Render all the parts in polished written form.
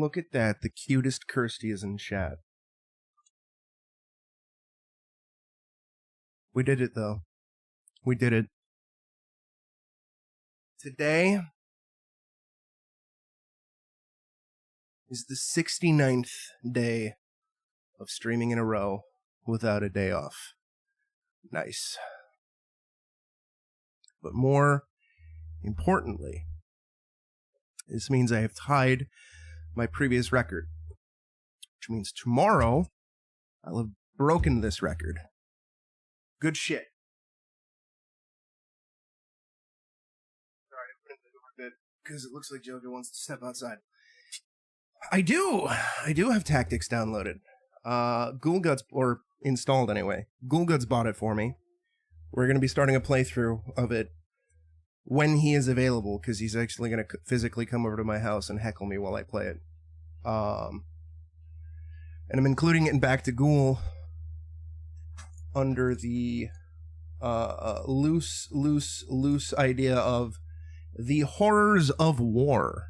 Look at that. The cutest Kirsty is in chat. We did it, though. We did it. Today is the 69th day of streaming in a row without a day off. Nice. But more importantly, this means I have tied my previous record, which means tomorrow I'll have broken this record. Good shit. Sorry, I put in the door a bit because it looks like Jojo wants to step outside. I do have Tactics downloaded. Ghoul Guts, or installed anyway. Ghoul Guts bought it for me. We're going to be starting a playthrough of it when he is available, because he's actually going to physically come over to my house and heckle me while I play it. And I'm including it in Back to Ghoul under the loose idea of the horrors of war.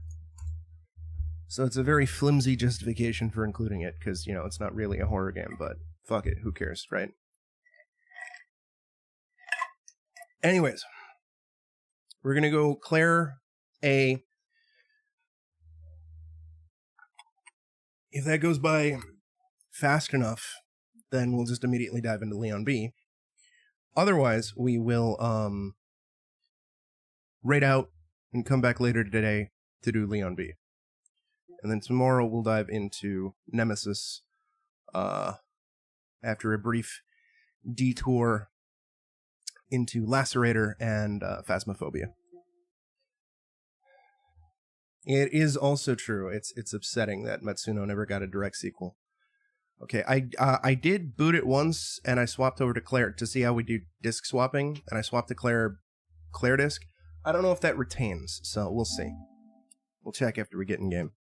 So it's a very flimsy justification for including it, because, you know, it's not really a horror game, but fuck it, who cares, right? Anyways, we're gonna go Claire A. If that goes by fast enough, then we'll just immediately dive into Leon B. Otherwise, we will raid out and come back later today to do Leon B. And then tomorrow we'll dive into Nemesis after a brief detour into Lacerator and Phasmophobia. It is also true. It's upsetting that Matsuno never got a direct sequel. Okay, I did boot it once, and I swapped over to Claire to see how we do disc swapping, and I swapped to Claire disc. I don't know if that retains, so we'll see. We'll check after we get in game.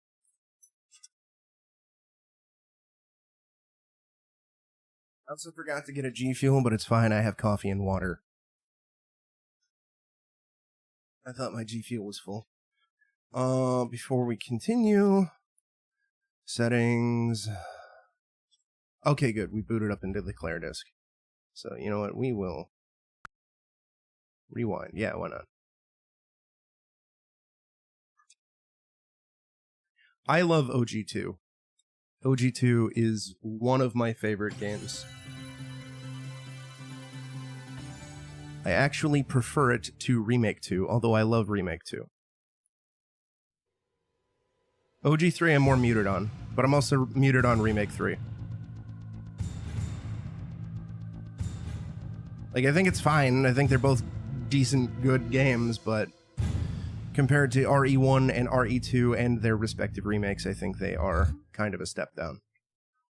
I also forgot to get a G Fuel, but it's fine. I have coffee and water. I thought my G Fuel was full. Before we continue, settings. Okay, good. We booted up into the Claire disk. So, you know what? We will rewind. Yeah, why not? I love OG2. OG2 is one of my favorite games. I actually prefer it to Remake 2, although I love Remake 2. OG3 I'm more muted on, but I'm also muted on Remake 3. Like, I think it's fine. I think they're both decent, good games, but compared to RE1 and RE2 and their respective remakes, I think they are kind of a step down.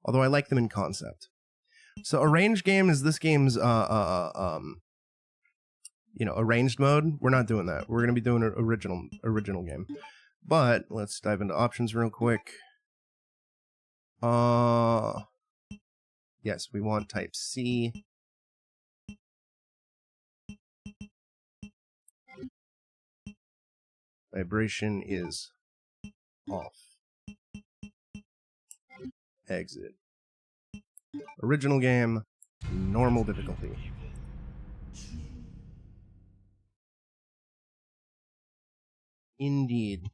Although I like them in concept. So arranged game is this game's arranged mode. We're not doing that. We're gonna be doing an original game. But let's dive into options real quick. Yes, we want type C. Vibration is off. Exit. Original game, normal difficulty. Indeed.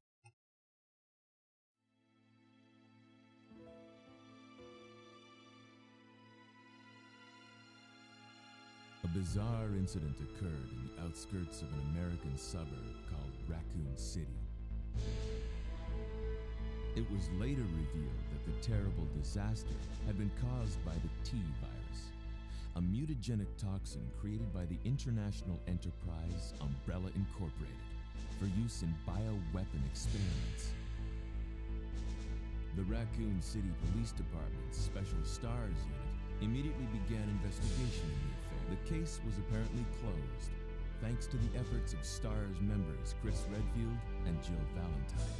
A bizarre incident occurred in the outskirts of an American suburb called Raccoon City. It was later revealed that the terrible disaster had been caused by the T virus, a mutagenic toxin created by the international enterprise Umbrella Incorporated for use in bioweapon experiments. The Raccoon City Police Department's Special Stars Unit immediately began investigation in the affair. The case was apparently closed, thanks to the efforts of STARS members Chris Redfield and Jill Valentine.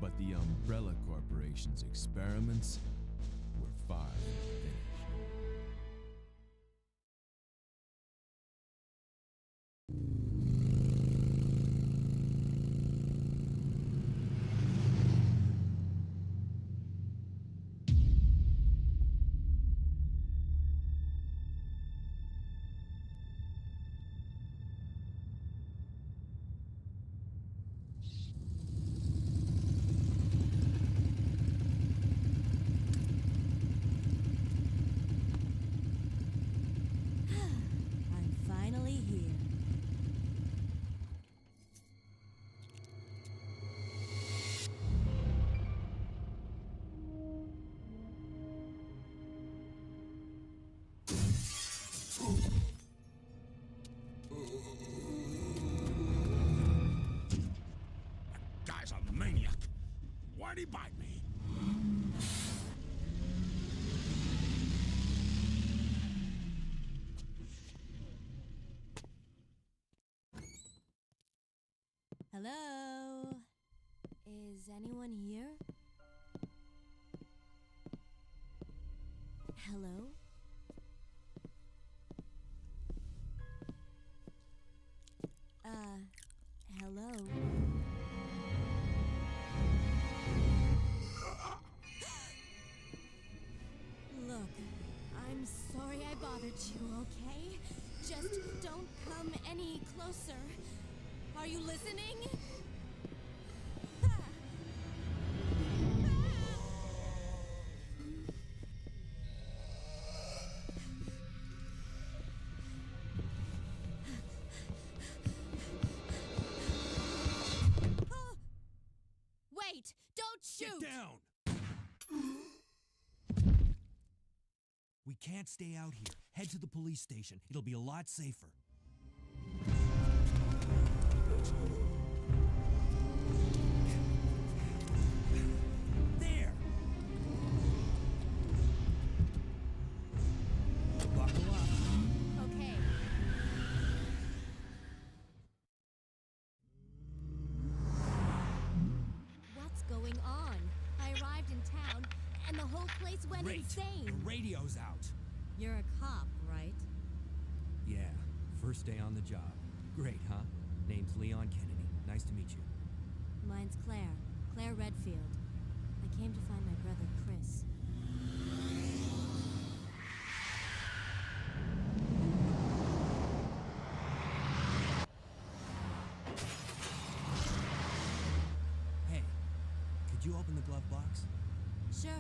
But the Umbrella Corporation's experiments were far from finished. Why'd he bite me? Hello? Is anyone here? Hello? Hello? Look, I'm sorry I bothered you, okay? Just don't come any closer. Are you listening? Wait! Don't shoot! Get down! We can't stay out here. Head to the police station. It'll be a lot safer. There! Buckle up. Okay. What's going on? I arrived in town, and the whole place went Great. insane. The radio's out. You're a cop, right? Yeah, first day on the job. Great, huh? Name's Leon Kennedy. Nice to meet you. Mine's Claire. Claire Redfield. I came to find my brother, Chris. Hey, could you open the glove box? Sure.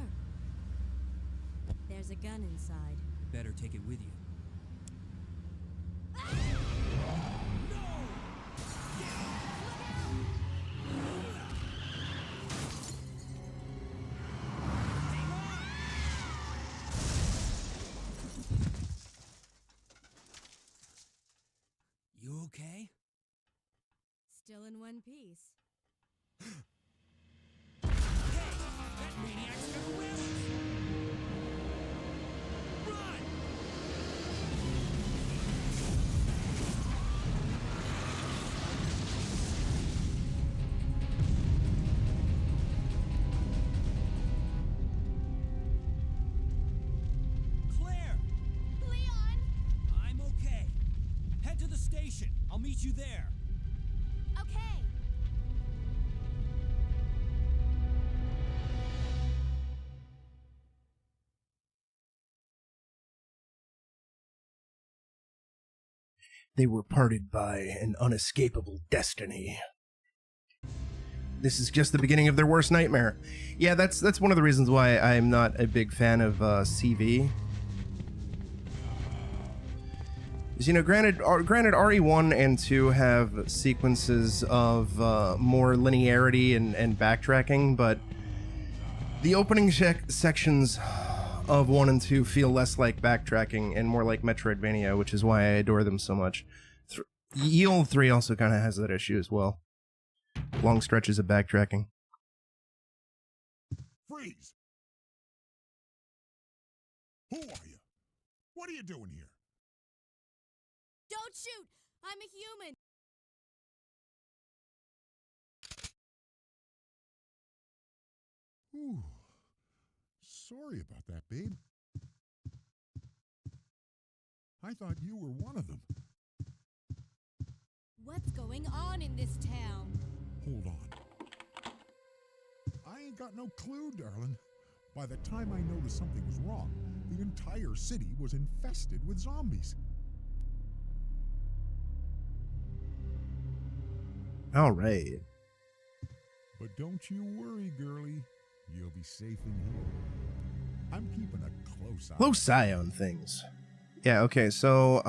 There's a gun inside. Better take it with you. You okay? Still in one piece. Hey! That maniac's got wrists! Run! Claire! Leon! I'm okay. Head to the station. I'll meet you there. Okay. They were parted by an unescapable destiny. This is just the beginning of their worst nightmare. Yeah, that's one of the reasons why I'm not a big fan of CV. Is, you know, granted RE1 and 2 have sequences of more linearity and backtracking, but the opening sections of 1 and 2 feel less like backtracking and more like Metroidvania, which is why I adore them so much. GHOUL 3 also kind of has that issue as well. Long stretches of backtracking. Freeze! Who are you? What are you doing here? Don't shoot! I'm a human! Ooh. Sorry about that, babe. I thought you were one of them. What's going on in this town? Hold on. I ain't got no clue, darling. By the time I noticed something was wrong, the entire city was infested with zombies. All right. But don't you worry, girlie. You'll be safe in here. I'm keeping a close eye. Close eye on things. Yeah, okay, so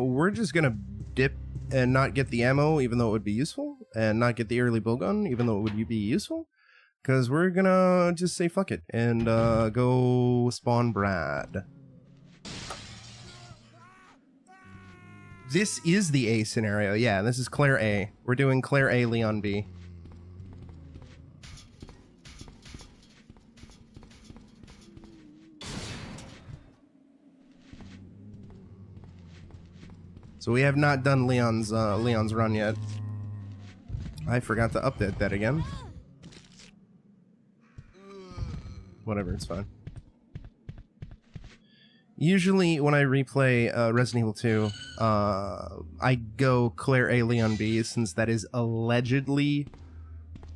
we're just gonna dip and not get the ammo, even though it would be useful, and not get the early bowgun, even though it would be useful, because we're gonna just say fuck it and go spawn Brad. This is the A scenario. Yeah, this is Claire A. We're doing Claire A, Leon B. So we have not done Leon's run yet. I forgot to update that again. Whatever, it's fine. Usually when I replay Resident Evil 2, I go Claire A, Leon B, since that is allegedly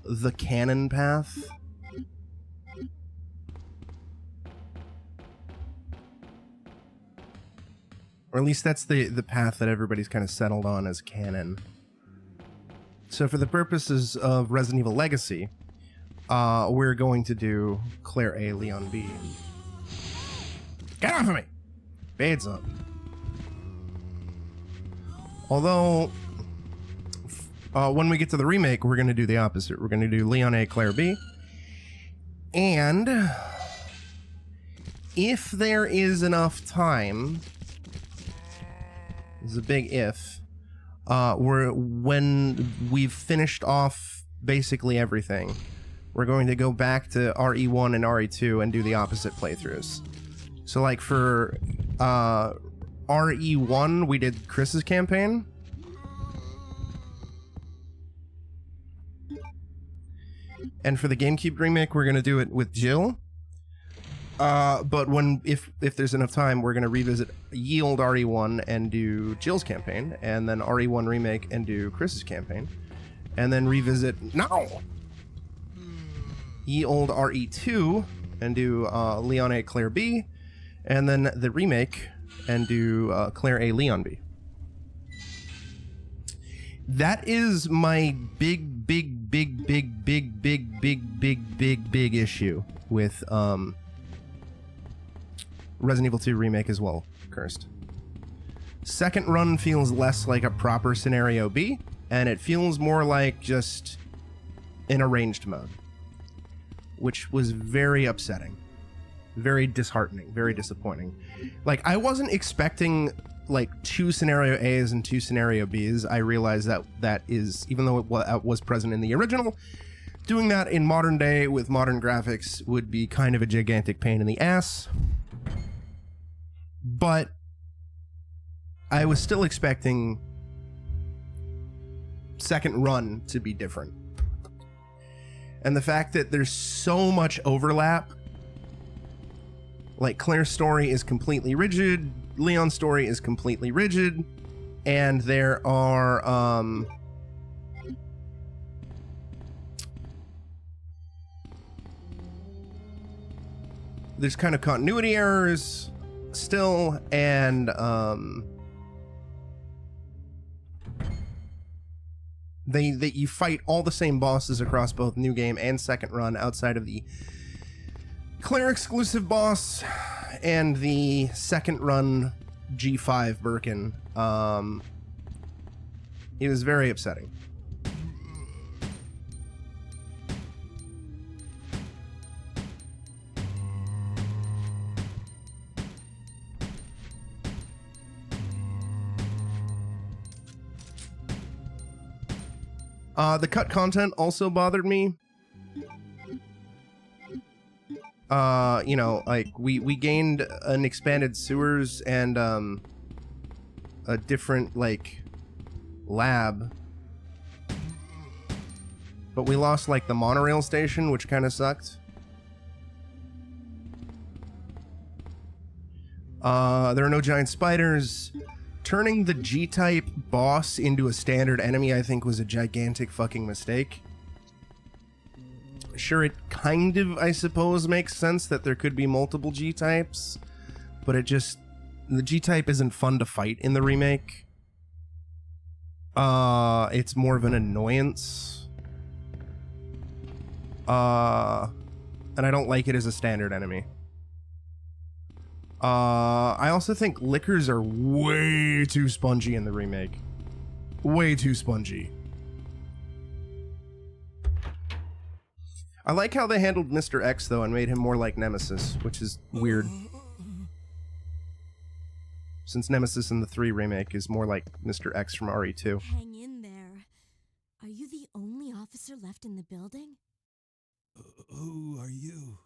the canon path. Or at least that's the path that everybody's kind of settled on as canon. So for the purposes of Resident Evil Legacy, we're going to do Claire A, Leon B. Get off of me! Fades up. Although, when we get to the remake, we're going to do the opposite. We're going to do Leon A, Claire B. And if there is enough time, this is a big if, when we've finished off basically everything, we're going to go back to RE1 and RE2 and do the opposite playthroughs. So like for RE1, we did Chris's campaign. And for the GameCube remake, we're going to do it with Jill. But if there's enough time, we're going to revisit Yield RE1 and do Jill's campaign, and then RE1 remake and do Chris's campaign, and then revisit Yield RE2 and do Leon A, Claire B, and then the remake and do Claire A, Leon B. That is my big issue with Resident Evil 2 remake as well, Cursed. Second run feels less like a proper scenario B, and it feels more like just an arranged mode, which was very upsetting, very disheartening, very disappointing. Like, I wasn't expecting like 2 scenario A's and 2 scenario B's. I realized that is, even though it was present in the original, doing that in modern day with modern graphics would be kind of a gigantic pain in the ass. But I was still expecting second run to be different. And the fact that there's so much overlap, like Claire's story is completely rigid, Leon's story is completely rigid, and there are there's kind of continuity errors still, and you fight all the same bosses across both new game and second run outside of the Claire exclusive boss and the second run G5 Birkin. It was very upsetting. The cut content also bothered me. You know, like we gained an expanded sewers and a different like lab, but we lost like the monorail station, which kind of sucked. There are no giant spiders. Turning the G-type boss into a standard enemy, I think, was a gigantic fucking mistake. Sure, it kind of, I suppose, makes sense that there could be multiple G-types, but the G-type isn't fun to fight in the remake. It's more of an annoyance. And I don't like it as a standard enemy. I also think liquors are way too spongy in the remake. Way too spongy. I like how they handled Mr. X, though, and made him more like Nemesis, which is weird. Since Nemesis in the 3 remake is more like Mr. X from RE2. Hang in there. Are you the only officer left in the building? Who are you?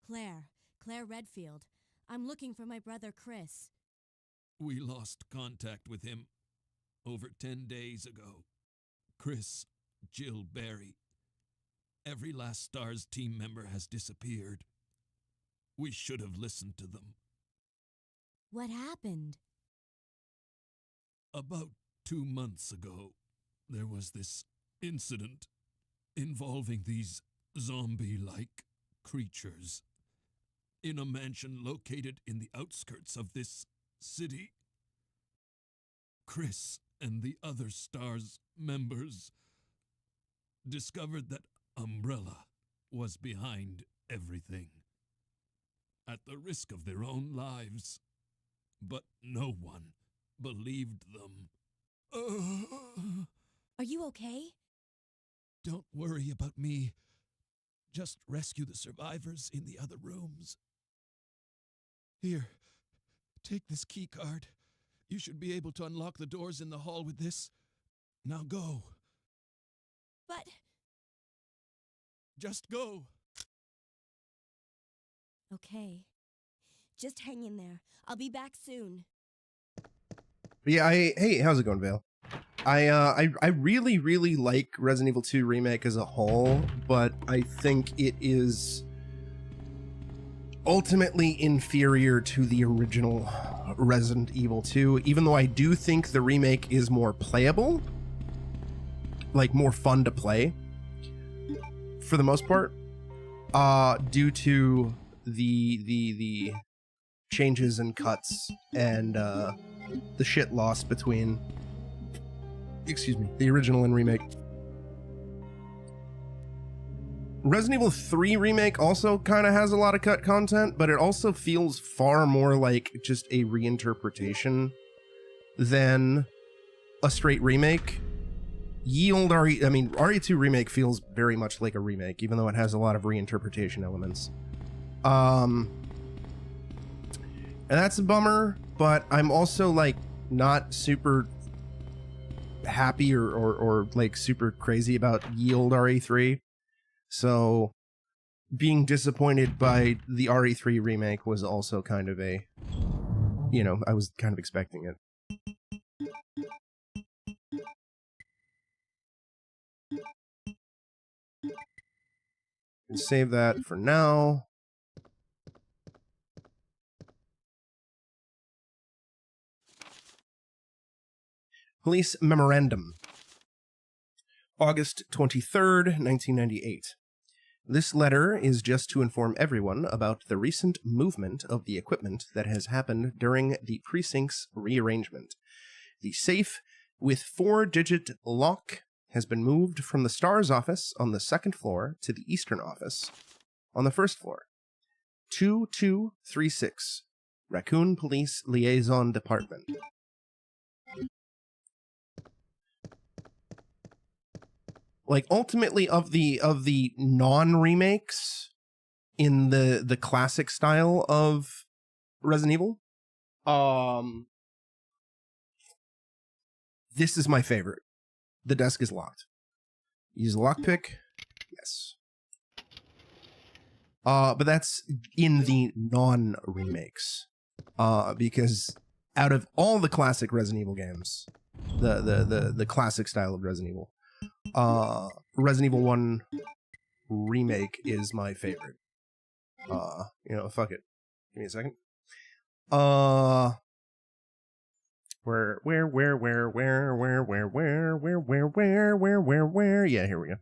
Claire Redfield. I'm looking for my brother Chris. We lost contact with him over 10 days ago. Chris, Jill, Barry. Every last STARS team member has disappeared. We should have listened to them. What happened? About 2 months ago, there was this incident involving these zombie-like creatures in a mansion located in the outskirts of this city. Chris and the other STARS members discovered that Umbrella was behind everything, at the risk of their own lives. But no one believed them. Are you okay? Don't worry about me. Just rescue the survivors in the other rooms. Here, take this key card. You should be able to unlock the doors in the hall with this. Now go. But... Just go. Okay. Just hang in there. I'll be back soon. Yeah, hey, how's it going, Vale? I really, really like Resident Evil 2 Remake as a whole, but I think it is ultimately inferior to the original Resident Evil 2, even though I do think the remake is more playable, like more fun to play, for the most part, due to the changes and cuts and the shit lost between, excuse me, the original and remake. Resident Evil 3 Remake also kind of has a lot of cut content, but it also feels far more like just a reinterpretation than a straight remake. RE2 Remake feels very much like a remake, even though it has a lot of reinterpretation elements. And that's a bummer, but I'm also, like, not super happy or like, super crazy about Yield RE3. So, being disappointed by the RE3 remake was also kind of a, you know, I was kind of expecting it. Save that for now. Police Memorandum. August 23rd, 1998. This letter is just to inform everyone about the recent movement of the equipment that has happened during the precinct's rearrangement. The safe with 4-digit lock has been moved from the STARS office on the 2nd floor to the Eastern office on the 1st floor. 2236, Raccoon Police Liaison Department. Like, ultimately, of the non-remakes in the classic style of Resident Evil, this is my favorite. The desk is locked. Use a lockpick. Yes. But that's in the non-remakes. Because out of all the classic Resident Evil games, the classic style of Resident Evil, Resident Evil 1 Remake is my favorite. You know, fuck it. Give me a second. Where? Yeah, here we go.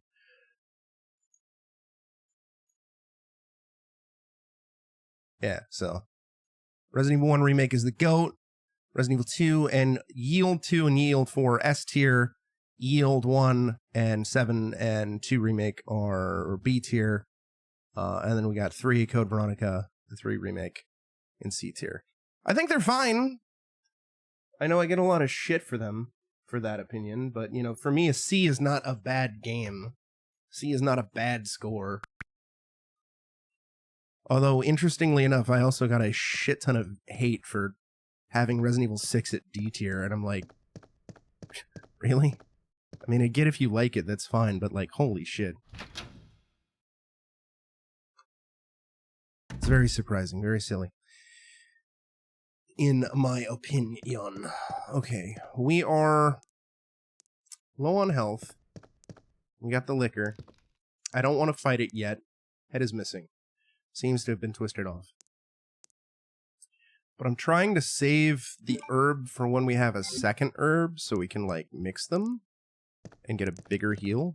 Yeah, so Resident Evil 1 Remake is the GOAT. Resident Evil 2 and Yield 2 and Yield 4 S tier. Yield 1 and 7 and 2 Remake are B tier. And then we got 3 Code Veronica, the 3 Remake in C tier. I think they're fine. I know I get a lot of shit for them for that opinion, but, you know, for me, a C is not a bad game. C is not a bad score. Although, interestingly enough, I also got a shit ton of hate for having Resident Evil 6 at D tier, and I'm like, really? I mean, I get if you like it, that's fine, but, like, holy shit. It's very surprising, very silly. in my opinion. Okay, we are low on health. We got the liquor. I don't want to fight it yet. Head is missing. Seems to have been twisted off. But I'm trying to save the herb for when we have a second herb so we can, like, mix them and get a bigger heal.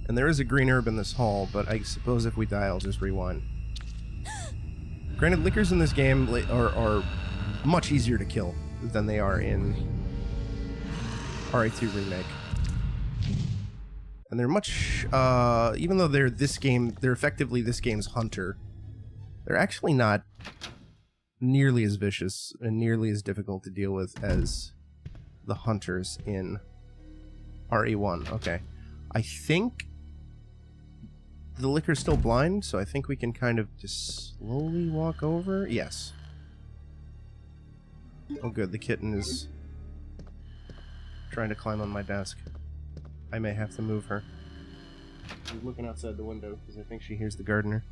And there is a green herb in this hall, but I suppose if we die, I'll just rewind. Granted, liquors in this game are much easier to kill than they are in RA2 Remake. And they're much, even though they're effectively this game's hunter, they're actually not nearly as vicious and nearly as difficult to deal with as the hunters in RE1. Okay. I think the liquor's still blind, so I think we can kind of just slowly walk over. Yes. Oh good, the kitten is trying to climb on my desk. I may have to move her. She's looking outside the window because I think she hears the gardener.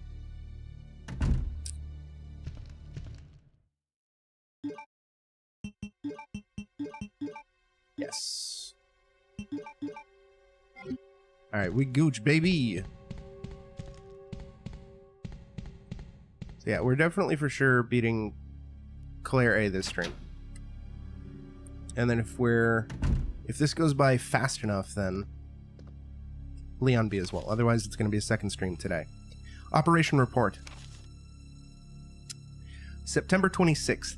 Yes. Alright, we gooch, baby! So yeah, we're definitely for sure beating Claire A this stream. And then if this goes by fast enough, then Leon B as well. Otherwise, it's going to be a second stream today. Operation Report. September 26th.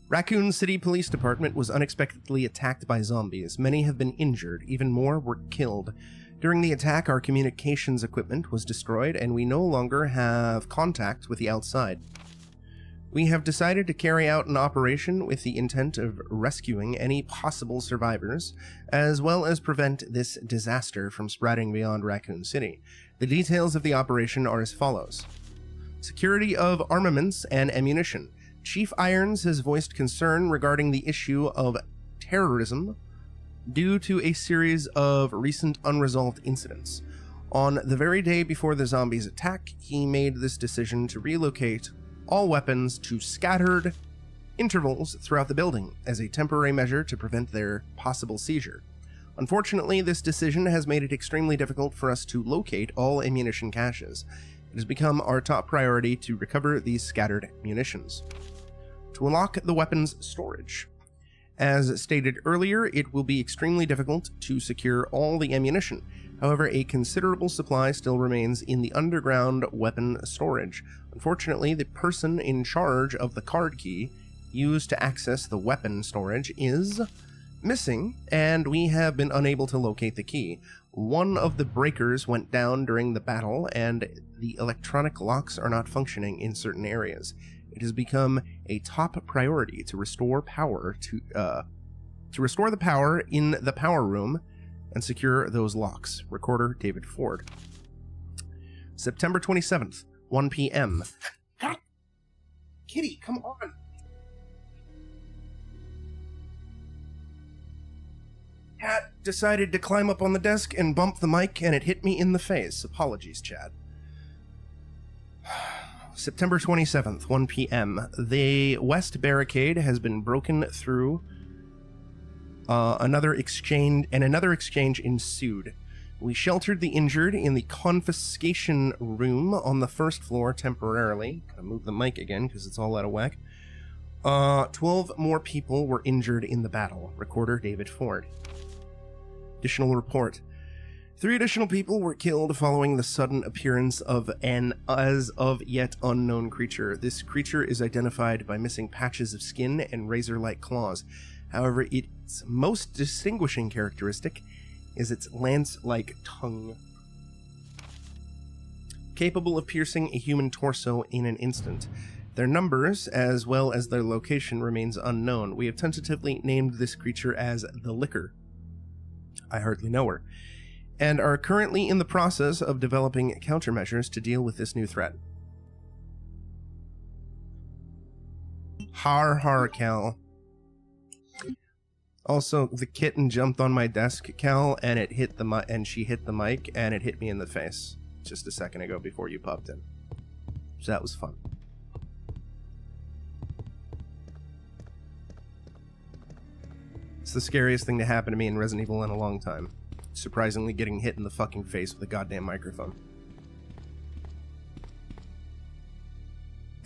Raccoon City Police Department was unexpectedly attacked by zombies. Many have been injured. Even more were killed. During the attack, our communications equipment was destroyed, and we no longer have contact with the outside. We have decided to carry out an operation with the intent of rescuing any possible survivors, as well as prevent this disaster from spreading beyond Raccoon City. The details of the operation are as follows. Security of armaments and ammunition. Chief Irons has voiced concern regarding the issue of terrorism due to a series of recent unresolved incidents. On the very day before the zombies' attack, he made this decision to relocate all weapons to scattered intervals throughout the building as a temporary measure to prevent their possible seizure. Unfortunately, this decision has made it extremely difficult for us to locate all ammunition caches. It has become our top priority to recover these scattered munitions. To unlock the weapons storage. As stated earlier, it will be extremely difficult to secure all the ammunition. However, a considerable supply still remains in the underground weapon storage. Unfortunately, the person in charge of the card key used to access the weapon storage is missing, and we have been unable to locate the key. One of the breakers went down during the battle, and the electronic locks are not functioning in certain areas. It has become a top priority to restore power to restore the power in the power room and secure those locks. Recorder David Ford. September 27th, 1 p.m. God, Kitty, come on. Cat decided to climb up on the desk and bump the mic, and it hit me in the face. Apologies, Chad. September 27th, 1 p.m. The west barricade has been broken through. Another exchange ensued. We sheltered the injured in the confiscation room on the first floor temporarily. Gotta move the mic again because it's all out of whack. 12 more people were injured in the battle. Recorder David Ford. Additional report. 3 additional people were killed following the sudden appearance of an as-of-yet unknown creature. This creature is identified by missing patches of skin and razor-like claws. However, its most distinguishing characteristic is its lance-like tongue, capable of piercing a human torso in an instant. Their numbers, as well as their location, remains unknown. We have tentatively named this creature as the Licker. I hardly know her. And are currently in the process of developing countermeasures to deal with this new threat. Har har, Cal. Also, the kitten jumped on my desk, Cal, and it hit she hit the mic, and it hit me in the face just a second ago before you popped in. So that was fun. It's the scariest thing to happen to me in Resident Evil in a long time. Surprisingly getting hit in the fucking face with a goddamn microphone.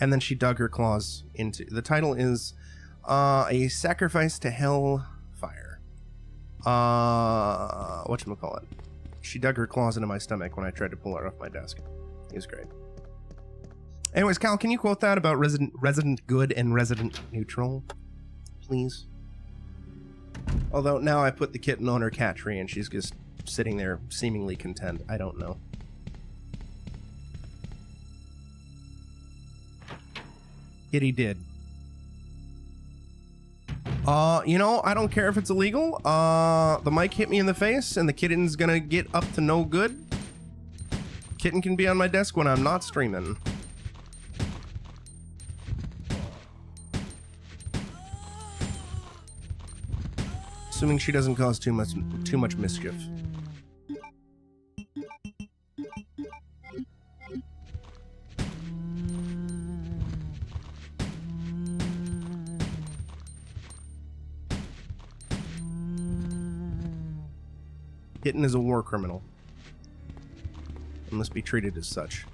And then she dug her claws into... The title is A Sacrifice to Hellfire. Whatchamacallit? She dug her claws into my stomach when I tried to pull her off my desk. It was great. Anyways, Cal, can you quote that about resident good and resident neutral? Please? Although now I put the kitten on her cat tree and she's just sitting there seemingly content. I don't know. He did. You know, I don't care if it's illegal. The mic hit me in the face and the kitten's gonna get up to no good. Kitten can be on my desk when I'm not streaming. Assuming she doesn't cause too much mischief. Kitten is a war criminal and must be treated as such.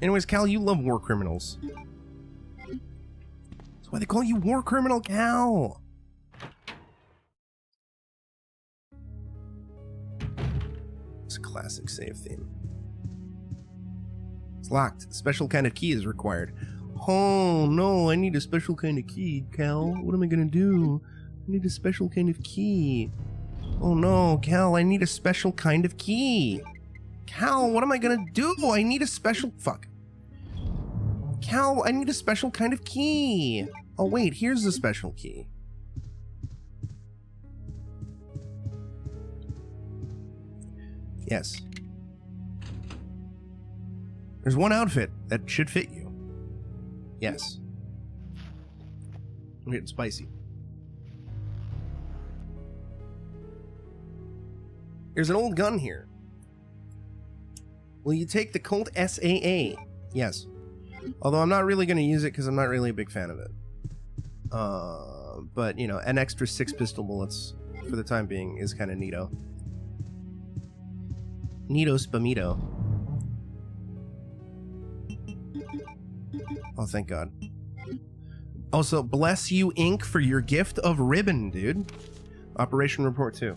Anyways, Cal, you love war criminals. That's why they call you war criminal, Cal. It's a classic save theme. It's locked. A special kind of key is required. Oh no, I need a special kind of key, Cal. What am I gonna do? I need a special kind of key. Oh no, Cal, I need a special kind of key. Cal, what am I gonna do? I need a special... Fuck. Cal, I need a special kind of key. Oh wait, here's the special key. Yes. There's one outfit that should fit you. Yes. I'm getting spicy. There's an old gun here. Will you take the Colt SAA? Yes. Although I'm not really going to use it because I'm not really a big fan of it. But, you know, an extra 6 pistol bullets for the time being is kind of neato. Neato spamito. Oh, thank God. Also, bless you, Inc., for your gift of ribbon, dude. Operation Report 2.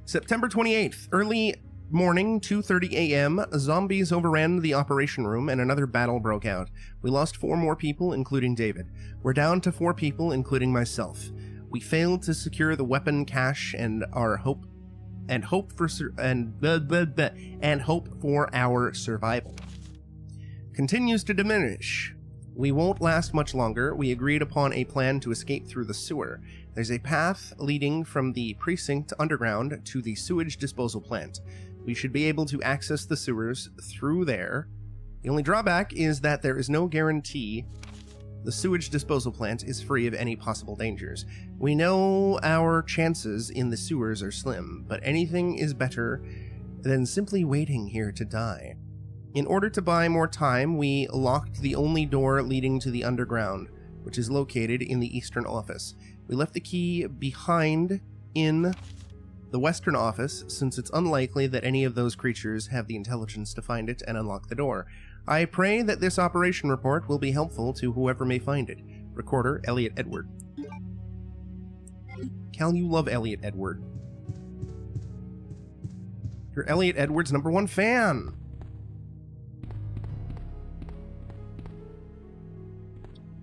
September 28th, early morning, 2:30 a.m., zombies overran the operation room and another battle broke out. We lost 4 more people, including David. We're down to 4 people, including myself. We failed to secure the weapon cache and hope for our survival. Continues to diminish. We won't last much longer. We agreed upon a plan to escape through the sewer. There's a path leading from the precinct underground to the sewage disposal plant. We should be able to access the sewers through there. The only drawback is that there is no guarantee the sewage disposal plant is free of any possible dangers. We know our chances in the sewers are slim, but anything is better than simply waiting here to die. In order to buy more time, we locked the only door leading to the underground, which is located in the eastern office. We left the key behind in the western office, since it's unlikely that any of those creatures have the intelligence to find it and unlock the door. I pray that this operation report will be helpful to whoever may find it. Recorder, Elliot Edward. Cal, you love Elliot Edward. You're Elliot Edward's #1 fan!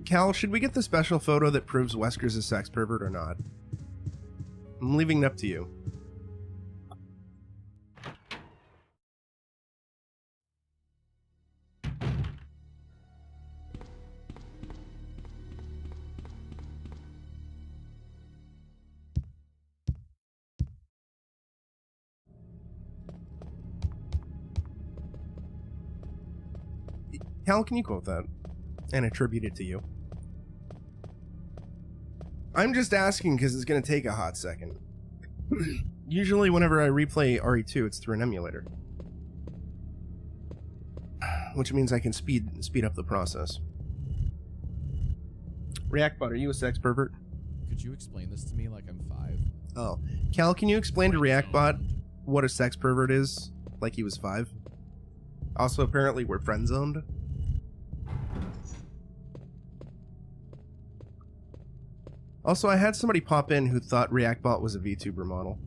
Cal, should we get the special photo that proves Wesker's a sex pervert or not? I'm leaving it up to you. Cal, can you quote that? And attribute it to you. I'm just asking because it's going to take a hot second. Usually whenever I replay RE2, it's through an emulator. Which means I can speed up the process. ReactBot, are you a sex pervert? Could you explain this to me like I'm 5? Oh. Cal, can you explain to ReactBot what a sex pervert is? Like he was 5? Also, apparently we're friend-zoned. Also, I had somebody pop in who thought ReactBot was a VTuber model.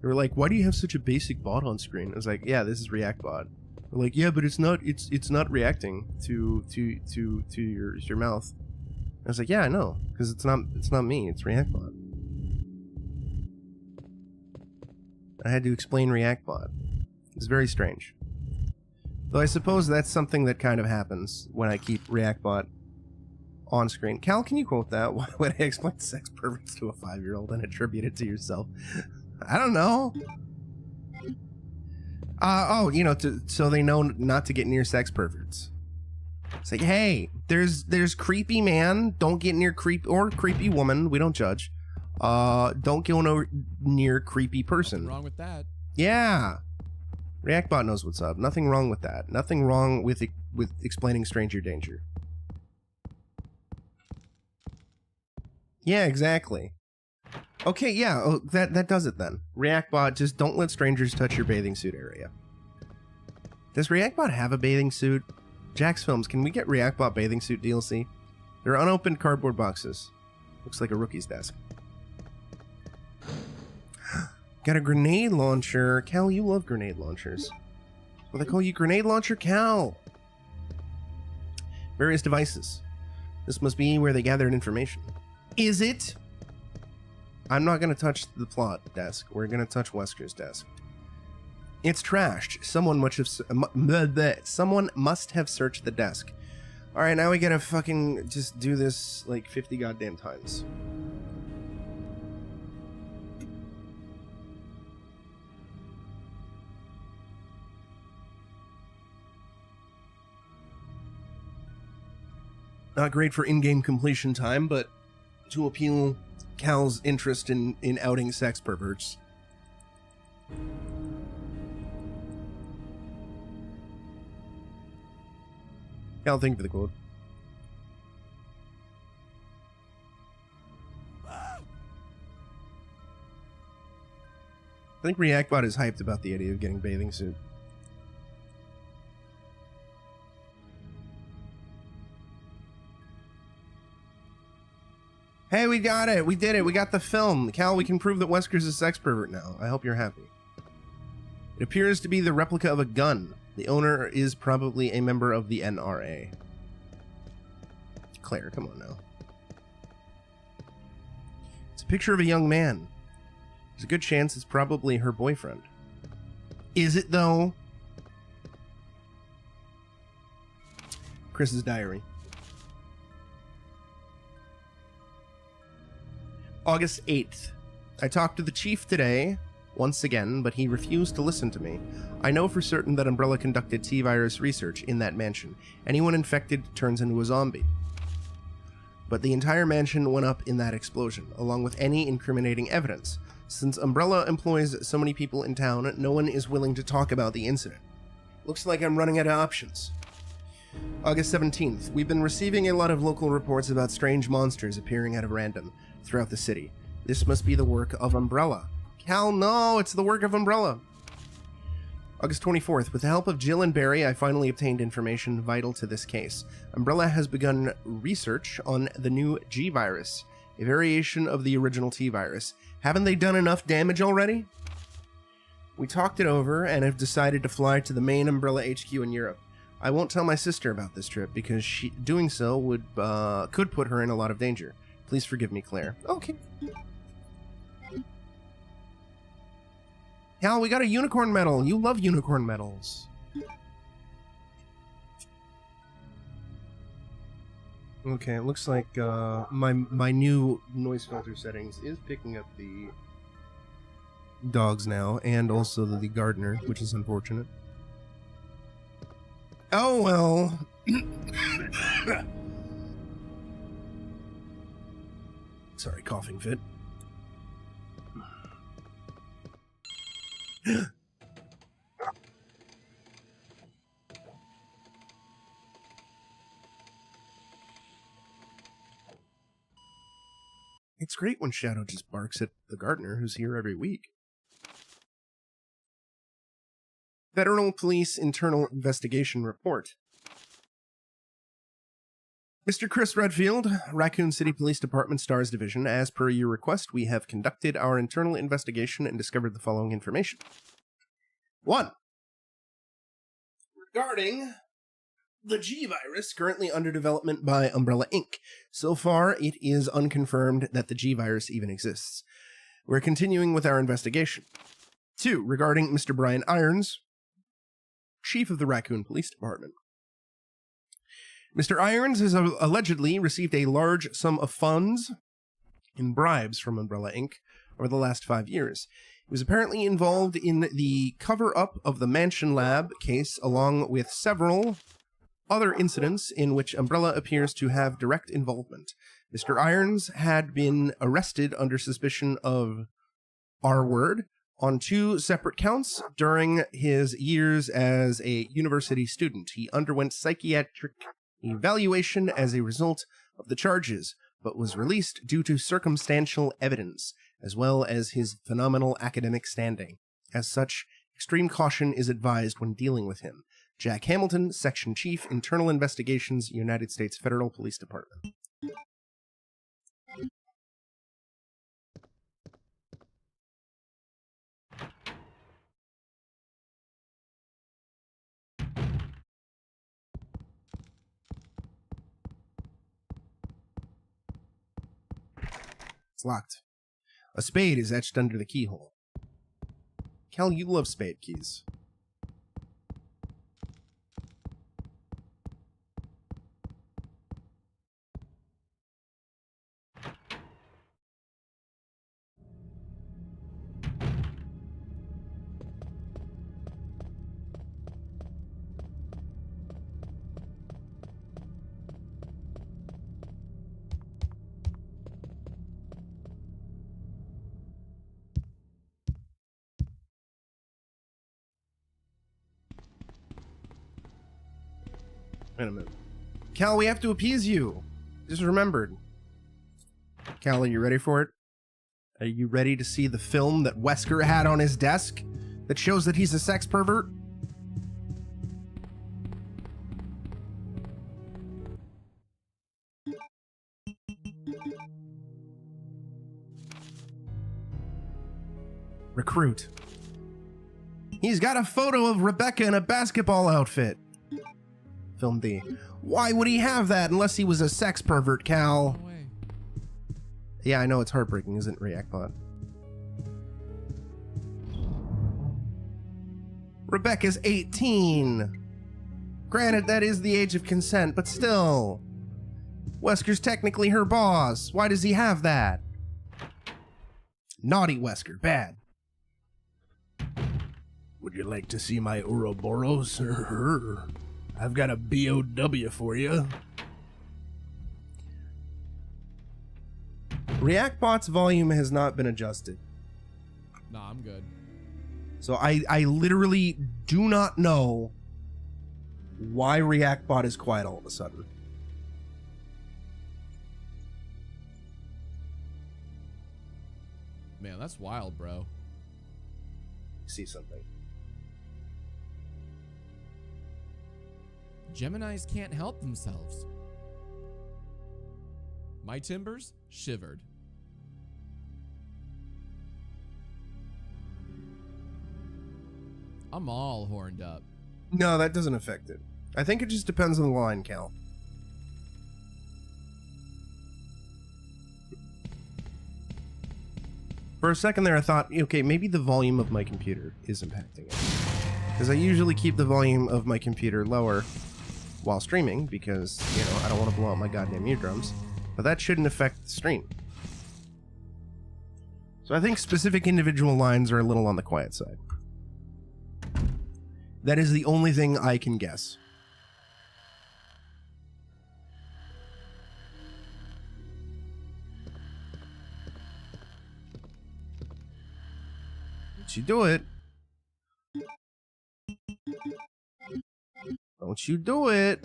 They were like, why do you have such a basic bot on screen? I was like, yeah, this is ReactBot. They're like, yeah, but it's not reacting to your mouth. I was like, yeah, I know, because it's not me, it's ReactBot. I had to explain ReactBot. It's very strange. Though I suppose that's something that kind of happens when I keep ReactBot on screen. Cal, can you quote that? Why would I explain sex perverts to a 5-year-old and attribute it to yourself? I don't know. Oh, you know, so they know not to get near sex perverts. It's like, hey, there's creepy man. Don't get near creepy woman. We don't judge. Don't go near creepy person. Wrong with that. Yeah. ReactBot knows what's up. Nothing wrong with that. Nothing wrong with explaining stranger danger. Yeah, exactly. Okay, yeah, oh, that does it then. ReactBot, just don't let strangers touch your bathing suit area. Does ReactBot have a bathing suit? Jax Films, can we get ReactBot bathing suit DLC? They're unopened cardboard boxes. Looks like a rookie's desk. Got a grenade launcher. Cal, you love grenade launchers. Well, they call you Grenade Launcher Cal. Various devices. This must be where they gathered information. Is it? I'm not going to touch the plot desk. We're going to touch Wesker's desk. It's trashed. Someone must have searched the desk. Alright, now we gotta fucking just do this like 50 goddamn times. Not great for in-game completion time, but to appeal Cal's interest in outing sex perverts. Cal, thank you for the quote. I think ReactBot is hyped about the idea of getting bathing suit. Hey, we got it! We did it! We got the film! Cal, we can prove that Wesker's a sex pervert now. I hope you're happy. It appears to be the replica of a gun. The owner is probably a member of the NRA. Claire, come on now. It's a picture of a young man. There's a good chance it's probably her boyfriend. Is it, though? Chris's diary. August 8th. I talked to the chief today, once again, but he refused to listen to me. I know for certain that Umbrella conducted T-virus research in that mansion. Anyone infected turns into a zombie. But the entire mansion went up in that explosion, along with any incriminating evidence. Since Umbrella employs so many people in town, no one is willing to talk about the incident. Looks like I'm running out of options. August 17th. We've been receiving a lot of local reports about strange monsters appearing out of random throughout the city. This must be the work of Umbrella. Cal, no, it's the work of Umbrella. August 24th. With the help of Jill and Barry, I finally obtained information vital to this case. Umbrella has begun research on the new G virus, a variation of the original T virus. Haven't they done enough damage already? We talked it over and have decided to fly to the main Umbrella HQ in Europe. I won't tell my sister about this trip because doing so could put her in a lot of danger. Please forgive me, Claire. Okay. Cal, we got a unicorn medal. You love unicorn medals. Okay, it looks like my new noise filter settings is picking up the dogs now, and also the gardener, which is unfortunate. Oh, well. Sorry, coughing fit. It's great when Shadow just barks at the gardener who's here every week. Federal Police Internal Investigation Report. Mr. Chris Redfield, Raccoon City Police Department Stars Division, as per your request, we have conducted our internal investigation and discovered the following information. 1. Regarding the G virus currently under development by Umbrella Inc. So far, it is unconfirmed that the G virus even exists. We're continuing with our investigation. 2. Regarding Mr. Brian Irons, Chief of the Raccoon Police Department. Mr. Irons has allegedly received a large sum of funds in bribes from Umbrella Inc. over the last 5 years. He was apparently involved in the cover-up of the Mansion Lab case, along with several other incidents in which Umbrella appears to have direct involvement. Mr. Irons had been arrested under suspicion of R-word on 2 separate counts during his years as a university student. He underwent psychiatric evaluation as a result of the charges, but was released due to circumstantial evidence, as well as his phenomenal academic standing. As such, extreme caution is advised when dealing with him. Jack Hamilton, Section Chief, Internal Investigations, United States Federal Police Department. It's locked. A spade is etched under the keyhole. Cal, you love spade keys. Wait a minute. Cal, we have to appease you. Just remembered. Cal, are you ready for it? Are you ready to see the film that Wesker had on his desk that shows that he's a sex pervert? Recruit. He's got a photo of Rebecca in a basketball outfit. Film D. Why would he have that unless he was a sex pervert, Cal? No way. Yeah, I know it's heartbreaking, isn't it, ReactBot? Rebecca's 18. Granted, that is the age of consent, but still. Wesker's technically her boss. Why does he have that? Naughty Wesker. Bad. Would you like to see my Ouroboros? I've got a BOW for you. ReactBot's volume has not been adjusted. Nah, I'm good. So I literally do not know why ReactBot is quiet all of a sudden. Man, that's wild, bro. See something. Geminis can't help themselves. My timbers shivered. I'm all horned up. No, that doesn't affect it. I think it just depends on the line, Cal. For a second there, I thought, okay, maybe the volume of my computer is impacting it. Because I usually keep the volume of my computer lower while streaming because, you know, I don't want to blow out my goddamn eardrums. But that shouldn't affect the stream. So I think specific individual lines are a little on the quiet side. That is the only thing I can guess. do it. Don't you do it.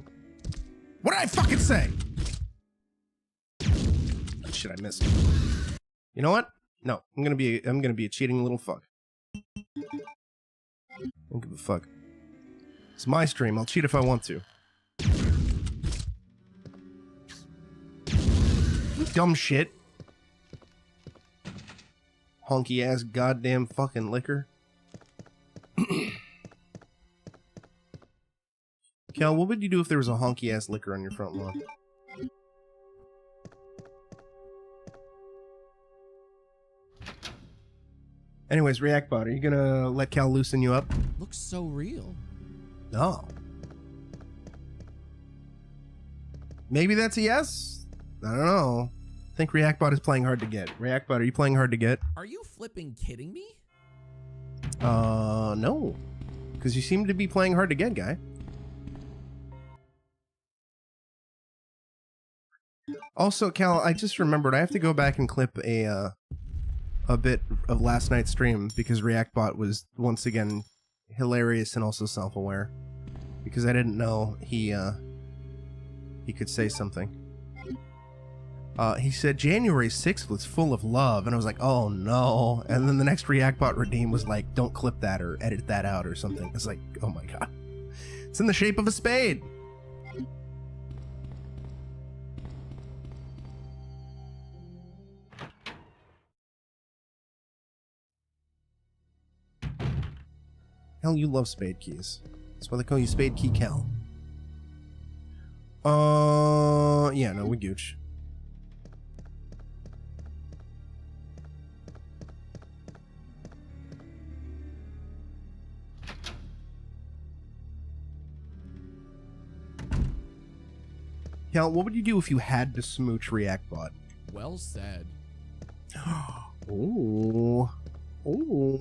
What did I fucking say? Shit, I missed. You know what? No, I'm gonna be a cheating little fuck. Don't give a fuck. It's my stream. I'll cheat if I want to. Dumb shit. Honky ass goddamn fucking liquor. Cal, what would you do if there was a honky ass liquor on your front lawn? Anyways, Reactbot, are you gonna let Cal loosen you up? Looks so real. No. Maybe that's a yes? I don't know. I think Reactbot is playing hard to get. Reactbot, are you playing hard to get? Are you flipping kidding me? No. Because you seem to be playing hard to get, guy. Also, Cal, I just remembered I have to go back and clip a bit of last night's stream because Reactbot was once again hilarious and also self-aware. Because I didn't know he could say something. He said January 6th was full of love, and I was like, oh no. And then the next Reactbot redeem was like, don't clip that or edit that out or something. It's like, oh my god. It's in the shape of a spade. Hell, you love spade keys. That's why they call you Spade Key Cal. Yeah, no, we gooch. Cal, what would you do if you had to smooch Reactbot? Well said. Ooh. Ooh.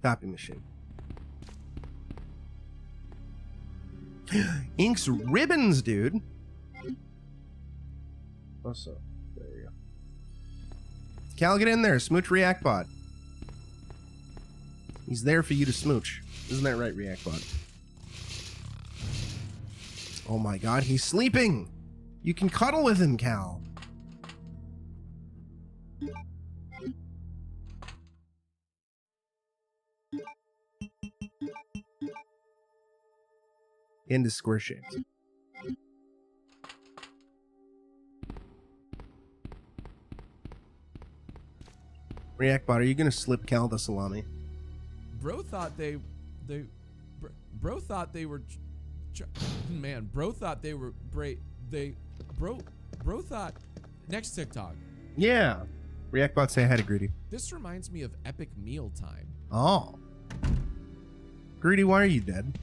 Copy machine. Inks ribbons, dude. Also, there you go. Cal, get in there. Smooch Reactbot. He's there for you to smooch. Isn't that right, Reactbot? Oh my god, he's sleeping! You can cuddle with him, Cal. Into square shapes. Reactbot, are you gonna slip Cal the salami? Bro thought bro thought they were man, bro thought they were bro thought next TikTok. Yeah. Reactbot, say hi to Greedy. This reminds me of epic meal time. Oh. Greedy, why are you dead?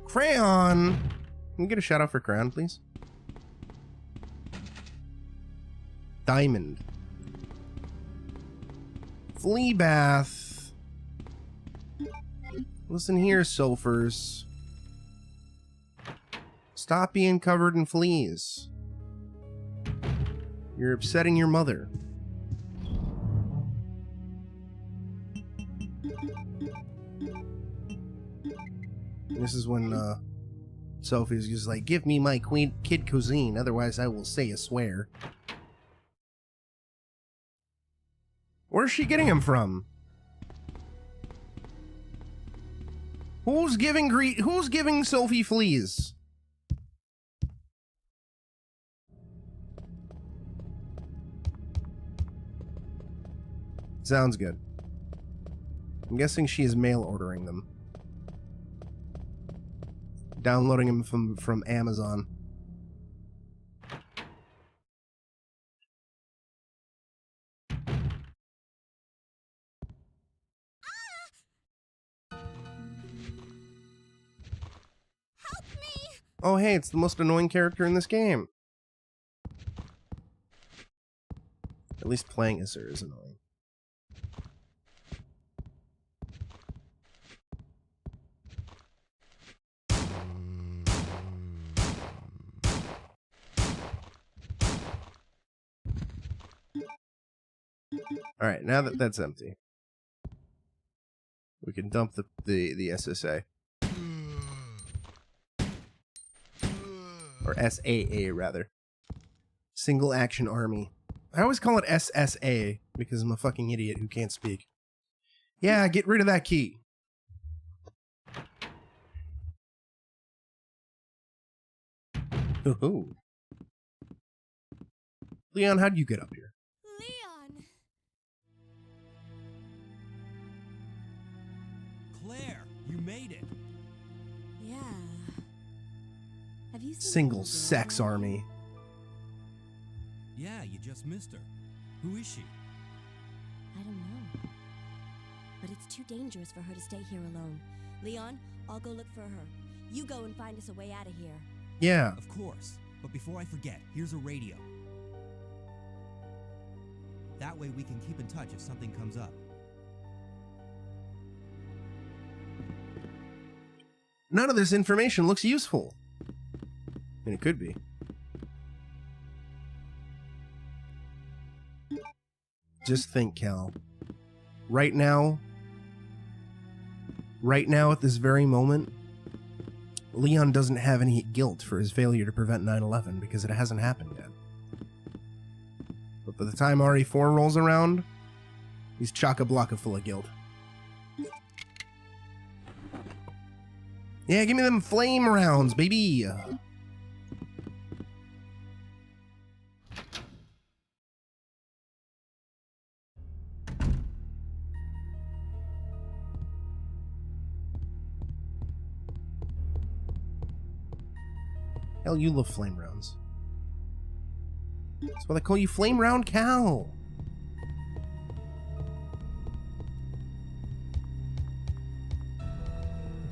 Crayon! Can we get a shout out for Crayon, please? Diamond. Flea bath. Listen here, sulfurs. Stop being covered in fleas. You're upsetting your mother. This is when Sophie's just like, give me my kid cuisine, otherwise I will say a swear. Where's she getting him from? Who's giving Sophie fleas? Sounds good. I'm guessing she is mail ordering them. Downloading them from Amazon. Oh, hey, it's the most annoying character in this game. At least playing as her is annoying. Alright, now that that's empty, we can dump the SSA. Or SAA, rather. Single Action Army. I always call it SSA because I'm a fucking idiot who can't speak. Yeah, get rid of that key. Ooh. Leon, how'd you get up here? Leon! Claire, you made it. Yeah. Have you seen Single the sex girl? army. Yeah, you just missed her. Who is she? I don't know. But it's too dangerous for her to stay here alone. Leon, I'll go look for her. You go and find us a way out of here. Yeah. Of course. But before I forget, here's a radio. That way we can keep in touch if something comes up. None of this information looks useful. I mean, it could be. Just think, Cal. Right now at this very moment, Leon doesn't have any guilt for his failure to prevent 9/11 because it hasn't happened yet. But by the time RE4 rolls around, he's chock-a-block full of guilt. Yeah, give me them flame rounds, baby! Hell, you love flame rounds. That's why they call you Flame Round Cal.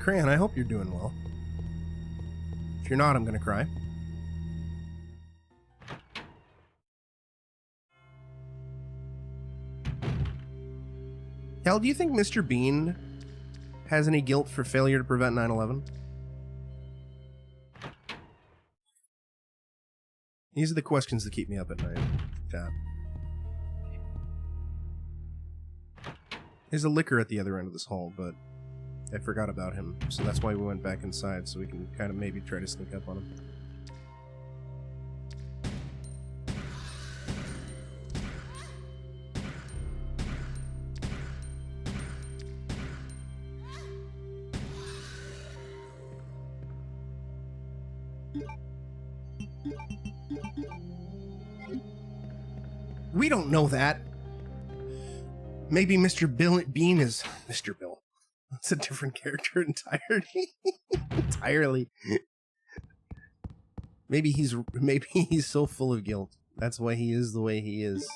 Crayon, I hope you're doing well. If you're not, I'm gonna cry. Cal, do you think Mr. Bean has any guilt for failure to prevent 9/11? These are the questions that keep me up at night. Chat. There's a liquor at the other end of this hall, but I forgot about him, so that's why we went back inside, so we can kind of maybe try to sneak up on him. We don't know that. Maybe Mr. Bean is Mr. Bill. That's a different character entirely. Maybe he's so full of guilt. That's why he is the way he is.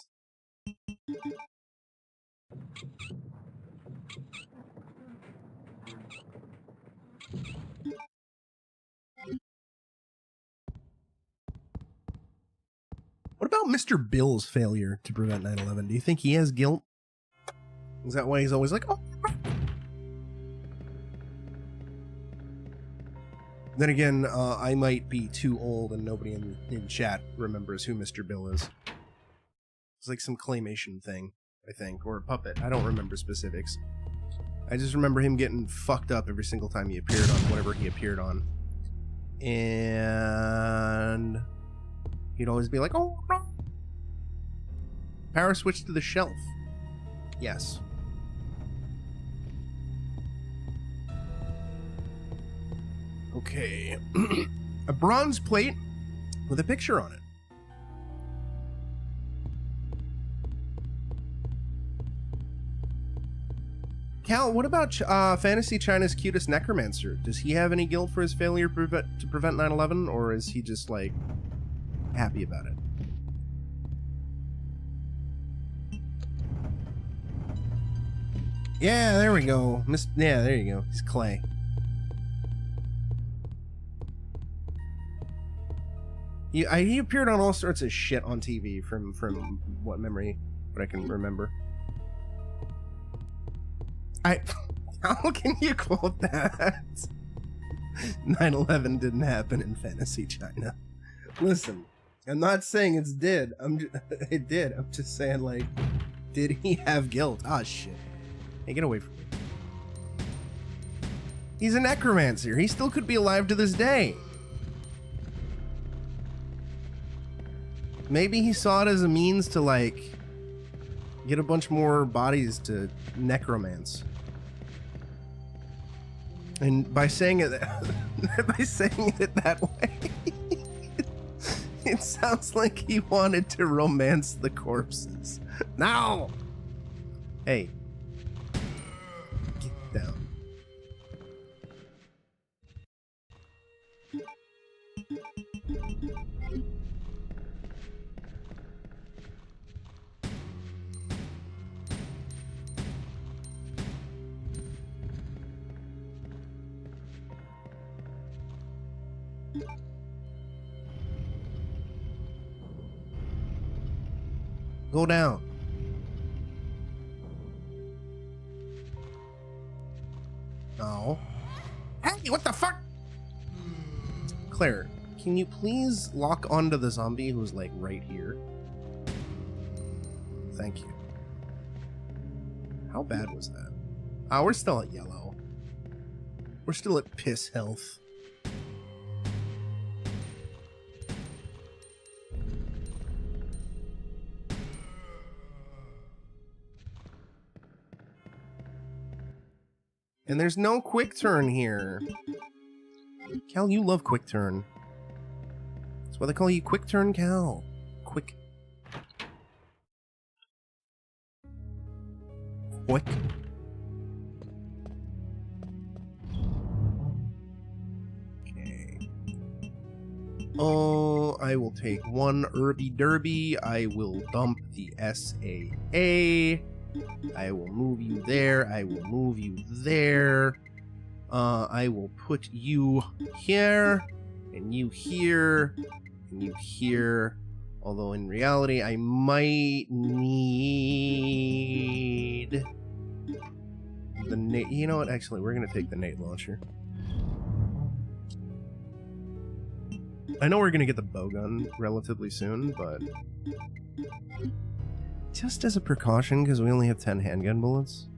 What about Mr. Bill's failure to prevent 9/11? Do you think he has guilt? Is that why he's always like, oh? Then again, I might be too old and nobody in chat remembers who Mr. Bill is. It's like some claymation thing, I think, or a puppet. I don't remember specifics. I just remember him getting fucked up every single time he appeared on whatever he appeared on. And he'd always be like, oh, no. Power switch to the shelf. Yes. Okay. A bronze plate with a picture on it. Cal, what about Fantasy China's Cutest Necromancer? Does he have any guilt for his failure to prevent 9/11, or is he just, like, happy about it? Yeah, there we go. Yeah, there you go. He's Clay. He appeared on all sorts of shit on TV from what memory, but I can remember. How can you quote that? 9/11 didn't happen in fantasy China. Listen, I'm not saying it did. It did. I'm just saying, like, did he have guilt? Ah, shit. Hey, get away from me. He's a necromancer. He still could be alive to this day. Maybe he saw it as a means to, like, get a bunch more bodies to necromance. And by saying it, that way, it sounds like he wanted to romance the corpses. Now, hey, get down. Go down. No. Hey, what the fuck? Claire, can you please lock onto the zombie who's, like, right here? Thank you. How bad was that? Oh, we're still at yellow. We're still at piss health. And there's no quick turn here. Cal, you love quick turn. That's why they call you Quick Turn Cal. Quick. Okay. Oh, I will take one Herby Derby. I will dump the SAA. I will move you there. I will move you there. I will put you here, and you here, and you here. Although in reality, I might need the nade. You know what? Actually, we're gonna take the nade launcher. I know we're gonna get the bowgun relatively soon, but just as a precaution, because we only have 10 handgun bullets.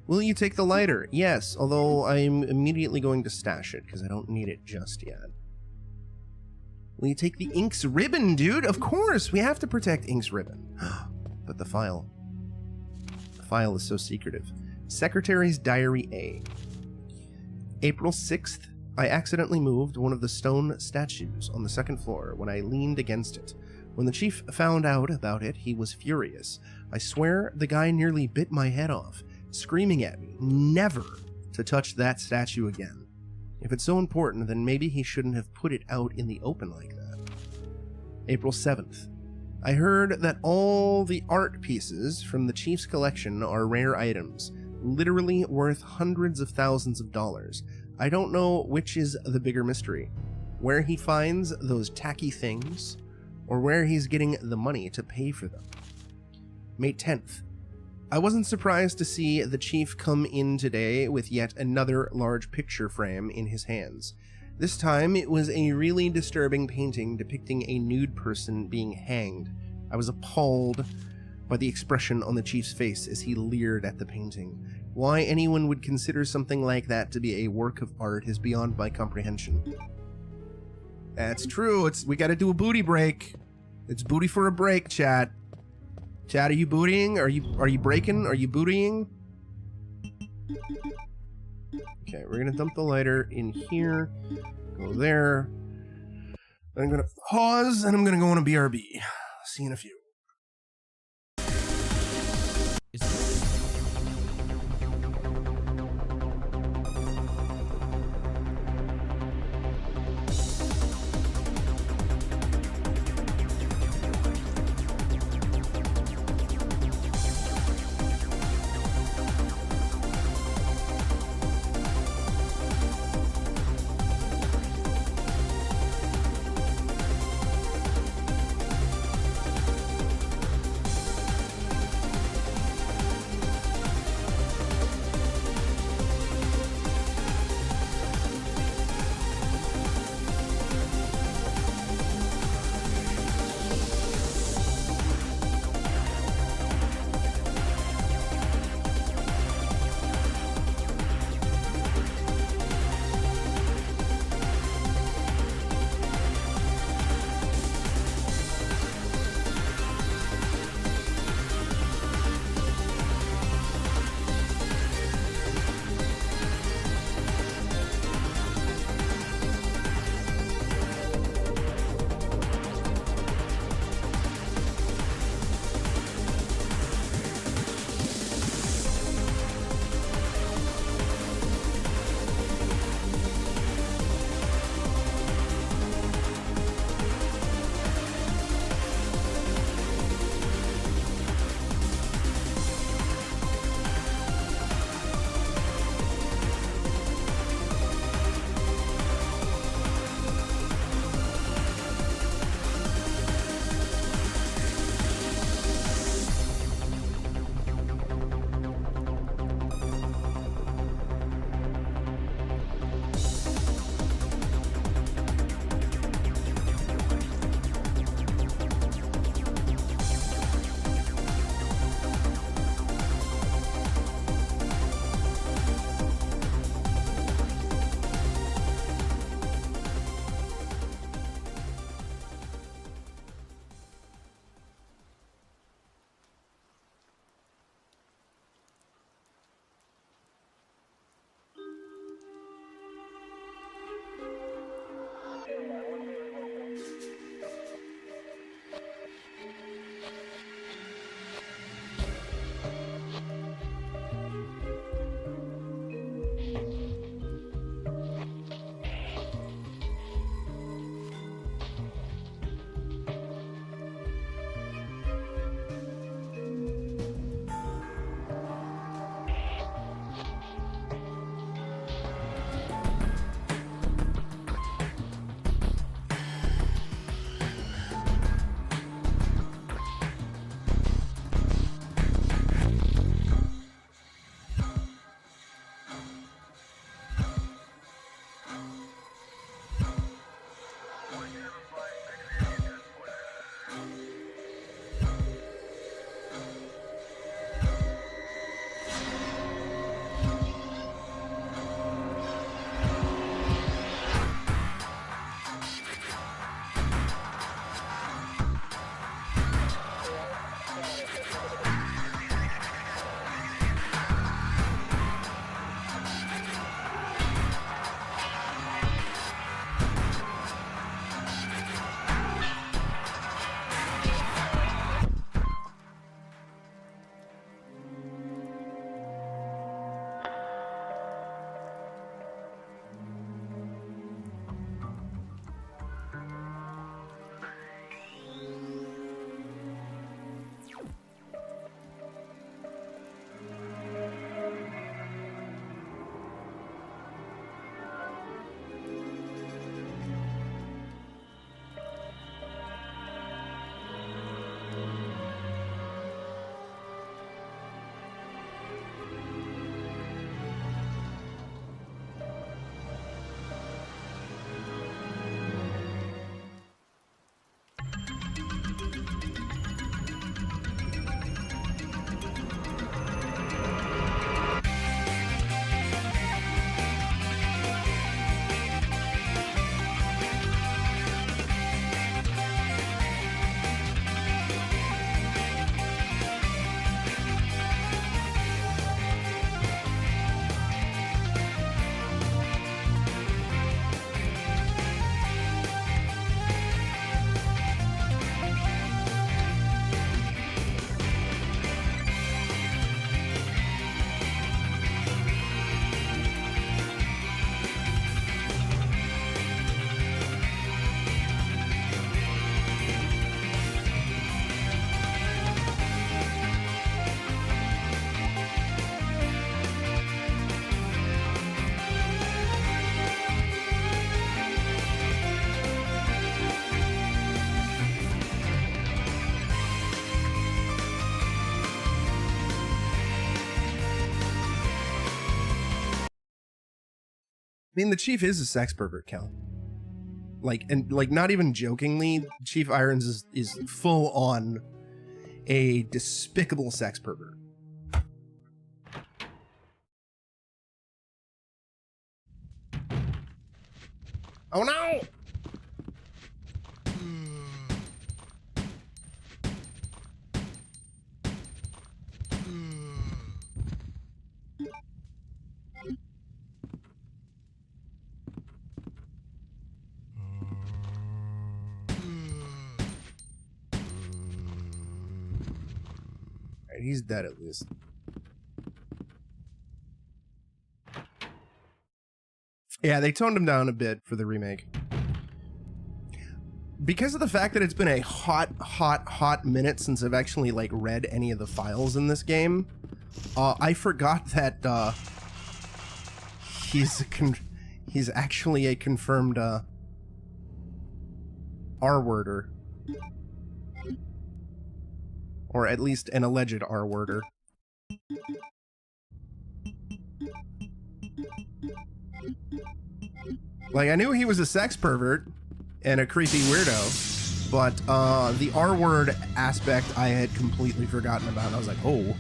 Will you take the lighter? Yes, although I'm immediately going to stash it, because I don't need it just yet. Will you take the Ink's ribbon, dude? Of course! We have to protect Ink's ribbon. But the file. The file is so secretive. Secretary's Diary A. April 6th. I accidentally moved one of the stone statues on the second floor when I leaned against it. When the chief found out about it, he was furious. I swear the guy nearly bit my head off, screaming at me never to touch that statue again. If it's so important, then maybe he shouldn't have put it out in the open like that. April 7th. I heard that all the art pieces from the chief's collection are rare items, literally worth hundreds of thousands of dollars. I don't know which is the bigger mystery, where he finds those tacky things, or where he's getting the money to pay for them. May 10th. I wasn't surprised to see the chief come in today with yet another large picture frame in his hands. This time it was a really disturbing painting depicting a nude person being hanged. I was appalled by the expression on the chief's face as he leered at the painting. Why anyone would consider something like that to be a work of art is beyond my comprehension. That's true. We gotta do a booty break. It's booty for a break, chat. Chat, are you bootying? Are you breaking? Are you bootying? Okay, we're gonna dump the lighter in here. Go there. I'm gonna pause and I'm gonna go on a BRB. See you in a few. mean, the Chief is a sex pervert, Cal. Like, and like, not even jokingly, Chief Irons is full on a despicable sex pervert. Oh no! Alright, he's dead at least. Yeah, they toned him down a bit for the remake. Because of the fact that it's been a hot minute since I've actually, like, read any of the files in this game, I forgot that, he's actually a confirmed, R-worder. Or at least an alleged R-worder. Like, I knew he was a sex pervert and a creepy weirdo, but the R-word aspect I had completely forgotten about. I was like, oh.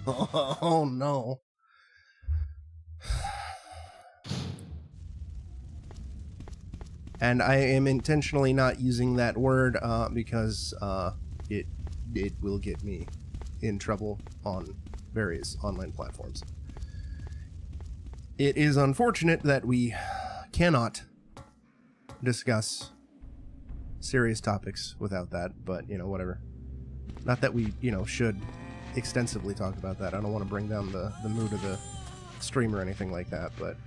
Oh, no. And I am intentionally not using that word because it will get me in trouble on various online platforms. It is unfortunate that we cannot discuss serious topics without that, but, you know, whatever. Not that we, you know, should extensively talk about that. I don't want to bring down the mood of the stream or anything like that, but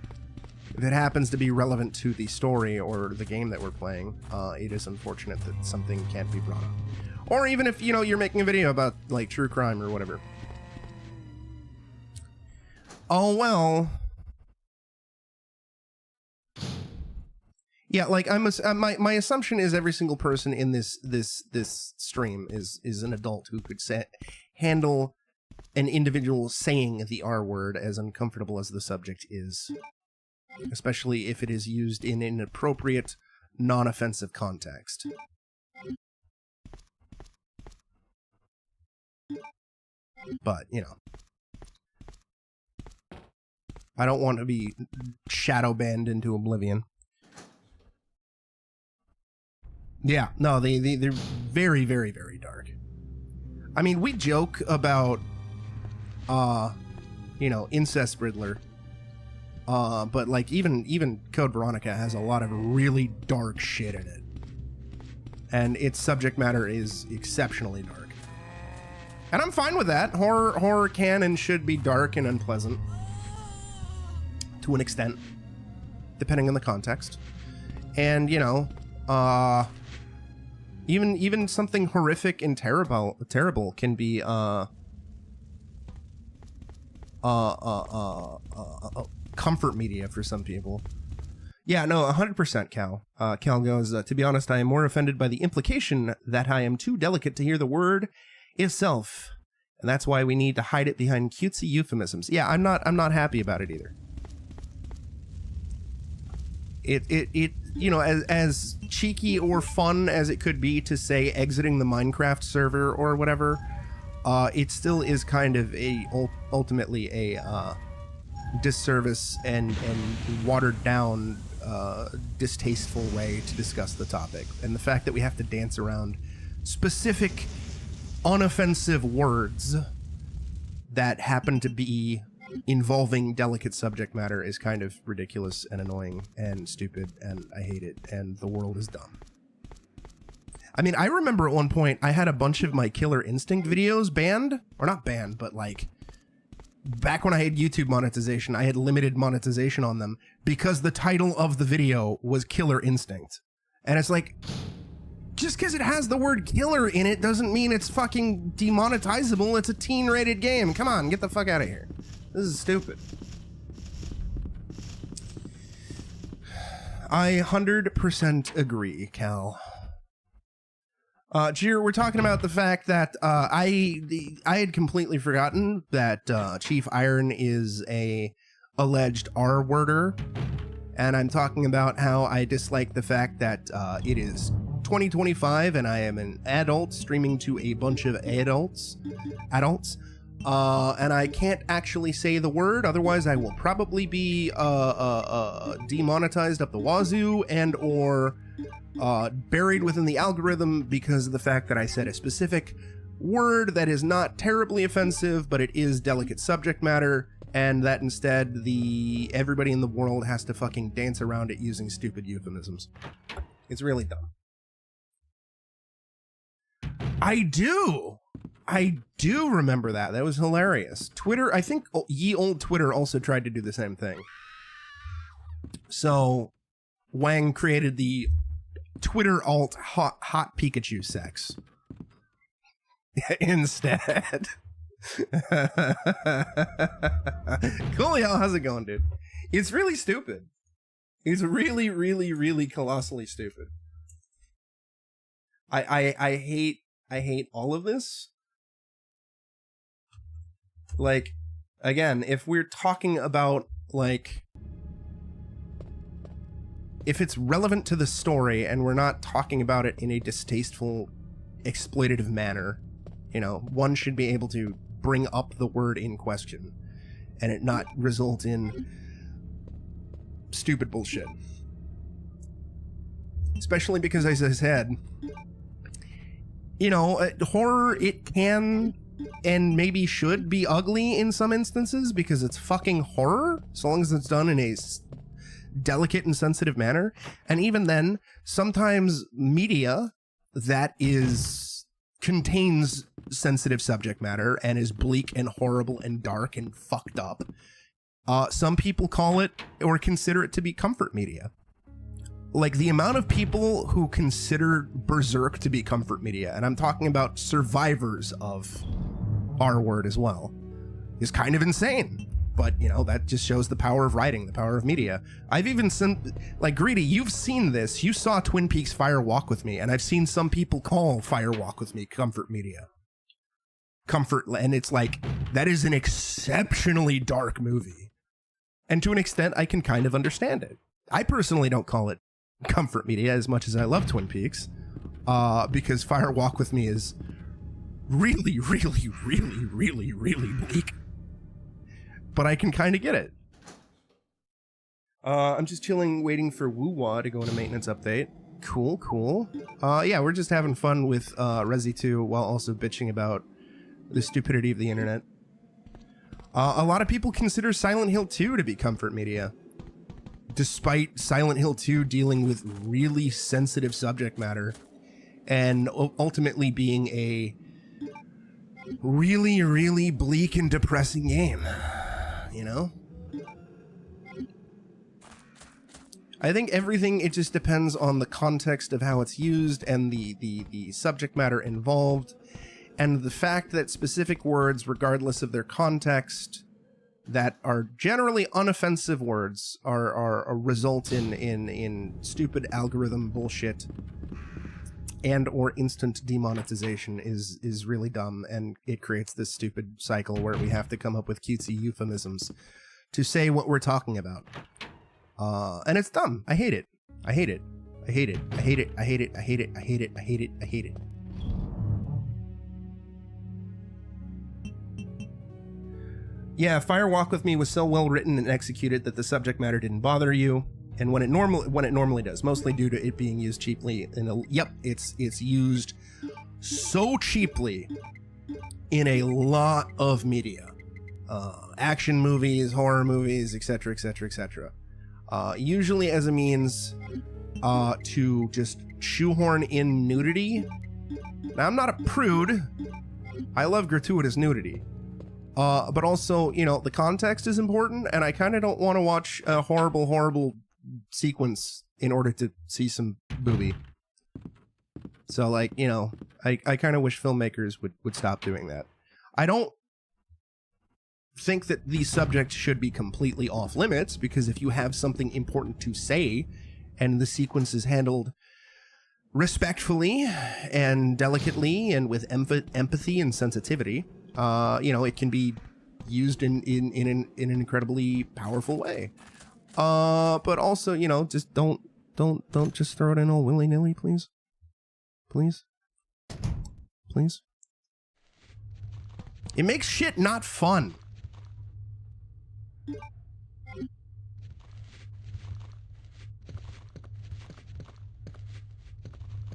if it happens to be relevant to the story or the game that we're playing, it is unfortunate that something can't be brought up. Or even if, you know, you're making a video about, like, true crime or whatever. Oh, well. Yeah, like, my assumption is every single person in this stream is an adult who could handle an individual saying the R word, as uncomfortable as the subject is. Especially if it is used in an appropriate, non-offensive context. But, you know, I don't want to be shadow banned into oblivion. Yeah, no, they're very, very, very dark. I mean, we joke about, you know, incest Riddler. But, like, even Code Veronica has a lot of really dark shit in it. And its subject matter is exceptionally dark. And I'm fine with that. Horror can and should be dark and unpleasant. To an extent. Depending on the context. And, you know, even something horrific and terrible can be, comfort media for some people. Yeah, no, 100% Cal. Cal goes, to be honest, I am more offended by the implication that I am too delicate to hear the word itself, and that's why we need to hide it behind cutesy euphemisms. Yeah, I'm not happy about it either. It you know, as cheeky or fun as it could be to say exiting the Minecraft server or whatever, it still is kind of ultimately a disservice and watered down distasteful way to discuss the topic. And the fact that we have to dance around specific unoffensive words that happen to be involving delicate subject matter is kind of ridiculous and annoying and stupid, and I hate it, and the world is dumb. I mean, I remember at one point I had a bunch of my Killer Instinct videos banned, or not banned, but like back when I had YouTube monetization, I had limited monetization on them because the title of the video was Killer Instinct. And it's like, just because it has the word killer in it doesn't mean it's fucking demonetizable. It's a teen-rated game. Come on, get the fuck out of here. This is stupid. I 100% agree, Cal. Jeer, we're talking about the fact that I had completely forgotten that Chief Iron is a alleged R-worder, And I'm talking about how I dislike the fact that it is 2025 and I am an adult streaming to a bunch of adults, and I can't actually say the word, otherwise I will probably be demonetized up the wazoo and or buried within the algorithm because of the fact that I said a specific word that is not terribly offensive, but it is delicate subject matter, and that instead everybody in the world has to fucking dance around it using stupid euphemisms. It's really dumb. I do remember that. That was hilarious. Twitter, I think ye old Twitter also tried to do the same thing. So Wang created the Twitter alt hot Pikachu sex instead. Coolio, how's it going, dude? It's really stupid. It's really, really, really colossally stupid. I hate all of this. Like, again, if we're talking about, like, if it's relevant to the story and we're not talking about it in a distasteful, exploitative manner, you know, one should be able to bring up the word in question and it not result in stupid bullshit. Especially because, as I said, you know, horror, it can and maybe should be ugly in some instances because it's fucking horror, so long as it's done in a delicate and sensitive manner. And even then, sometimes media that contains sensitive subject matter and is bleak and horrible and dark and fucked up, some people call it or consider it to be comfort media. Like, the amount of people who consider Berserk to be comfort media, and I'm talking about survivors of R-word as well, is kind of insane. But, you know, that just shows the power of writing, the power of media. I've even seen, like, Greedy, you've seen this. You saw Twin Peaks Fire Walk with Me, and I've seen some people call Fire Walk with Me comfort media. Comfort, and it's like, that is an exceptionally dark movie. And to an extent, I can kind of understand it. I personally don't call it comfort media as much as I love Twin Peaks, because Fire Walk with Me is really, really, really, really, really bleak. But I can kind of get it. I'm just chilling, waiting for Woo-Wah to go on a maintenance update. Cool, cool. Yeah, we're just having fun with Resi 2 while also bitching about the stupidity of the internet. A lot of people consider Silent Hill 2 to be comfort media, despite Silent Hill 2 dealing with really sensitive subject matter and ultimately being a really, really bleak and depressing game. You know? I think everything, it just depends on the context of how it's used and the subject matter involved, and the fact that specific words, regardless of their context, that are generally unoffensive words are result in stupid algorithm bullshit and or instant demonetization is really dumb, and it creates this stupid cycle where we have to come up with cutesy euphemisms to say what we're talking about. And it's dumb. I hate it. I hate it. I hate it. I hate it. I hate it. I hate it. I hate it. I hate it. I hate it. Yeah, Fire Walk with Me was so well written and executed that the subject matter didn't bother you, and when it normally does, mostly due to it being used cheaply it's used so cheaply in a lot of media, action movies, horror movies, etc., etc., etc. Usually as a means to just shoehorn in nudity. Now, I'm not a prude. I love gratuitous nudity. But also, you know, the context is important, and I kind of don't want to watch a horrible, horrible sequence in order to see some booby. So, like, you know, I kind of wish filmmakers would stop doing that. I don't think that these subjects should be completely off limits, because if you have something important to say, and the sequence is handled respectfully and delicately and with empathy and sensitivity, you know, it can be used in an incredibly powerful way. But also, you know, just don't just throw it in all willy-nilly, please. Please. Please. It makes shit not fun. I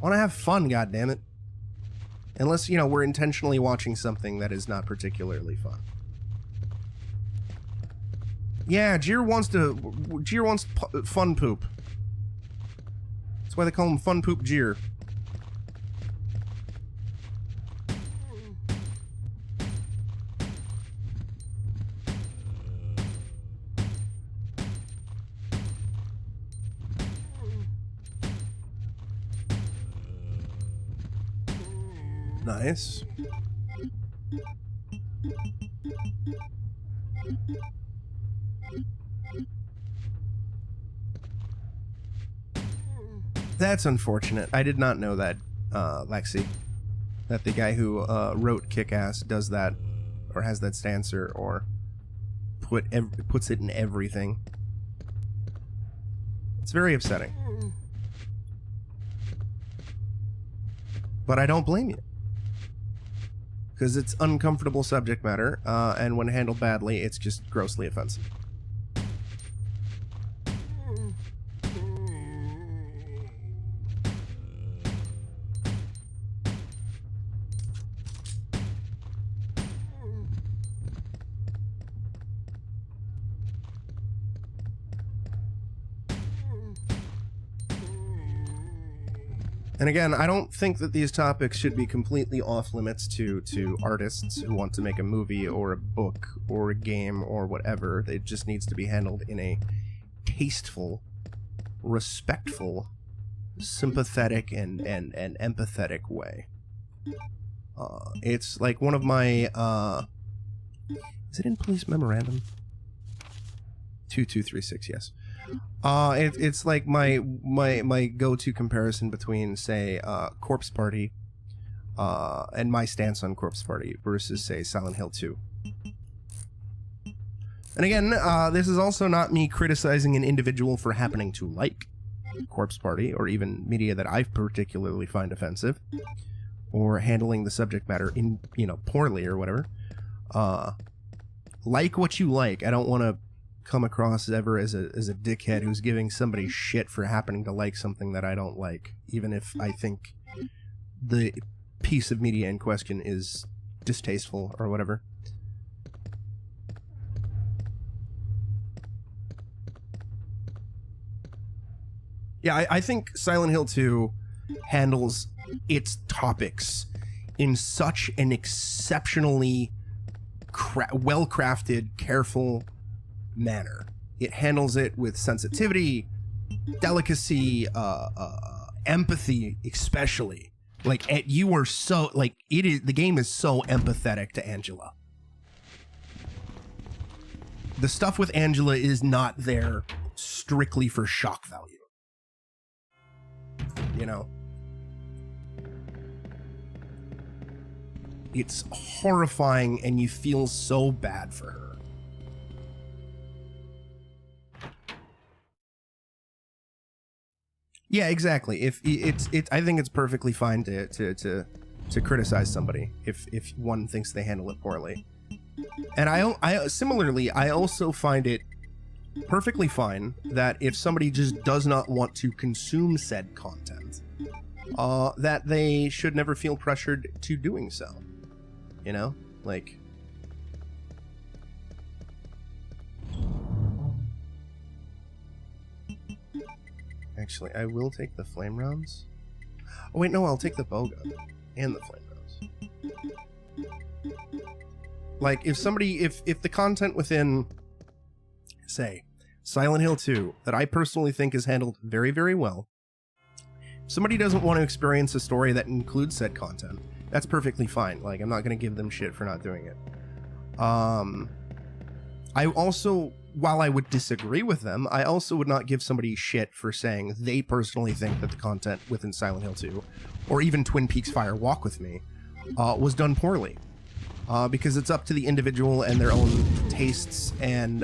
want to have fun, goddammit. Unless, you know, we're intentionally watching something that is not particularly fun. Yeah, Jeer wants fun poop. That's why they call him Fun Poop Jeer. Nice. That's unfortunate. I did not know that, Lexi. That the guy who wrote Kick-Ass does that, or has that stancer, or puts it in everything. It's very upsetting. But I don't blame you. Because it's uncomfortable subject matter, and when handled badly, it's just grossly offensive. And again, I don't think that these topics should be completely off limits to artists who want to make a movie or a book or a game or whatever. It just needs to be handled in a tasteful, respectful, sympathetic, and empathetic way. It's like one of my... is it in Police Memorandum? 2236, yes. It's like my go-to comparison between, say, Corpse Party, and my stance on Corpse Party versus, say, Silent Hill 2. And again, this is also not me criticizing an individual for happening to like Corpse Party, or even media that I particularly find offensive, or handling the subject matter in, you know, poorly or whatever. Like what you like. I don't want to come across ever as a dickhead who's giving somebody shit for happening to like something that I don't like, even if I think the piece of media in question is distasteful or whatever. Yeah, I think Silent Hill 2 handles its topics in such an exceptionally well-crafted, careful manner. It handles it with sensitivity, delicacy, empathy, especially. Like, you are so, like, it is, the game is so empathetic to Angela. The stuff with Angela is not there strictly for shock value. You know? It's horrifying, and you feel so bad for her. Yeah, exactly. If I think it's perfectly fine to criticize somebody if one thinks they handle it poorly. And I similarly, I also find it perfectly fine that if somebody just does not want to consume said content, that they should never feel pressured to doing so. You know? Like... Actually, I will take the flame rounds. Oh wait, no, I'll take the bow gun and the flame rounds. Like, if somebody, if the content within, say, Silent Hill 2, that I personally think is handled very, very well, if somebody doesn't want to experience a story that includes said content, that's perfectly fine. Like, I'm not going to give them shit for not doing it. I also, while I would disagree with them, I also would not give somebody shit for saying they personally think that the content within Silent Hill 2, or even Twin Peaks Fire Walk With Me, was done poorly. because it's up to the individual and their own tastes and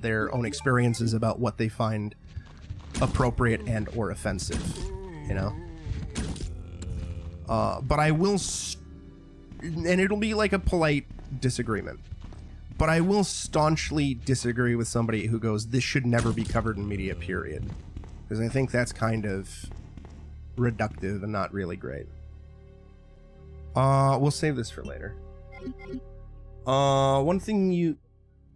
their own experiences about what they find appropriate and or offensive, you know. But I will, and it'll be like a polite disagreement, but I will staunchly disagree with somebody who goes, this should never be covered in media, period. Because I think that's kind of reductive and not really great. We'll save this for later. One thing you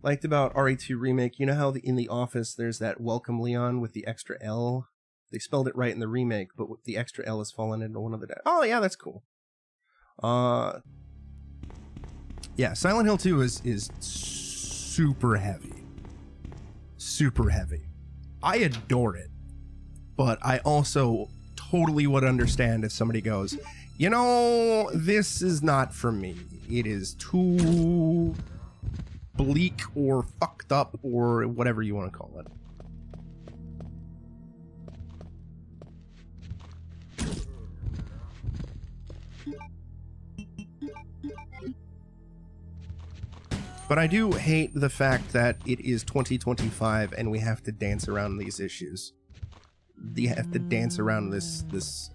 liked about RE2 Remake, you know how in The Office there's that welcome Leon with the extra L? They spelled it right in the remake, but the extra L has fallen into one of the... Oh, yeah, that's cool. Yeah, Silent Hill 2 is super heavy. Super heavy. I adore it. But I also totally would understand if somebody goes, you know, this is not for me. It is too bleak or fucked up or whatever you want to call it. But I do hate the fact that it is 2025 and we have to dance around these issues. You have to dance around these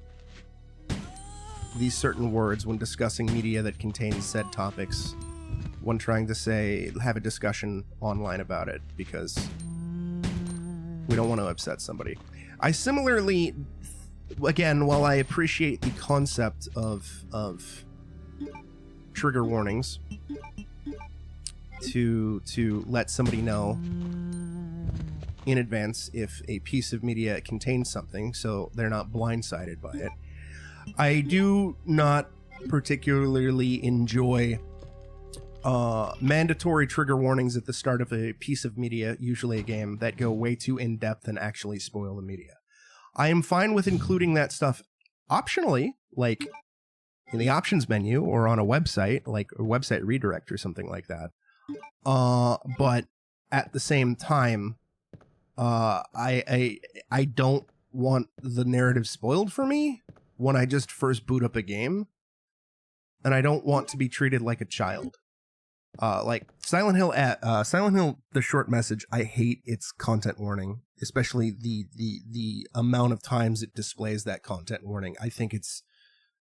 certain words when discussing media that contains said topics. When trying to say, have a discussion online about it, because we don't want to upset somebody. I similarly, again, while I appreciate the concept of trigger warnings, to let somebody know in advance if a piece of media contains something so they're not blindsided by it. I do not particularly enjoy mandatory trigger warnings at the start of a piece of media, usually a game, that go way too in-depth and actually spoil the media. I am fine with including that stuff optionally, like in the options menu or on a website, like a website redirect or something like that. But at the same time, I don't want the narrative spoiled for me when I just first boot up a game, and I don't want to be treated like a child. Like Silent Hill, the short message, I hate its content warning, especially the amount of times it displays that content warning. I think it's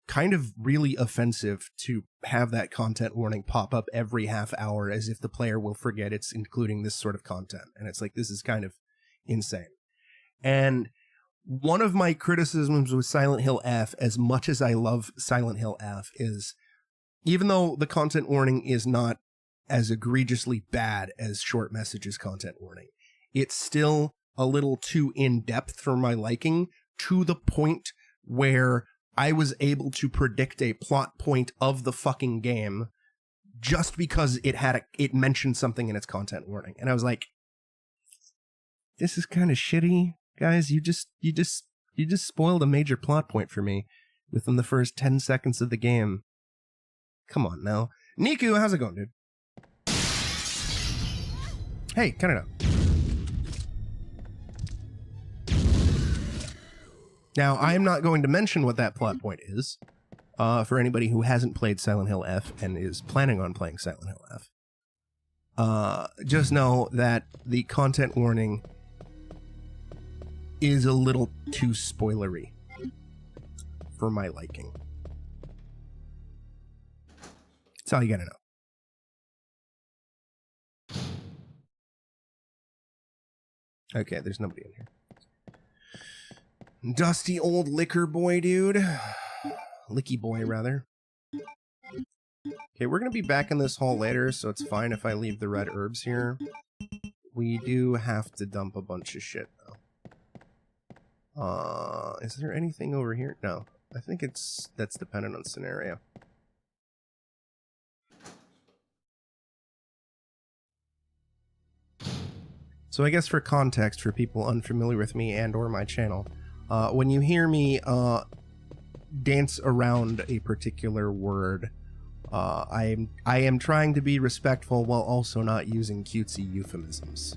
kind of really offensive to have that content warning pop up every half hour as if the player will forget it's including this sort of content. And it's like, this is kind of insane. And one of my criticisms with Silent Hill F, as much as I love Silent Hill F, is even though the content warning is not as egregiously bad as short messages content warning, it's still a little too in-depth for my liking, to the point where I was able to predict a plot point of the fucking game just because it mentioned something in its content warning. And I was like, this is kind of shitty, guys. You just spoiled a major plot point for me within the first 10 seconds of the game. Come on now. Niku, how's it going, dude? Hey, cut it out. Now, I am not going to mention what that plot point is for anybody who hasn't played Silent Hill F and is planning on playing Silent Hill F. Just know that the content warning is a little too spoilery for my liking. That's all you gotta know. Okay, there's nobody in here. Dusty old liquor boy, dude. Licky boy, rather. Okay, we're gonna be back in this hall later, so it's fine if I leave the red herbs here. We do have to dump a bunch of shit, though. Is there anything over here? No. I think that's dependent on scenario. So I guess for context, for people unfamiliar with me and or my channel, when you hear me dance around a particular word, I am trying to be respectful while also not using cutesy euphemisms,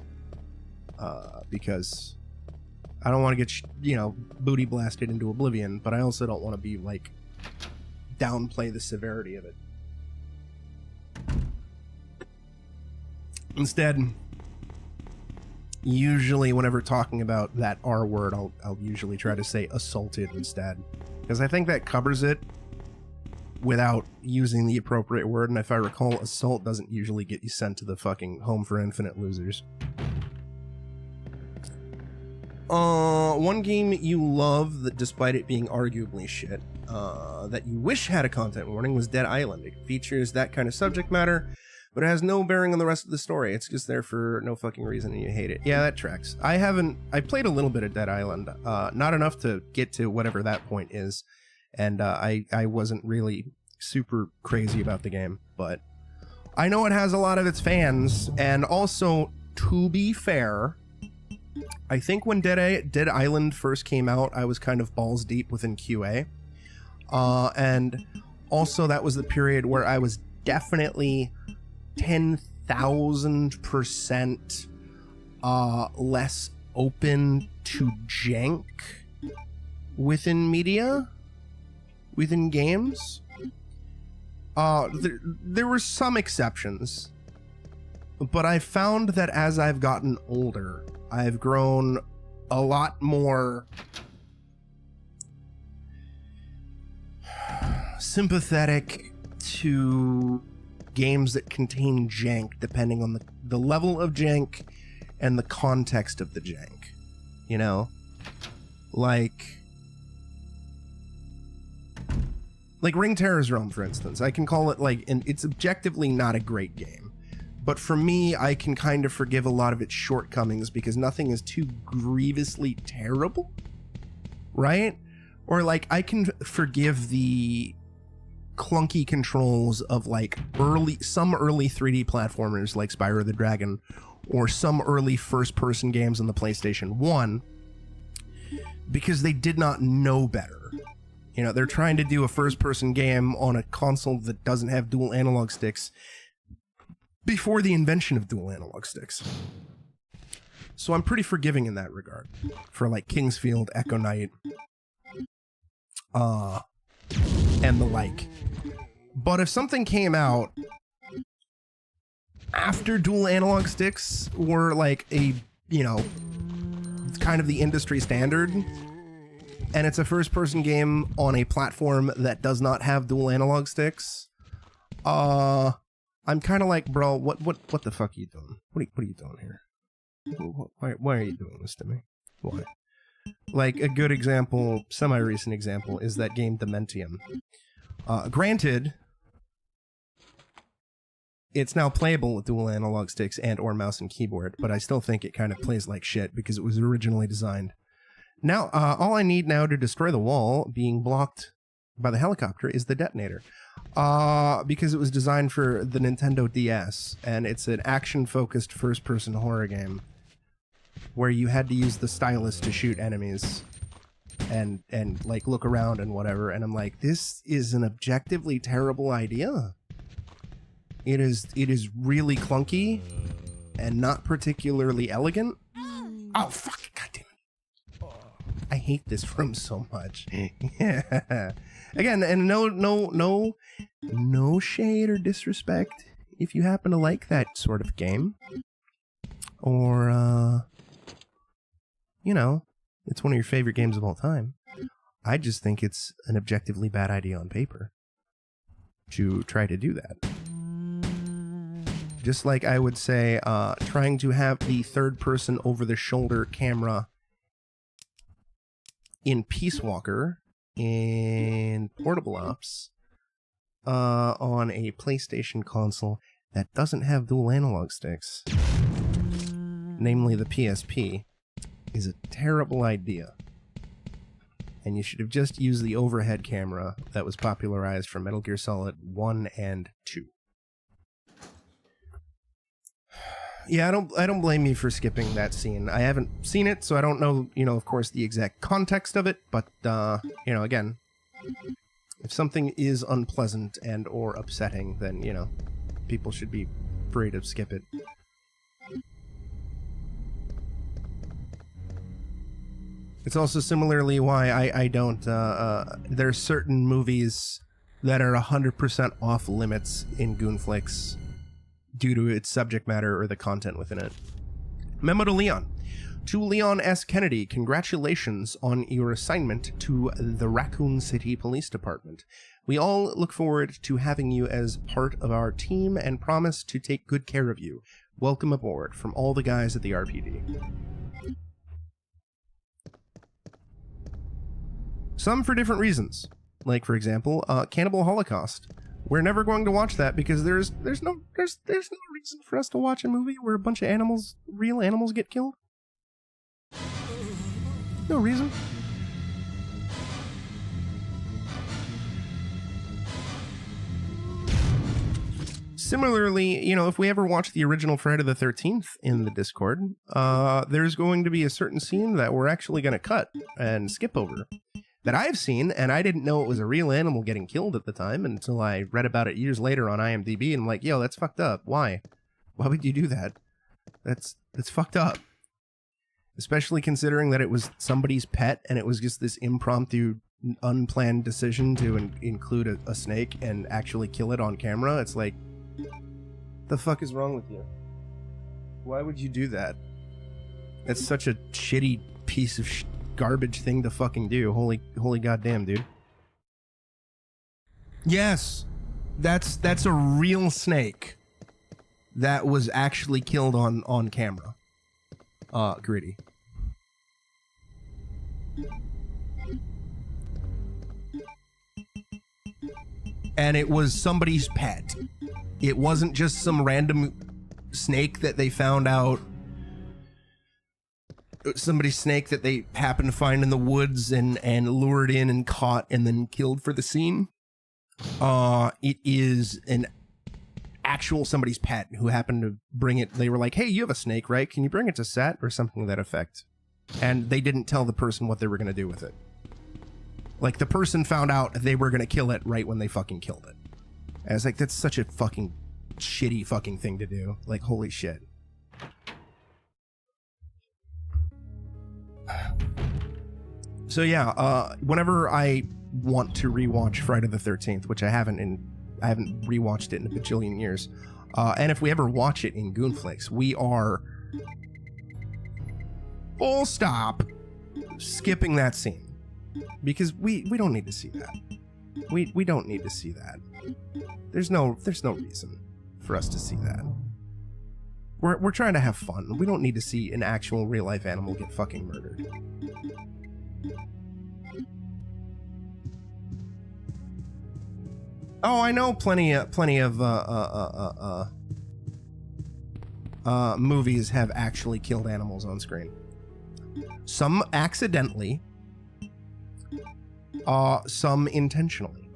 because I don't want to get booty blasted into oblivion, but I also don't want to be like downplay the severity of it. Instead, usually whenever talking about that R word, I'll usually try to say assaulted instead. Because I think that covers it without using the appropriate word, and if I recall, assault doesn't usually get you sent to the fucking home for infinite losers. One game you love that despite it being arguably shit, that you wish had a content warning was Dead Island. It features that kind of subject matter, but it has no bearing on the rest of the story. It's just there for no fucking reason and you hate it. Yeah, that tracks. I played a little bit of Dead Island, not enough to get to whatever that point is, and I wasn't really super crazy about the game, but I know it has a lot of its fans, and also, to be fair, I think when Dead Island first came out, I was kind of balls deep within QA. And also that was the period where I was definitely 10,000% less open to jank within media, within games. There were some exceptions, but I found that as I've gotten older, I've grown a lot more sympathetic to games that contain jank, depending on the level of jank and the context of the jank. You know? Like Ring Terror's Realm, for instance. I can call it and it's objectively not a great game. But for me, I can kind of forgive a lot of its shortcomings because nothing is too grievously terrible, right? Or I can forgive the clunky controls of some early 3D platformers like Spyro the Dragon, or some early first-person games on the PlayStation 1, because they did not know better. You know, they're trying to do a first-person game on a console that doesn't have dual analog sticks, before the invention of dual analog sticks. So I'm pretty forgiving in that regard. For Kingsfield, Echo Knight, and the like. But if something came out after dual analog sticks were kind of the industry standard, and it's a first-person game on a platform that does not have dual analog sticks, I'm kind of like, bro, what the fuck are you doing? What are you doing here? Why are you doing this to me? Why? A good example, semi-recent example, is that game Dementium. Granted, it's now playable with dual analog sticks and or mouse and keyboard, but I still think it kind of plays like shit because it was originally designed. Now, all I need now to destroy the wall being blocked by the helicopter is the detonator. Because it was designed for the Nintendo DS, and it's an action-focused first-person horror game where you had to use the stylus to shoot enemies and look around and whatever, and I'm like, this is an objectively terrible idea. It is really clunky and not particularly elegant. Oh, fuck, goddamn it. I hate this room so much. Yeah. Again, and no shade or disrespect if you happen to like that sort of game. Or, it's one of your favorite games of all time. I just think it's an objectively bad idea on paper to try to do that. Just like I would say, trying to have the third-person over-the-shoulder camera in Peace Walker in Portable Ops on a PlayStation console that doesn't have dual analog sticks, namely the PSP, is a terrible idea. And you should have just used the overhead camera that was popularized for Metal Gear Solid 1 and 2. Yeah, I don't blame you for skipping that scene. I haven't seen it, so I don't know, of course, the exact context of it, but, again, if something is unpleasant and or upsetting, then, people should be free to skip it. It's also similarly why I don't, there's certain movies that are 100% off limits in Goonflix due to its subject matter or the content within it. Memo to Leon. To Leon S. Kennedy, congratulations on your assignment to the Raccoon City Police Department. We all look forward to having you as part of our team and promise to take good care of you. Welcome aboard from all the guys at the RPD. Some for different reasons. Like, for example, Cannibal Holocaust. We're never going to watch that because there's no reason for us to watch a movie where a bunch of real animals get killed. No reason. Similarly, you know, if we ever watch the original Friday the 13th in the Discord, there's going to be a certain scene that we're actually going to cut and skip over that I've seen, and I didn't know it was a real animal getting killed at the time until I read about it years later on IMDb, and I'm like, yo, that's fucked up. Why? Why would you do that? That's fucked up. Especially considering that it was somebody's pet, and it was just this impromptu, unplanned decision to include a snake and actually kill it on camera. It's like, the fuck is wrong with you? Why would you do that? That's such a shitty piece of garbage thing to fucking do. Holy goddamn, dude. Yes, that's a real snake that was actually killed on camera. Gritty. And it was somebody's pet. It wasn't just some random snake that they found out. Somebody's snake that they happened to find in the woods and lured in and caught and then killed for the scene. It is an actual somebody's pet who happened to bring it. They were like, hey, you have a snake, right? Can you bring it to set? Or something to that effect. And they didn't tell the person what they were going to do with it. Like, the person found out they were going to kill it right when they fucking killed it. And I was like, that's such a fucking shitty fucking thing to do. Like, holy shit. So yeah, whenever I want to rewatch Friday the 13th, which I haven't rewatched it in a bajillion years, and if we ever watch it in Goonflix, we are full stop skipping that scene because we don't need to see that. We don't need to see that. There's no reason for us to see that. We're trying to have fun. We don't need to see an actual real life animal get fucking murdered. Oh, I know plenty of movies have actually killed animals on screen. Some accidentally, some intentionally.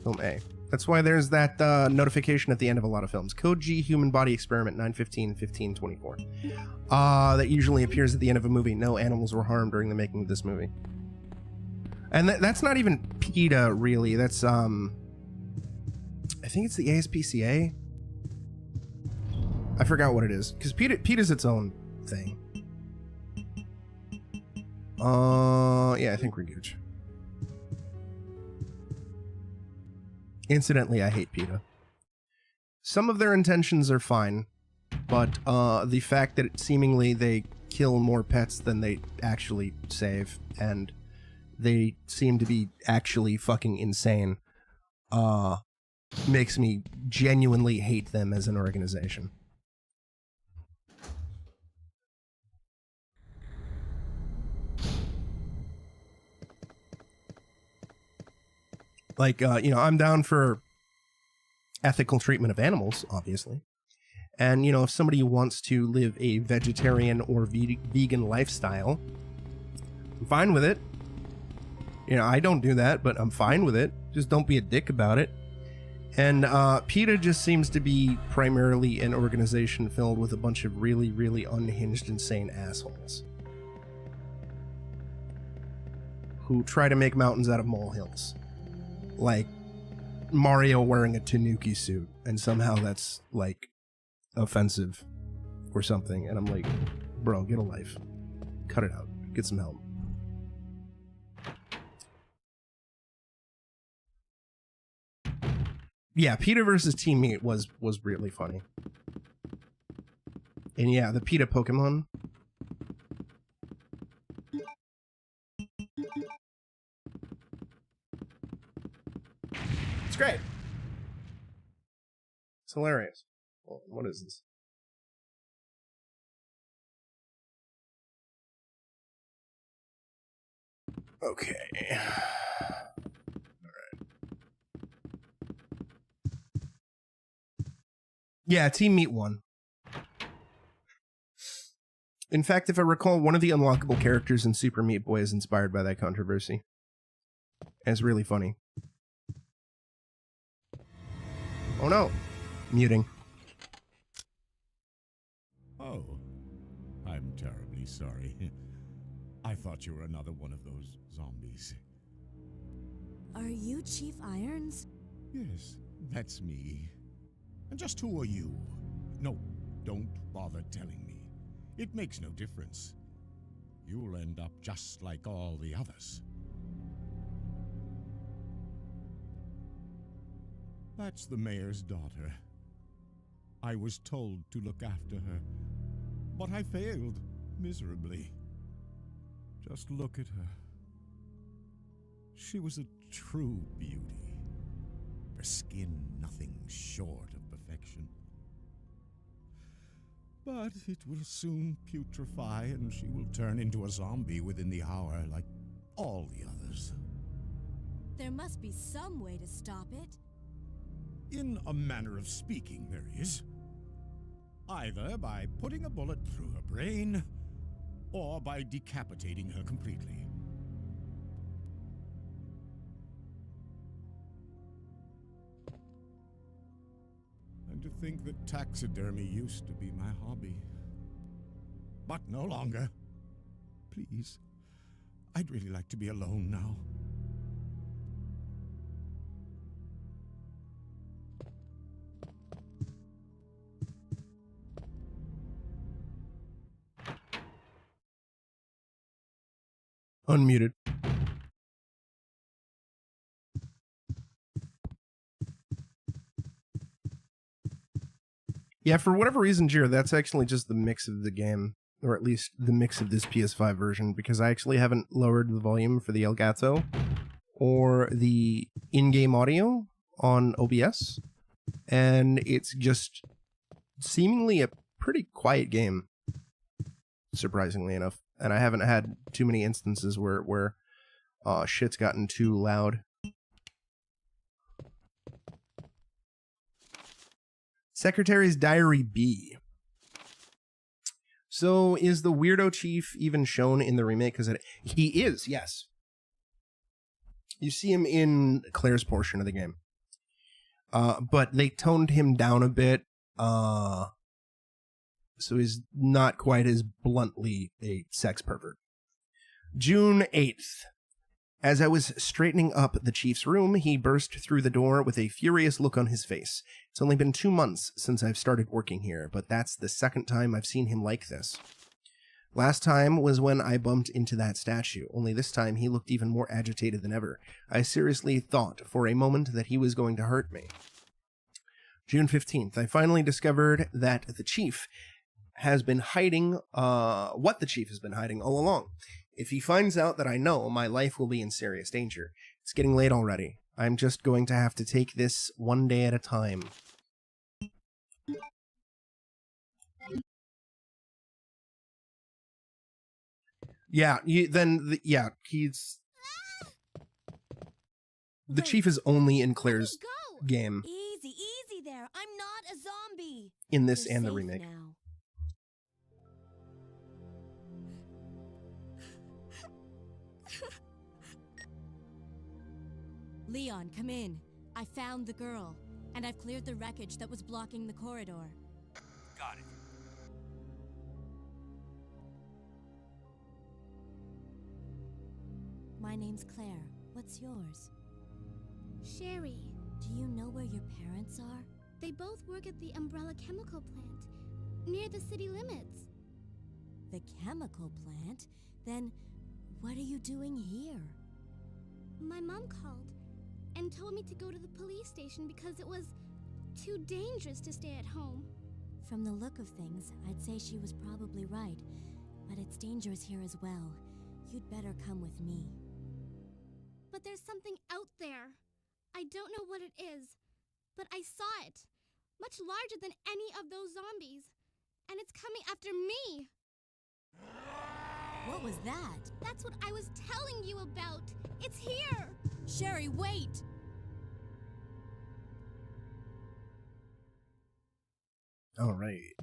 Film A. That's why there's that notification at the end of a lot of films. Code G Human Body Experiment 915-1524. That usually appears at the end of a movie. No animals were harmed during the making of this movie. And that's not even PETA, really. That's, I think it's the ASPCA. I forgot what it is. Because PETA's its own thing. Yeah, I think we're good. Incidentally, I hate PETA. Some of their intentions are fine, but the fact that seemingly they kill more pets than they actually save, and they seem to be actually fucking insane, makes me genuinely hate them as an organization. Like, you know, I'm down for ethical treatment of animals, obviously. And, you know, if somebody wants to live a vegetarian or vegan lifestyle, I'm fine with it. You know, I don't do that, but I'm fine with it. Just don't be a dick about it. And PETA just seems to be primarily an organization filled with a bunch of really, really unhinged, insane assholes who try to make mountains out of molehills. Like Mario wearing a Tanuki suit, and somehow that's, like, offensive or something. And I'm like, bro, get a life. Cut it out. Get some help. Yeah, PETA versus Team Meat was really funny. And yeah, the PETA Pokemon. It's great. It's hilarious. Well, what is this? Okay. Alright. Yeah, Team Meat won. In fact, if I recall, one of the unlockable characters in Super Meat Boy is inspired by that controversy. And it's really funny. Oh no. Muting. Oh, I'm terribly sorry. I thought you were another one of those zombies. Are you Chief Irons? Yes, that's me. And just who are you? No, don't bother telling me. It makes no difference. You'll end up just like all the others. That's the mayor's daughter. I was told to look after her, but I failed miserably. Just look at her. She was a true beauty. Her skin nothing short of perfection. But it will soon putrefy and she will turn into a zombie within the hour like all the others. There must be some way to stop it. In a manner of speaking, there is. Either by putting a bullet through her brain, or by decapitating her completely. And to think that taxidermy used to be my hobby. But no longer. Please, I'd really like to be alone now. Unmuted. Yeah, for whatever reason, Jira, that's actually just the mix of the game, or at least the mix of this PS5 version, because I actually haven't lowered the volume for the Elgato or the in-game audio on OBS, and it's just seemingly a pretty quiet game, surprisingly enough. And I haven't had too many instances where shit's gotten too loud. Secretary's Diary B. So is the Weirdo Chief even shown in the remake? Because he is, yes. You see him in Claire's portion of the game. But they toned him down a bit. So he's not quite as bluntly a sex pervert. June 8th. As I was straightening up the chief's room, he burst through the door with a furious look on his face. It's only been 2 months since I've started working here, but that's the second time I've seen him like this. Last time was when I bumped into that statue, only this time he looked even more agitated than ever. I seriously thought for a moment that he was going to hurt me. June 15th. I finally discovered that the chief has been hiding, what the chief has been hiding all along. If he finds out that I know, my life will be in serious danger. It's getting late already. I'm just going to have to take this one day at a time. Yeah, he's... The Wait, chief is only in Claire's go! game. Easy, easy there. I'm not a zombie. In this You're and the safe remake. now. Leon, come in. I found the girl, and I've cleared the wreckage that was blocking the corridor. Got it. My name's Claire. What's yours? Sherry. Do you know where your parents are? They both work at the Umbrella Chemical Plant, near the city limits. The chemical plant? Then what are you doing here? My mom called. and told me to go to the police station because it was too dangerous to stay at home. From the look of things, I'd say she was probably right. But it's dangerous here as well. You'd better come with me. But there's something out there. I don't know what it is, but I saw it. Much larger than any of those zombies. And it's coming after me. What was that? That's what I was telling you about. It's here. Sherry, wait! All right.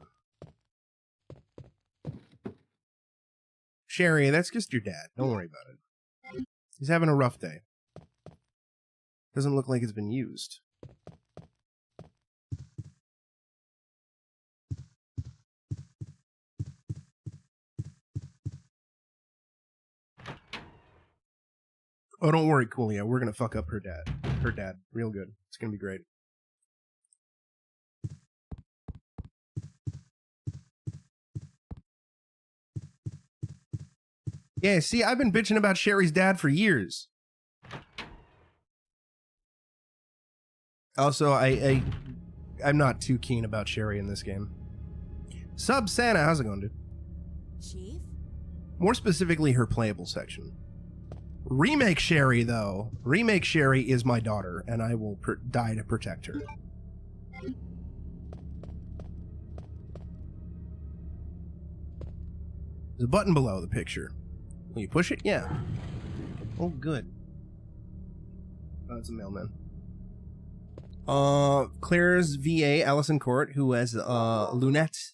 Sherry, that's just your dad. Don't worry about it. He's having a rough day. Doesn't look like it's been used. Oh, don't worry, Coolio. We're gonna fuck up her dad. Her dad. Real good. It's gonna be great. Yeah, see, I've been bitching about Sherry's dad for years. Also, I'm not too keen about Sherry in this game. Sub Santa, how's it going, dude? Chief? More specifically, her playable section. Remake Sherry, though. Remake Sherry is my daughter, and I will die to protect her. There's a button below the picture. Will you push it? Yeah. Oh, good. Oh, it's a mailman. Claire's VA, Allison Court, who has Lunette,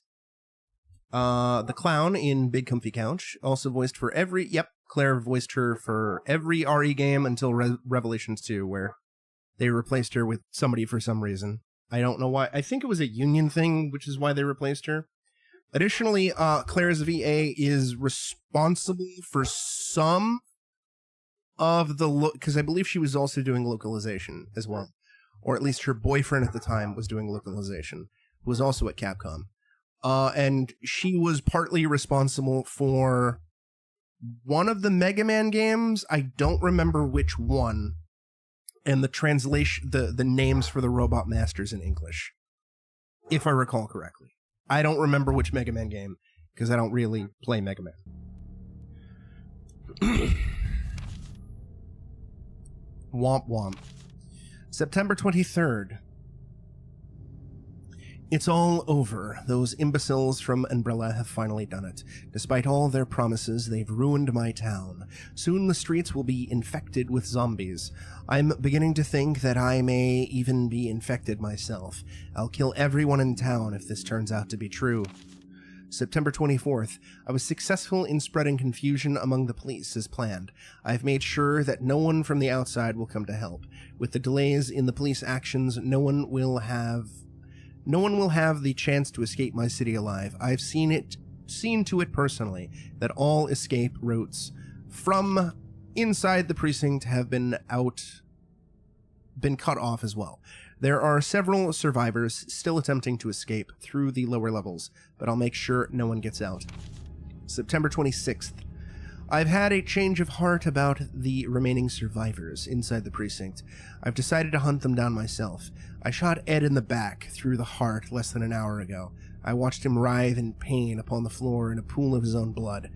the clown in Big Comfy Couch, also voiced for every... Yep, Claire voiced her for every RE game until Revelations 2, where they replaced her with somebody for some reason. I don't know why. I think it was a union thing, which is why they replaced her. Additionally, Claire's VA is responsible for some of the... because I believe she was also doing localization as well. Or at least her boyfriend at the time was doing localization, who was also at Capcom. And she was partly responsible for one of the Mega Man games. I don't remember which one. And the translation, the names for the Robot Masters in English, if I recall correctly. I don't remember which Mega Man game, because I don't really play Mega Man. Womp womp. September 23rd. It's all over. Those imbeciles from Umbrella have finally done it. Despite all their promises, they've ruined my town. Soon the streets will be infected with zombies. I'm beginning to think that I may even be infected myself. I'll kill everyone in town if this turns out to be true. September 24th. I was successful in spreading confusion among the police as planned. I've made sure that no one from the outside will come to help. With the delays in the police actions, no one will have the chance to escape my city alive. I've seen to it personally that all escape routes from inside the precinct have been cut off as well. There are several survivors still attempting to escape through the lower levels, but I'll make sure no one gets out. September 26th. I've had a change of heart about the remaining survivors inside the precinct. I've decided to hunt them down myself. I shot Ed in the back through the heart less than an hour ago. I watched him writhe in pain upon the floor in a pool of his own blood.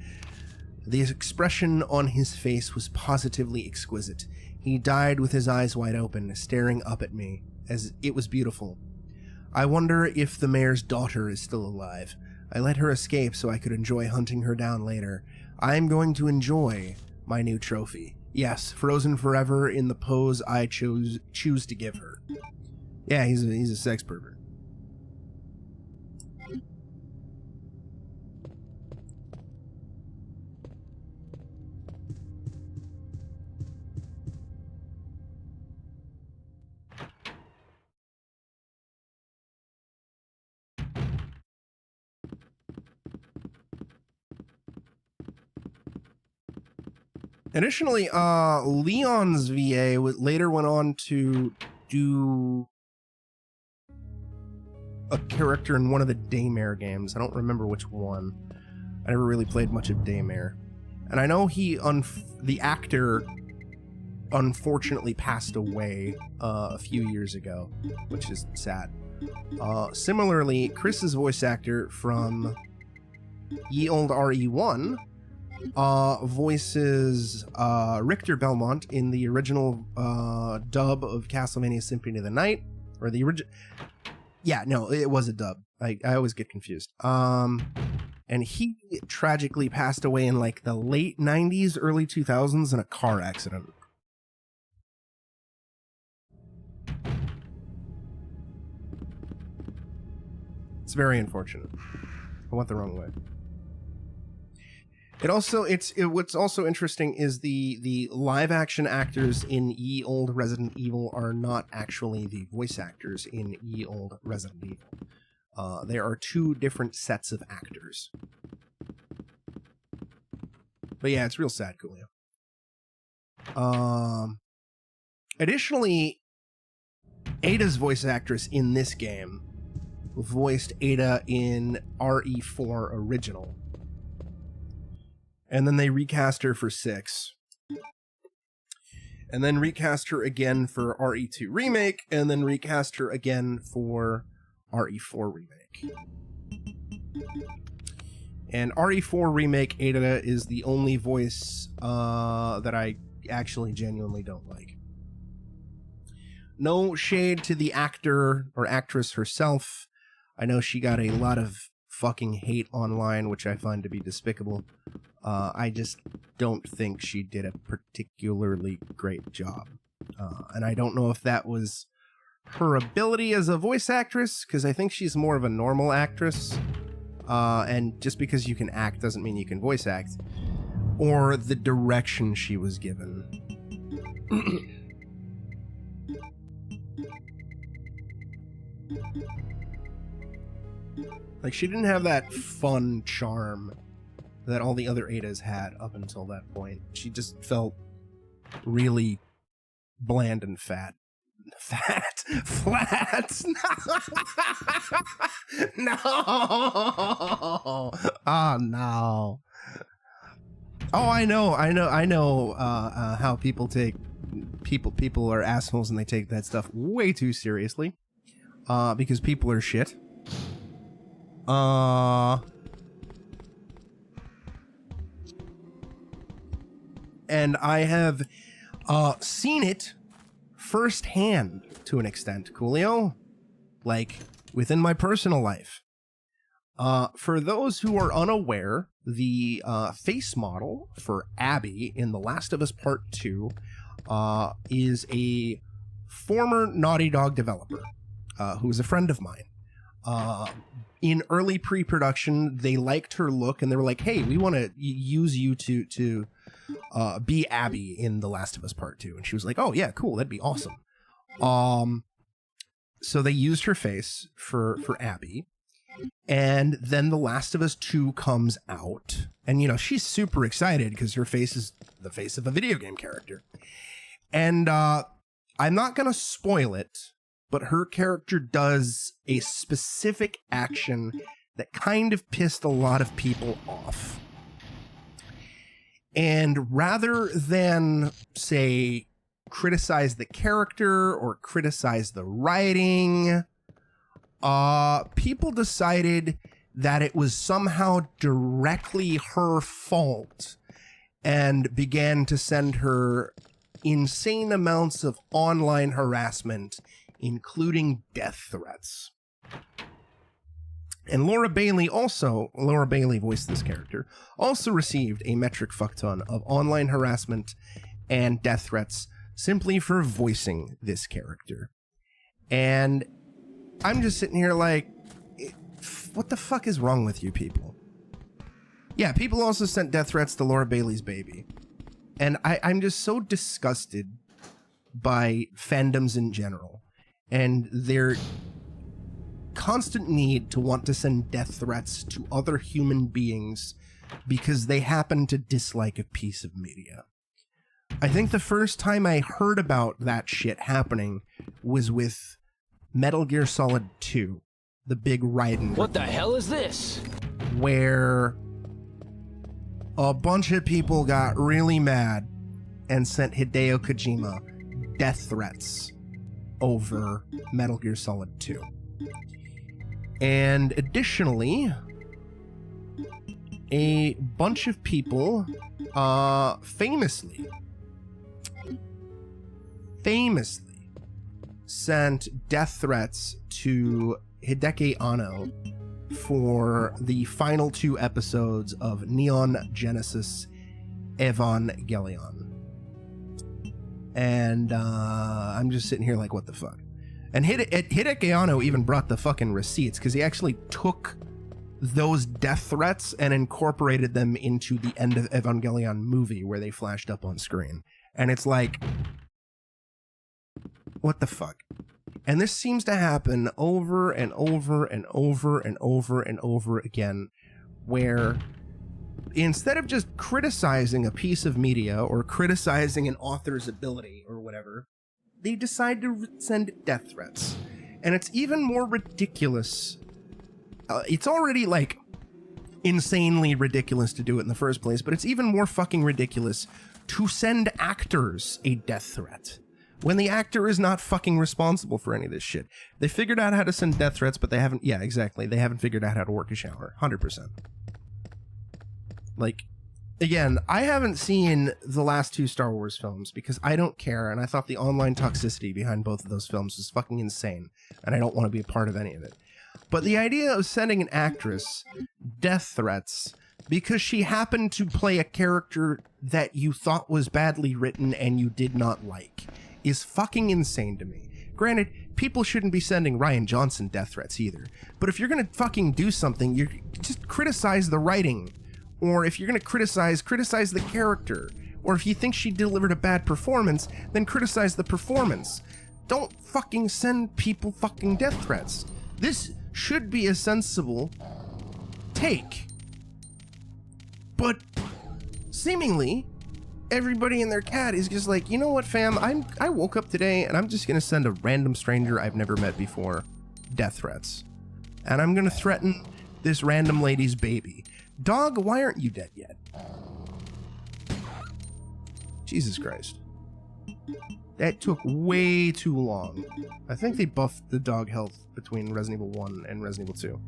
The expression on his face was positively exquisite. He died with his eyes wide open, staring up at me, as it was beautiful. I wonder if the mayor's daughter is still alive. I let her escape so I could enjoy hunting her down later. I'm going to enjoy my new trophy. Yes, frozen forever in the pose I choose to give her. Yeah, he's a sex pervert. Additionally, Leon's VA later went on to do a character in one of the Daymare games. I don't remember which one. I never really played much of Daymare. And I know the actor unfortunately passed away a few years ago, which is sad. Similarly, Chris's voice actor from Ye Old RE1 voices Richter Belmont in the original dub of Castlevania Symphony of the Night, or the original. Yeah, no, it was a dub. I always get confused. And he tragically passed away in like the late 90s, early 2000s in a car accident. It's very unfortunate. I went the wrong way. What's also interesting is the live action actors in Ye Old Resident Evil are not actually the voice actors in Ye Old Resident Evil. There are two different sets of actors. But yeah, it's real sad, Coolio. Additionally, Ada's voice actress in this game voiced Ada in RE4 original. And then they recast her for 6. And then recast her again for RE2 remake, and then recast her again for RE4 remake. And RE4 remake Ada is the only voice that I actually genuinely don't like. No shade to the actor or actress herself. I know she got a lot of fucking hate online, which I find to be despicable. I just don't think she did a particularly great job. And I don't know if that was her ability as a voice actress, because I think she's more of a normal actress. And just because you can act doesn't mean you can voice act. Or the direction she was given. Like, she didn't have that fun charm that all the other Adas had up until that point. She just felt really bland and fat. Fat? Flat? No! Oh, no. Oh, I know how people take... People are assholes and they take that stuff way too seriously. Because people are shit. And I have seen it firsthand to an extent, Coolio. Like, within my personal life. For those who are unaware, the face model for Abby in The Last of Us Part 2 is a former Naughty Dog developer who is a friend of mine. In early pre-production, they liked her look, and they were like, hey, we want to use you to be Abby in The Last of Us Part 2. And she was like, oh, yeah, cool, that'd be awesome. So they used her face for Abby. And then The Last of Us 2 comes out. And, you know, she's super excited because her face is the face of a video game character. And I'm not going to spoil it, but her character does a specific action that kind of pissed a lot of people off. And rather than, say, criticize the character or criticize the writing, people decided that it was somehow directly her fault and began to send her insane amounts of online harassment, including death threats. And Laura Bailey voiced this character, also received a metric fuckton of online harassment and death threats simply for voicing this character. And I'm just sitting here like, what the fuck is wrong with you people? Yeah, people also sent death threats to Laura Bailey's baby. And I'm just so disgusted by fandoms in general and their constant need to want to send death threats to other human beings because they happen to dislike a piece of media. I think the first time I heard about that shit happening was with Metal Gear Solid 2, the big Raiden. What the hell is this? Where a bunch of people got really mad and sent Hideo Kojima death threats over Metal Gear Solid 2. And additionally, a bunch of people famously sent death threats to Hideki Anno for the final 2 episodes of Neon Genesis Evangelion. And I'm just sitting here like, what the fuck? And Hideki Anno even brought the fucking receipts, because he actually took those death threats and incorporated them into the End of Evangelion movie where they flashed up on screen. And it's like, what the fuck? And this seems to happen over and over and over and over and over again, where instead of just criticizing a piece of media or criticizing an author's ability or whatever, they decide to send death threats. And it's even more ridiculous. It's already, like, insanely ridiculous to do it in the first place, but it's even more fucking ridiculous to send actors a death threat when the actor is not fucking responsible for any of this shit. They figured out how to send death threats, but they haven't, yeah, exactly. They haven't figured out how to work a shower. 100%. Like, again, I haven't seen the last 2 Star Wars films because I don't care, and I thought the online toxicity behind both of those films was fucking insane, and I don't want to be a part of any of it. But the idea of sending an actress death threats because she happened to play a character that you thought was badly written and you did not like is fucking insane to me. Granted, people shouldn't be sending Rian Johnson death threats either, but if you're gonna fucking do something, you just criticize the writing. Or if you're gonna criticize the character. Or if you think she delivered a bad performance, then criticize the performance. Don't fucking send people fucking death threats. This should be a sensible take. But seemingly, everybody and their cat is just like, you know what, fam? I woke up today and I'm just gonna send a random stranger I've never met before death threats. And I'm gonna threaten this random lady's baby. Dog, why aren't you dead yet? Jesus Christ. That took way too long. I think they buffed the dog health between Resident Evil 1 and Resident Evil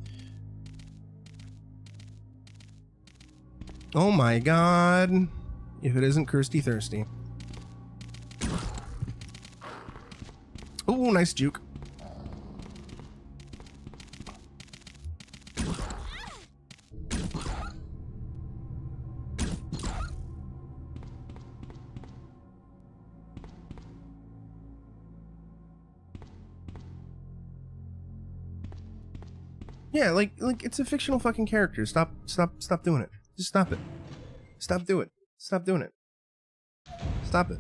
2. Oh my god. If it isn't Kirsty Thirsty. Ooh, nice juke. Yeah, like it's a fictional fucking character. Stop doing it. Just stop it. Stop doing it. Stop it.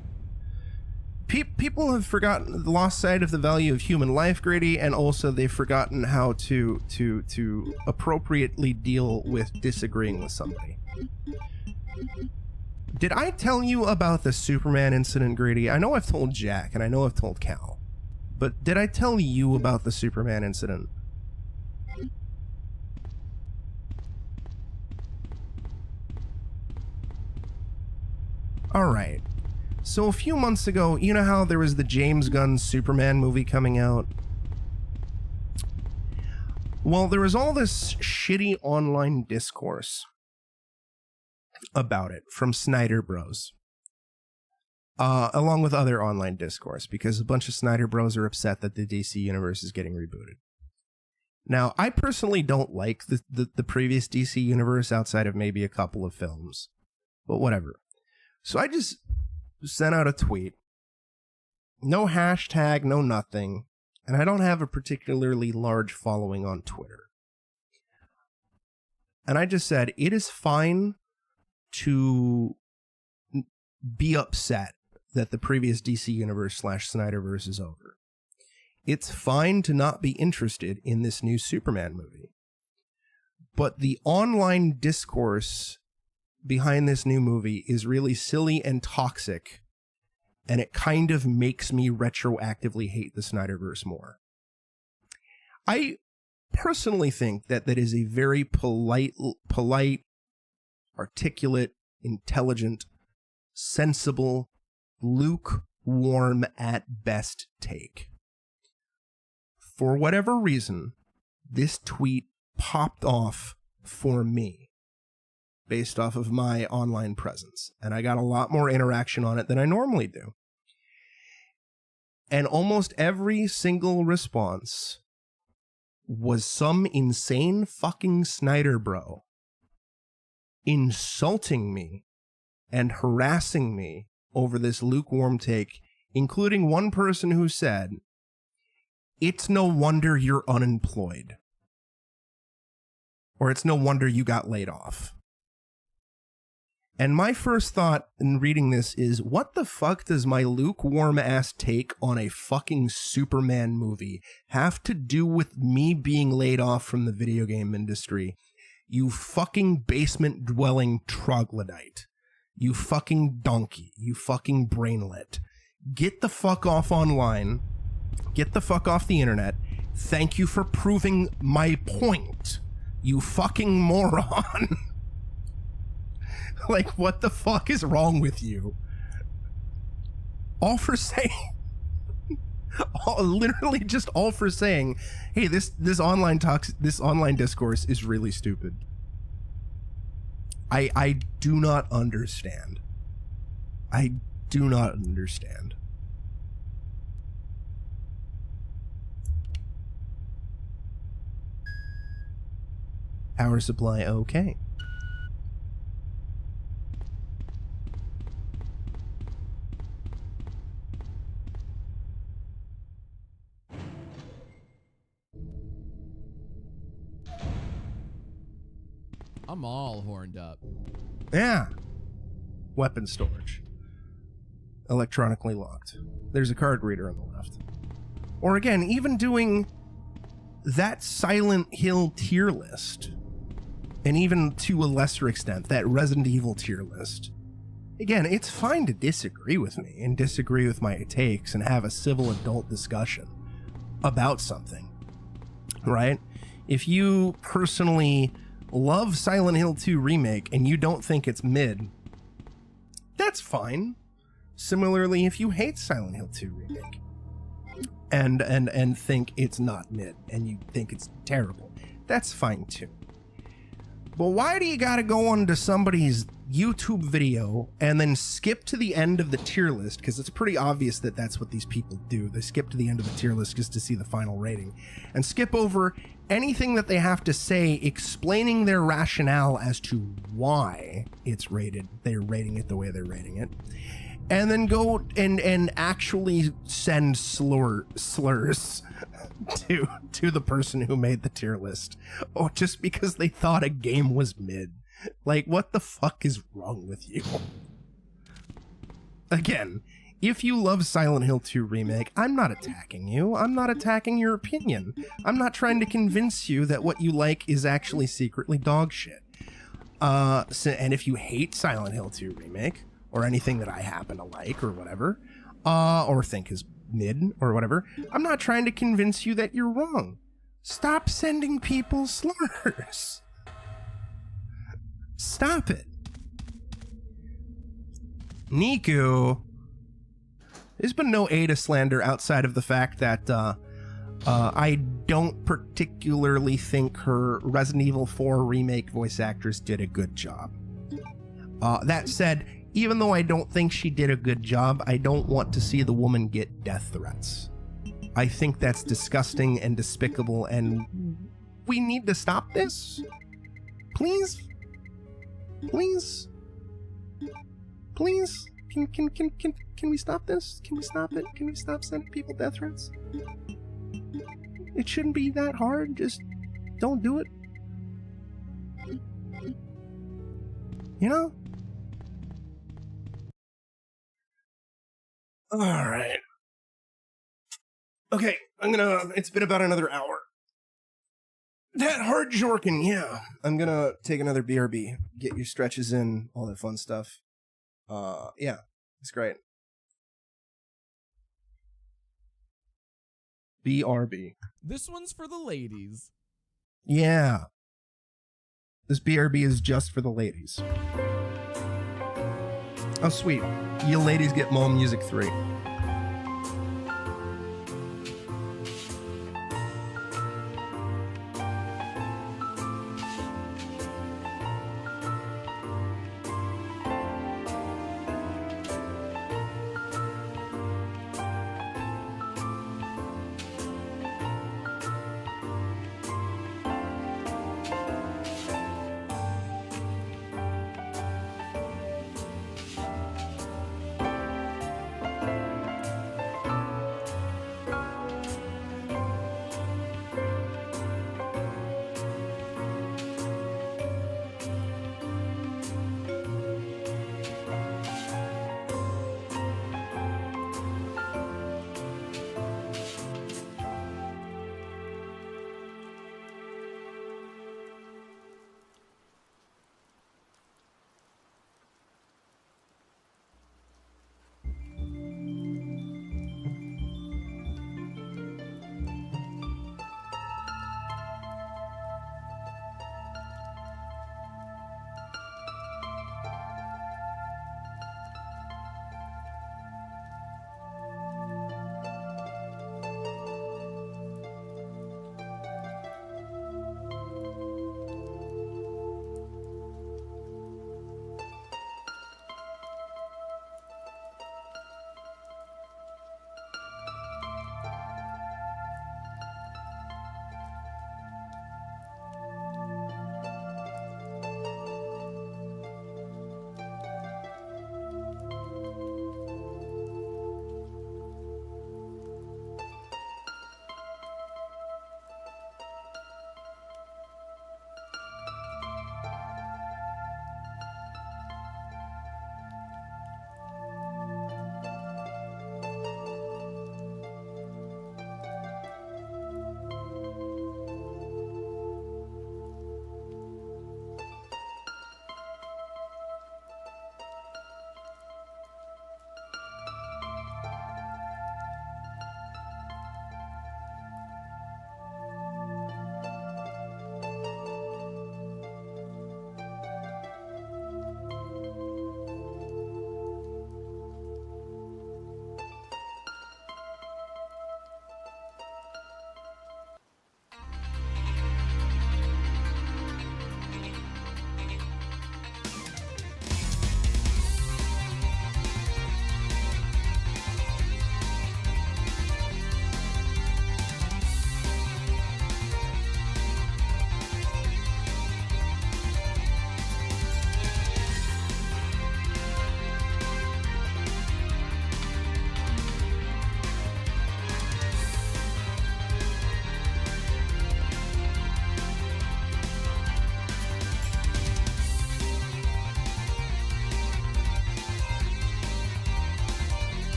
People have forgotten, lost sight of the value of human life, Grady, and also they've forgotten how to appropriately deal with disagreeing with somebody. Did I tell you about the Superman incident, Grady? I know I've told Jack, and I know I've told Cal, but did I tell you about the Superman incident? Alright, so a few months ago, you know how there was the James Gunn Superman movie coming out? Well, there was all this shitty online discourse about it from Snyder Bros. Along with other online discourse, because a bunch of Snyder Bros are upset that the DC Universe is getting rebooted. Now, I personally don't like the previous DC Universe outside of maybe a couple of films, but whatever. So I just sent out a tweet. No hashtag, no nothing. And I don't have a particularly large following on Twitter. And I just said, it is fine to be upset that the previous DC Universe / Snyderverse is over. It's fine to not be interested in this new Superman movie. But the online discourse behind this new movie is really silly and toxic, and it kind of makes me retroactively hate the Snyderverse more. I personally think that is a very polite, articulate, intelligent, sensible lukewarm at best take. For whatever reason, this tweet popped off for me based off of my online presence, and I got a lot more interaction on it than I normally do. And almost every single response was some insane fucking Snyder bro insulting me and harassing me over this lukewarm take, including one person who said, "It's no wonder you're unemployed." Or "It's no wonder you got laid off." And my first thought in reading this is, what the fuck does my lukewarm ass take on a fucking Superman movie have to do with me being laid off from the video game industry? You fucking basement dwelling troglodyte. You fucking donkey. You fucking brainlet. Get the fuck off online. Get the fuck off the internet. Thank you for proving my point. You fucking moron. Like, what the fuck is wrong with you? All for saying, literally just all for saying, hey, this online discourse is really stupid. I do not understand. I do not understand. Power supply, okay. I'm all horned up. Yeah. Weapon storage. Electronically locked. There's a card reader on the left. Or again, even doing that Silent Hill tier list, and even to a lesser extent, that Resident Evil tier list. Again, it's fine to disagree with me and disagree with my takes and have a civil adult discussion about something, right? If you personally love Silent Hill 2 Remake and you don't think it's mid, that's fine. Similarly, if you hate Silent Hill 2 Remake and think it's not mid and you think it's terrible, that's fine too. But why do you gotta go onto somebody's YouTube video and then skip to the end of the tier list? Because it's pretty obvious that that's what these people do. They skip to the end of the tier list just to see the final rating and skip over anything that they have to say explaining their rationale as to why it's rated. They're rating it the way they're rating it. And then go and actually send slurs to the person who made the tier list. Oh, just because they thought a game was mid. Like, what the fuck is wrong with you? Again, if you love Silent Hill 2 Remake, I'm not attacking you. I'm not attacking your opinion. I'm not trying to convince you that what you like is actually secretly dog shit. And if you hate Silent Hill 2 Remake, or anything that I happen to like, or whatever, or think is mid, or whatever, I'm not trying to convince you that you're wrong. Stop sending people slurs. Stop it. Niku, there's been no Ada slander outside of the fact that I don't particularly think her Resident Evil 4 Remake voice actress did a good job. That said, even though I don't think she did a good job, I don't want to see the woman get death threats. I think that's disgusting and despicable, and we need to stop this. Please? Please? Please? Can we stop this? Can we stop it? Can we stop sending people death threats? It shouldn't be that hard. Just don't do it. You know? All right. Okay, it's been about another hour. That hard jorkin, yeah. I'm gonna take another BRB, get your stretches in, all that fun stuff. Yeah, it's great. BRB. This one's for the ladies. Yeah. This BRB is just for the ladies. Oh, sweet. You ladies get Mole Music 3.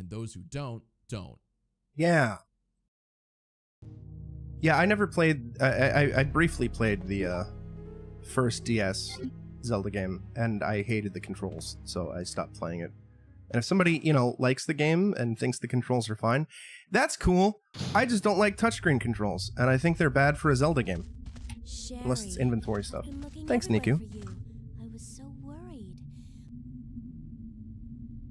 and those who don't. Yeah. Yeah, I never played... I briefly played the first DS Zelda game, and I hated the controls, so I stopped playing it. And if somebody, you know, likes the game and thinks the controls are fine, that's cool. I just don't like touchscreen controls, and I think they're bad for a Zelda game. Sherry, Unless it's inventory stuff. I've been looking Thanks, everywhere Niku. for you. I was so worried.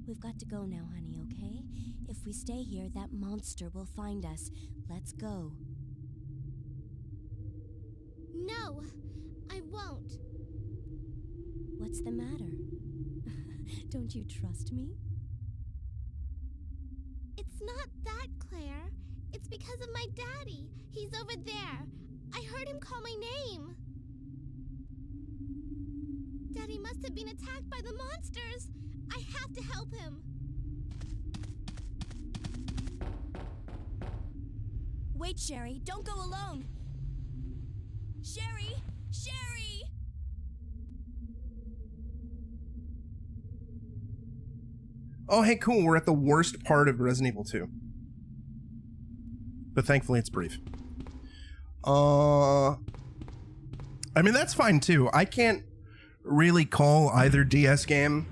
We've got to go now, honey, okay? If we stay here, that monster will find us. Let's go. No, I won't. What's the matter? Don't you trust me? It's not that, Claire. It's because of my daddy. He's over there. I heard him call my name. Daddy must have been attacked by the monsters. I have to help him. Wait, Sherry, don't go alone. Sherry! Sherry! Oh, hey, cool. We're at the worst part of Resident Evil 2. But thankfully it's brief. I mean, that's fine too. I can't really call either DS game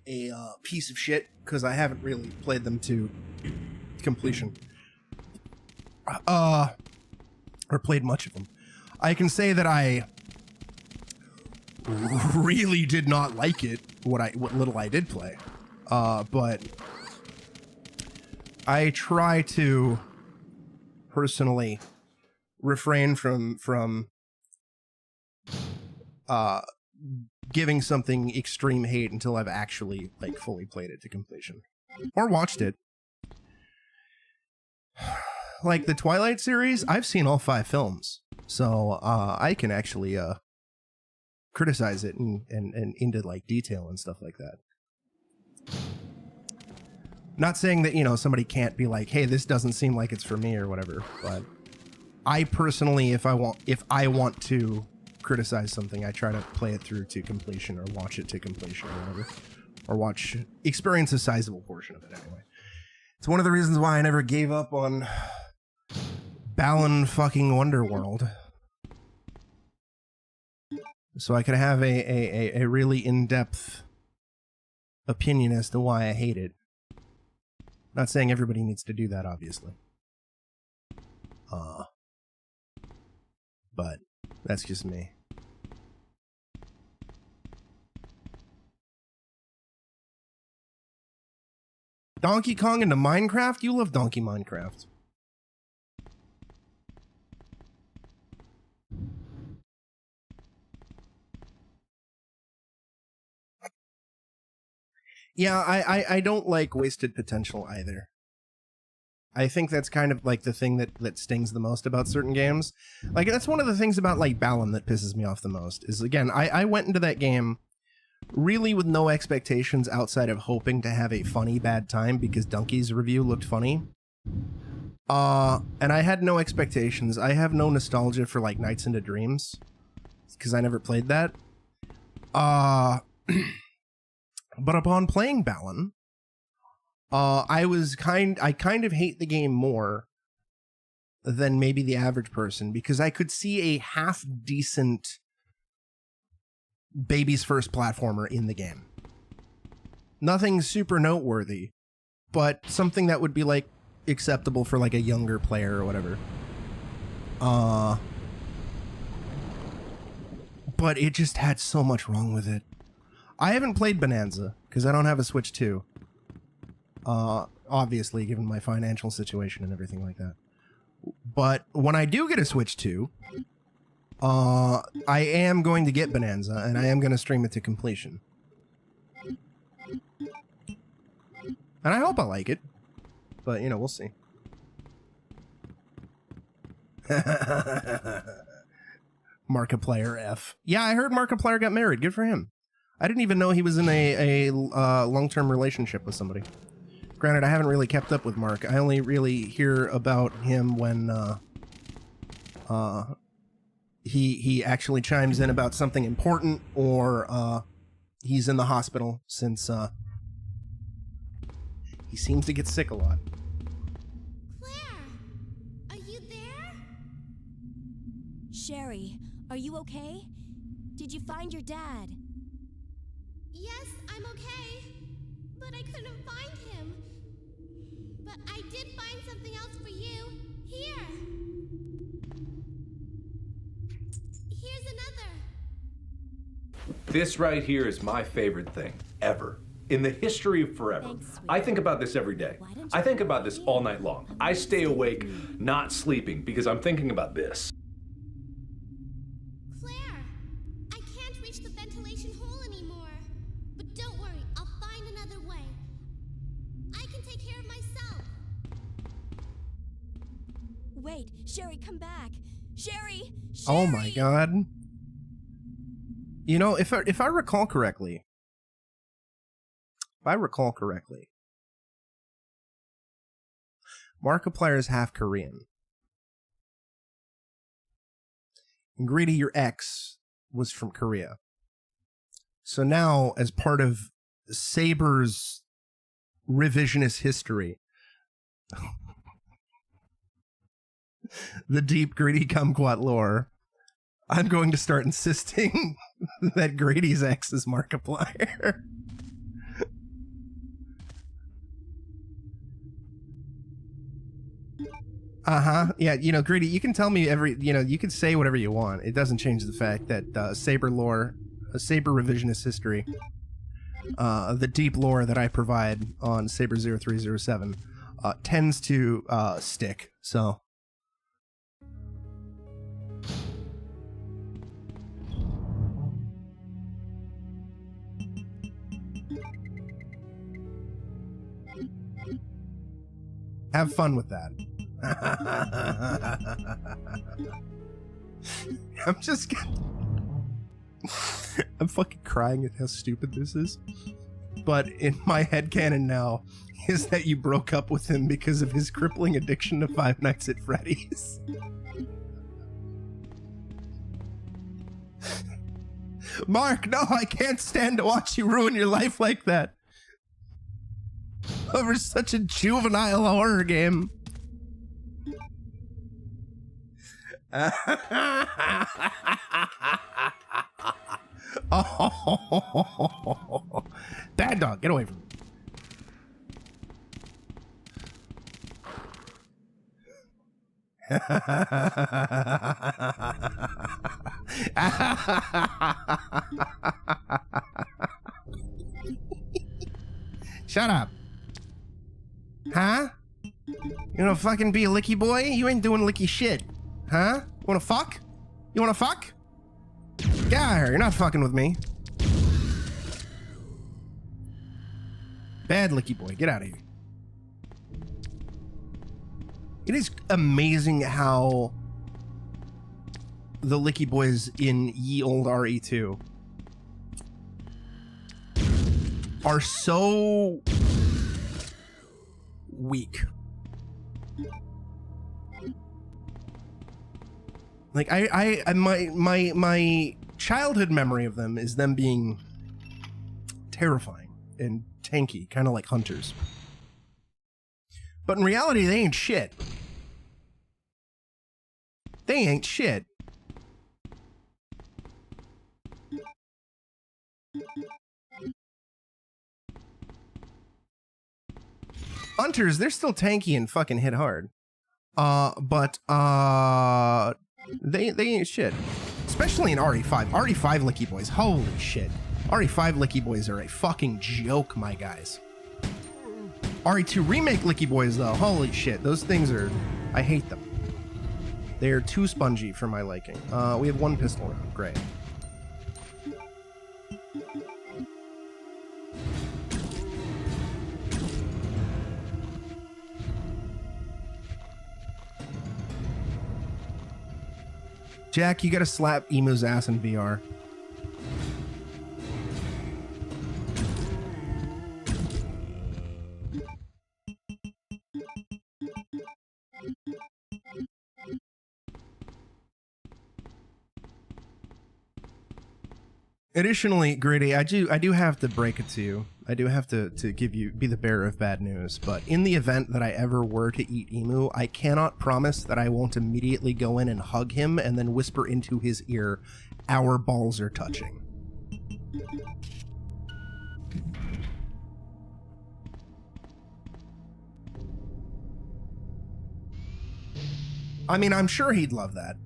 a piece of shit because I haven't really played them to completion. Or played much of them. I can say that I really did not like it, what little I did play. But I try to personally refrain from giving something extreme hate until I've actually like fully played it to completion or watched it. Like the Twilight series, I've seen all 5 films, so I can actually criticize it and into like detail and stuff like that. Not saying that, you know, somebody can't be like, hey, this doesn't seem like it's for me or whatever, but I personally, if I want to criticize something, I try to play it through to completion or watch it to completion or whatever, or experience a sizable portion of it anyway. It's one of the reasons why I never gave up on Balan fucking Wonderworld. So I could have a really in-depth opinion as to why I hate it. Not saying everybody needs to do that, obviously. But that's just me. Donkey Kong into Minecraft? You love Donkey Minecraft. Yeah, I don't like wasted potential either. I think that's kind of like the thing that stings the most about certain games. Like, that's one of the things about like Balan that pisses me off the most, is again, I went into that game really with no expectations outside of hoping to have a funny bad time because Donkey's review looked funny. And I had no expectations. I have no nostalgia for like Nights into Dreams because I never played that. But upon playing Balan, I kind of hate the game more than maybe the average person because I could see a half decent baby's first platformer in the game. Nothing super noteworthy, but something that would be like acceptable for like a younger player or whatever. But it just had so much wrong with it. I haven't played Bonanza because I don't have a Switch 2. Obviously, given my financial situation and everything like that. But when I do get a Switch 2, I am going to get Bonanza, and I am going to stream it to completion. And I hope I like it. But, you know, we'll see. Markiplier F. Yeah, I heard Markiplier got married. Good for him. I didn't even know he was in a long-term relationship with somebody. Granted, I haven't really kept up with Mark. I only really hear about him when he actually chimes in about something important, or he's in the hospital since He seems to get sick a lot. Claire, are you there? Sherry, are you okay? Did you find your dad? Yes, I'm okay. But I couldn't find him. But I did find something else for you. Here. Here's another. This right here is my favorite thing ever. In the history of forever. Thanks, sweetie. I think about this every day. Why don't you I think come about over this here? all night long. I stay awake, not sleeping, because I'm thinking about this. Claire, I can't reach the ventilation hole anymore. But don't worry, I'll find another way. I can take care of myself. Wait, Sherry, come back. Sherry! Oh my Sherry! god. You know, if I recall correctly, Markiplier is half Korean. And Greedy, your ex, was from Korea. So now, as part of Saber's revisionist history, the deep Greedy kumquat lore, I'm going to start insisting that Grady's ex is Markiplier. Yeah, you know, Greedy, you can tell me you can say whatever you want. It doesn't change the fact that Saber lore, Saber revisionist history, the deep lore that I provide on Saber 0307 tends to stick. So. Have fun with that. I'm fucking crying at how stupid this is. But in my headcanon now is that you broke up with him because of his crippling addiction to Five Nights at Freddy's. Mark, no, I can't stand to watch you ruin your life like that. Over such a juvenile horror game. Oh, bad dog, get away from me. Shut up. Huh? You wanna fucking be a licky boy? You ain't doing licky shit. Huh? Wanna fuck? You wanna fuck? Get out of here, you're not fucking with me. Bad licky boy, get out of here. It is amazing how the licky boys in Ye Old RE2 are so weak. Like my childhood memory of them is them being terrifying and tanky, kind of like hunters. But in reality, they ain't shit. They ain't shit. Hunters, they're still tanky and fucking hit hard. But they ain't shit. Especially in RE5. RE5 licky boys, holy shit. RE5 licky boys are a fucking joke, my guys. RE2 remake licky boys, though, holy shit. Those things are, I hate them. They're too spongy for my liking. We have one pistol round, great. Jack, you gotta slap Emu's ass in VR. Additionally, Gritty, I do have to break it to you. I do have to be the bearer of bad news, but in the event that I ever were to eat Emu, I cannot promise that I won't immediately go in and hug him and then whisper into his ear, "Our balls are touching." I mean, I'm sure he'd love that.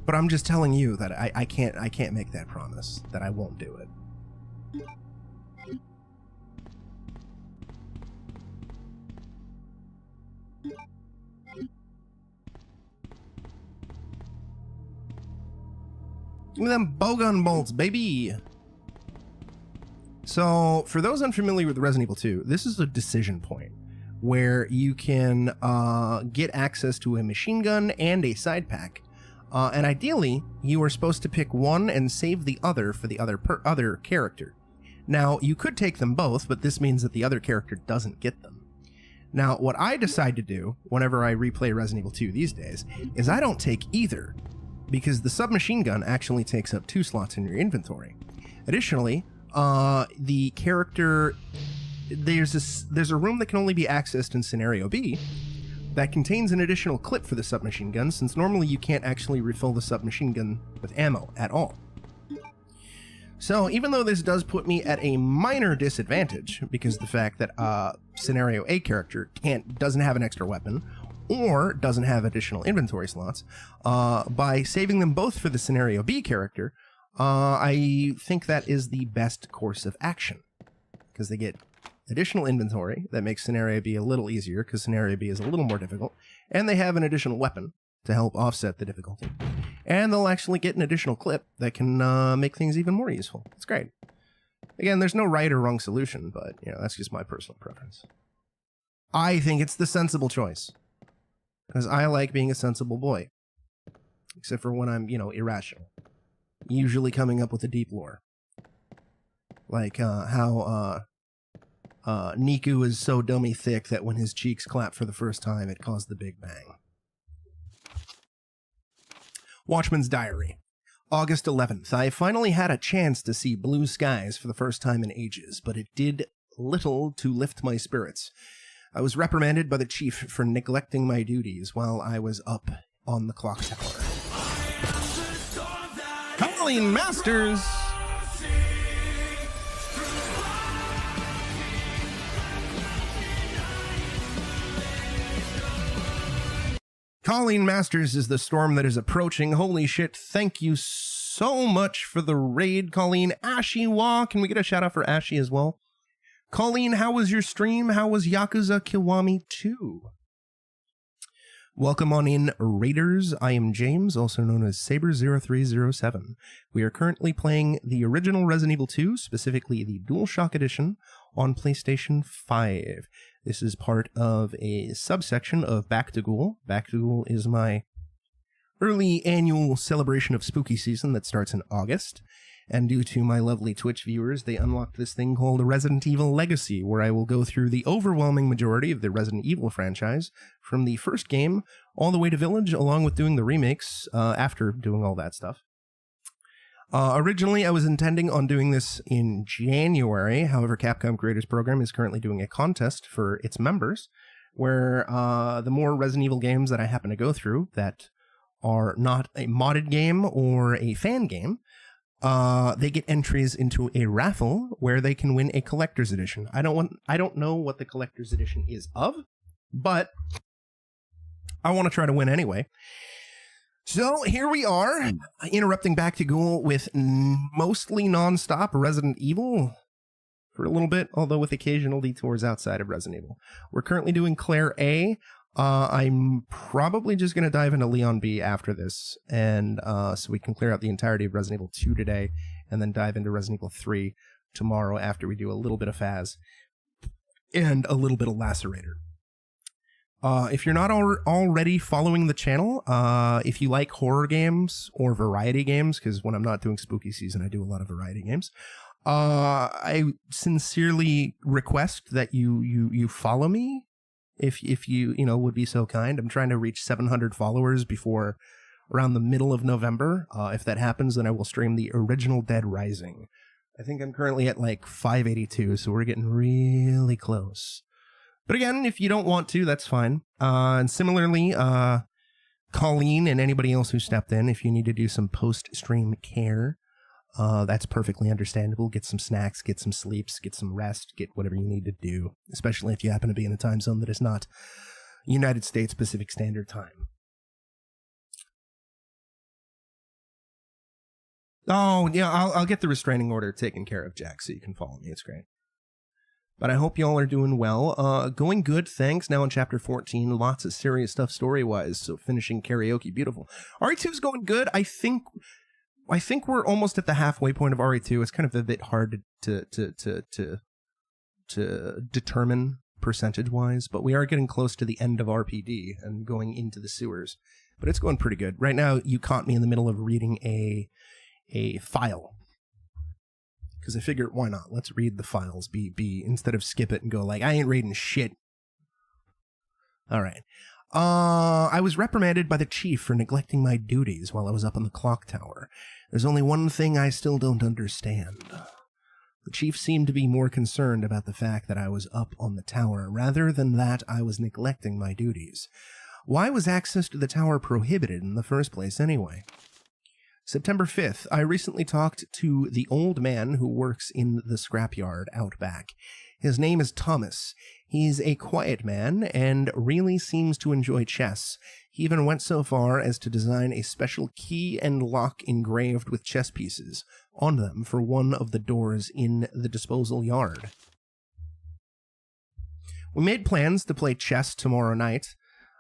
But I'm just telling you that I can't make that promise, that I won't do it. Look at them bowgun bolts, baby! So, for those unfamiliar with Resident Evil 2, this is a decision point where you can get access to a machine gun and a side pack. And ideally, you are supposed to pick one and save the other for the other character. Now, you could take them both, but this means that the other character doesn't get them. Now, what I decide to do whenever I replay Resident Evil 2 these days is I don't take either, because the submachine gun actually takes up 2 slots in your inventory. Additionally, the character... There's a room that can only be accessed in Scenario B that contains an additional clip for the submachine gun, since normally you can't actually refill the submachine gun with ammo at all. So even though this does put me at a minor disadvantage, because the fact that Scenario A character doesn't have an extra weapon, or doesn't have additional inventory slots, by saving them both for the Scenario B character, I think that is the best course of action, because they get additional inventory that makes Scenario B a little easier, because Scenario B is a little more difficult, and they have an additional weapon to help offset the difficulty. And they'll actually get an additional clip that can make things even more useful. It's great. Again, there's no right or wrong solution, but that's just my personal preference. I think it's the sensible choice, because I like being a sensible boy. Except for when I'm, irrational. Usually coming up with a deep lore. Like how Niku is so dummy thick that when his cheeks clap for the first time, it caused the Big Bang. Watchman's Diary. August 11th. I finally had a chance to see blue skies for the first time in ages, but it did little to lift my spirits. I was reprimanded by the chief for neglecting my duties while I was up on the clock tower. Colleen Masters! Colleen Masters is the storm that is approaching. Holy shit, thank you so much for the raid, Colleen. Ashiwa, can we get a shout out for Ashi as well? Colleen, how was your stream? How was Yakuza Kiwami 2? Welcome on in, Raiders. I am James, also known as Saber0307. We are currently playing the original Resident Evil 2, specifically the DualShock Edition, on PlayStation 5. This is part of a subsection of Back to GHOUL. Back to GHOUL is my early annual celebration of spooky season that starts in August. And due to my lovely Twitch viewers, they unlocked this thing called Resident Evil Legacy, where I will go through the overwhelming majority of the Resident Evil franchise, from the first game all the way to Village, along with doing the remakes after doing all that stuff. Originally, I was intending on doing this in January. However, Capcom Creators Program is currently doing a contest for its members, where the more Resident Evil games that I happen to go through that are not a modded game or a fan game, they get entries into a raffle where they can win a collector's edition. I don't know what the collector's edition is of, but I want to try to win anyway. So here we are, interrupting Back to GHOUL with mostly non-stop Resident Evil for a little bit, although with occasional detours outside of Resident Evil. We're currently doing Claire A. I'm probably just going to dive into Leon B after this, and so we can clear out the entirety of Resident Evil 2 today, and then dive into Resident Evil 3 tomorrow after we do a little bit of Phaz and a little bit of Lacerator. If you're not already following the channel, if you like horror games or variety games, because when I'm not doing spooky season, I do a lot of variety games, I sincerely request that you follow me. If you would be so kind. I'm trying to reach 700 followers before around the middle of November. If that happens, then I will stream the original Dead Rising. I think I'm currently at like 582, so we're getting really close. But again, if you don't want to, that's fine. And similarly, Colleen and anybody else who stepped in, if you need to do some post-stream care, that's perfectly understandable. Get some snacks, get some sleeps, get some rest, get whatever you need to do, especially if you happen to be in a time zone that is not United States Pacific Standard Time. Oh, yeah, I'll get the restraining order taken care of, Jack, so you can follow me. It's great. But I hope y'all are doing well. Going good, thanks. Now in Chapter 14, lots of serious stuff story-wise, so finishing karaoke, beautiful. RE2's going good. I think we're almost at the halfway point of RE2. It's kind of a bit hard to determine percentage-wise, but we are getting close to the end of RPD and going into the sewers. But it's going pretty good. Right now, you caught me in the middle of reading a file. Because I figured, why not? Let's read the files, instead of skip it and go like, I ain't reading shit. All right. I was reprimanded by the chief for neglecting my duties while I was up on the clock tower. There's only one thing I still don't understand. The chief seemed to be more concerned about the fact that I was up on the tower, rather than that I was neglecting my duties. Why was access to the tower prohibited in the first place anyway? September 5th, I recently talked to the old man who works in the scrapyard out back. His name is Thomas. He's a quiet man and really seems to enjoy chess. He even went so far as to design a special key and lock engraved with chess pieces on them for one of the doors in the disposal yard. We made plans to play chess tomorrow night.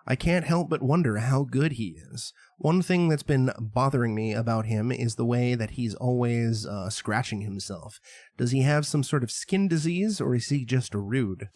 I can't help but wonder how good he is. One thing that's been bothering me about him is the way that he's always scratching himself. Does he have some sort of skin disease, or is he just rude?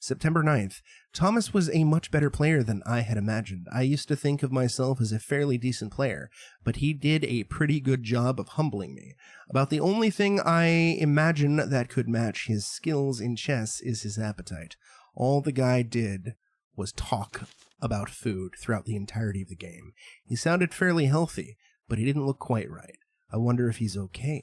September 9th. Thomas was a much better player than I had imagined. I used to think of myself as a fairly decent player, but he did a pretty good job of humbling me. About the only thing I imagine that could match his skills in chess is his appetite. All the guy did was talk about food throughout the entirety of the game. He sounded fairly healthy, but he didn't look quite right. I wonder if he's okay.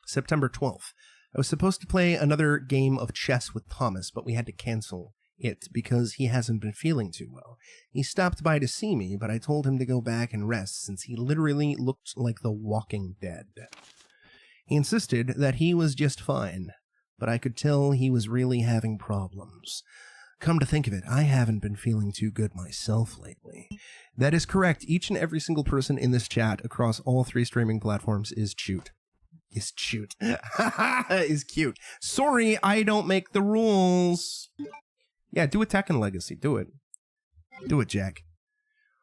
September 12th. I was supposed to play another game of chess with Thomas, but we had to cancel it because he hasn't been feeling too well. He stopped by to see me, but I told him to go back and rest since he literally looked like the Walking Dead. He insisted that he was just fine, but I could tell he was really having problems. Come to think of it, I haven't been feeling too good myself lately. That is correct. Each and every single person in this chat across all 3 streaming platforms is cute. Is cute. Is cute. Sorry, I don't make the rules. Yeah, do a Tekken Legacy. Do it. Do it, Jack.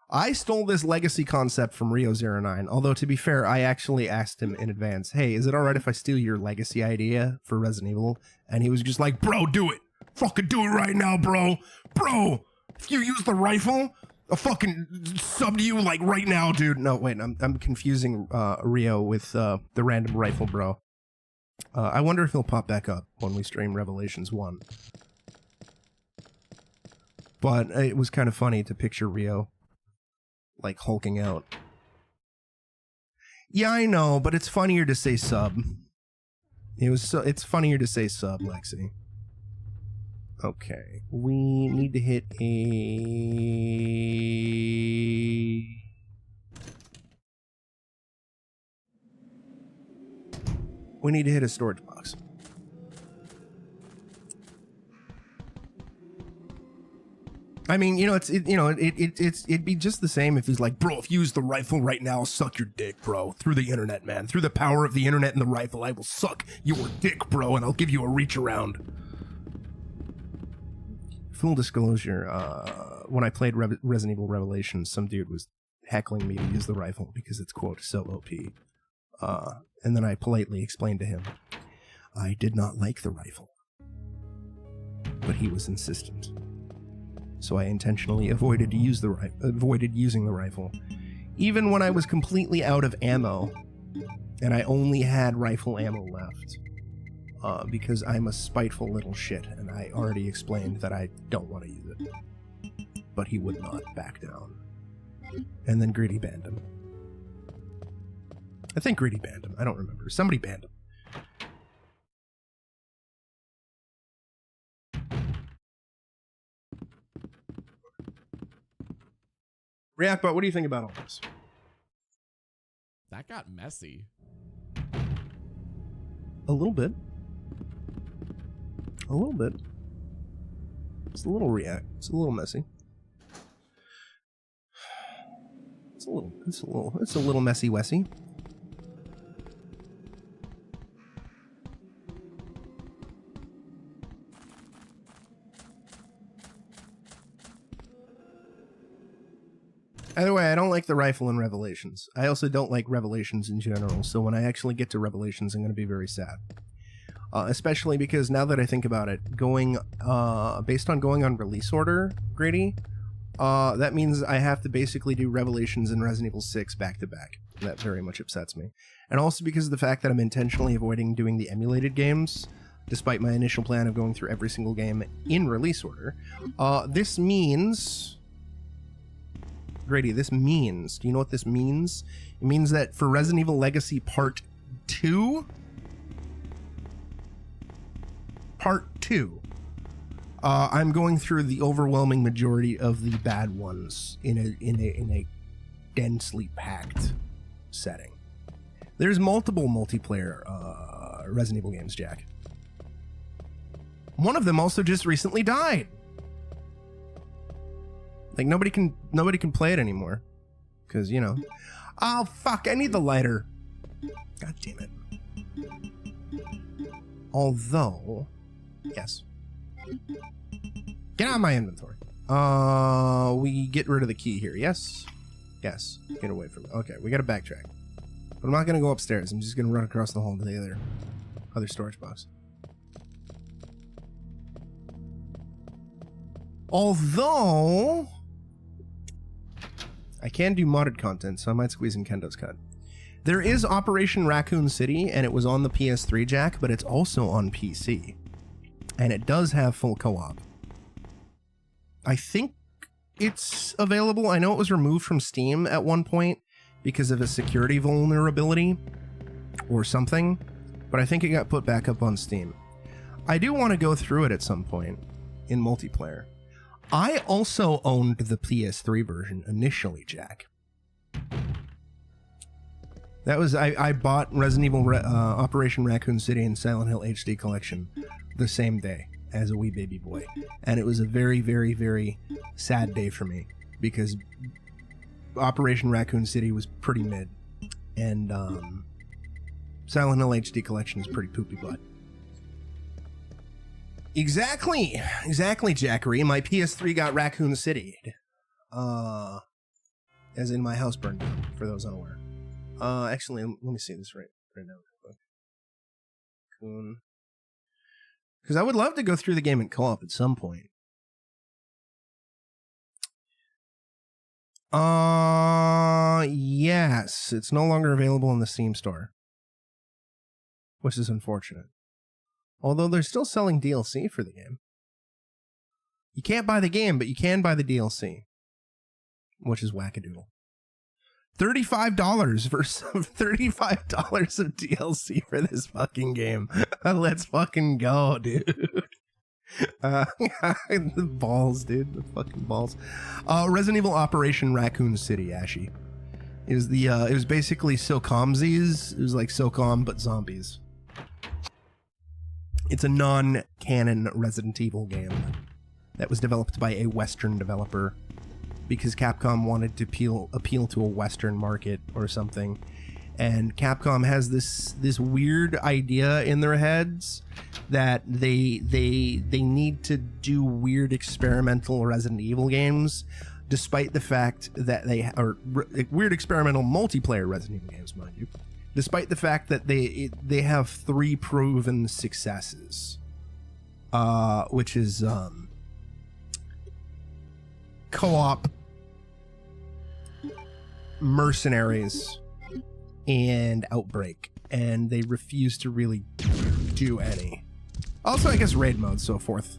I stole this Legacy concept from Rio09, although to be fair, I actually asked him in advance, hey, is it alright if I steal your Legacy idea for Resident Evil? And he was just like, bro, do it. Fucking do it right now, bro. Bro, if you use the rifle, I'll fucking sub to you like right now, dude. No, wait, I'm confusing Rio with the random rifle bro. I wonder if he'll pop back up when we stream Revelations 1. But it was kind of funny to picture Rio like hulking out. Yeah, I know, but it's funnier to say sub. It's funnier to say sub, Lexi. Okay, we need to hit a... We need to hit a storage box. I mean, you know, it'd be just the same if he's like, bro, if you use the rifle right now, I'll suck your dick, bro. Through the internet, man. Through the power of the internet and the rifle, I will suck your dick, bro, and I'll give you a reach around. Full disclosure, when I played Resident Evil Revelations, some dude was heckling me to use the rifle because it's, quote, so OP. And then I politely explained to him, I did not like the rifle. But he was insistent. So I intentionally avoided using the rifle. Even when I was completely out of ammo, and I only had rifle ammo left. Because I'm a spiteful little shit, and I already explained that I don't want to use it. But he would not back down. And then Greedy banned him. I think Greedy banned him. I don't remember. Somebody banned him. Reactbot, what do you think about all this? That got messy. A little bit. A little bit. It's a little It's a little messy. It's a little messy Wessy. Either way, I don't like the rifle in Revelations. I also don't like Revelations in general, so when I actually get to Revelations, I'm going to be very sad. Especially because now that I think about it, going based on going on release order, Grady, that means I have to basically do Revelations and Resident Evil 6 back to back. That very much upsets me. And also because of the fact that I'm intentionally avoiding doing the emulated games, despite my initial plan of going through every single game in release order. This means... Grady, this means... Do you know what this means? It means that for Resident Evil Legacy Part 2... I'm going through the overwhelming majority of the bad ones in a densely packed setting. There's multiple multiplayer Resident Evil games, Jack. One of them also just recently died. Like nobody can play it anymore, because you know. Oh fuck! I need the lighter. God damn it. Although, yes. Get out of my inventory. We get rid of the key here. Yes. Yes. Get away from it. Okay, we gotta backtrack. But I'm not gonna go upstairs. I'm just gonna run across the hall to the other storage box. Although I can do modded content, so I might squeeze in Kendo's cut. There is Operation Raccoon City, and it was on the PS3, Jack, but it's also on PC. And it does have full co-op. I think it's available. I know it was removed from Steam at one point because of a security vulnerability or something, but I think it got put back up on Steam. I do want to go through it at some point in multiplayer. I also owned the PS3 version initially, Jack. That was, I bought Resident Evil Operation Raccoon City and Silent Hill HD Collection the same day as a wee baby boy. And it was a very, very, very sad day for me because Operation Raccoon City was pretty mid. And Silent Hill HD Collection is pretty poopy butt. Exactly, Jackery. My PS3 got Raccoon City. As in my house burned down, for those unaware. Actually, let me see this right now. Raccoon. Because I would love to go through the game in co-op at some point. Yes, it's no longer available in the Steam store, which is unfortunate. Although they're still selling DLC for the game. You can't buy the game, but you can buy the DLC. Which is wackadoodle. $35 for some $35 of DLC for this fucking game. Let's fucking go, dude. The balls, dude. The fucking balls. Resident Evil Operation Raccoon City, Ashy. It was basically SOCOMsies. It was like SOCOM, but zombies. It's a non-canon Resident Evil game that was developed by a Western developer because Capcom wanted to appeal to a Western market or something. And Capcom has this weird idea in their heads that they need to do weird experimental Resident Evil games, despite the fact that weird experimental multiplayer Resident Evil games, mind you. Despite the fact that they have 3 proven successes, which is co-op, Mercenaries, and Outbreak, and they refuse to really do any. Also, I guess raid mode, so fourth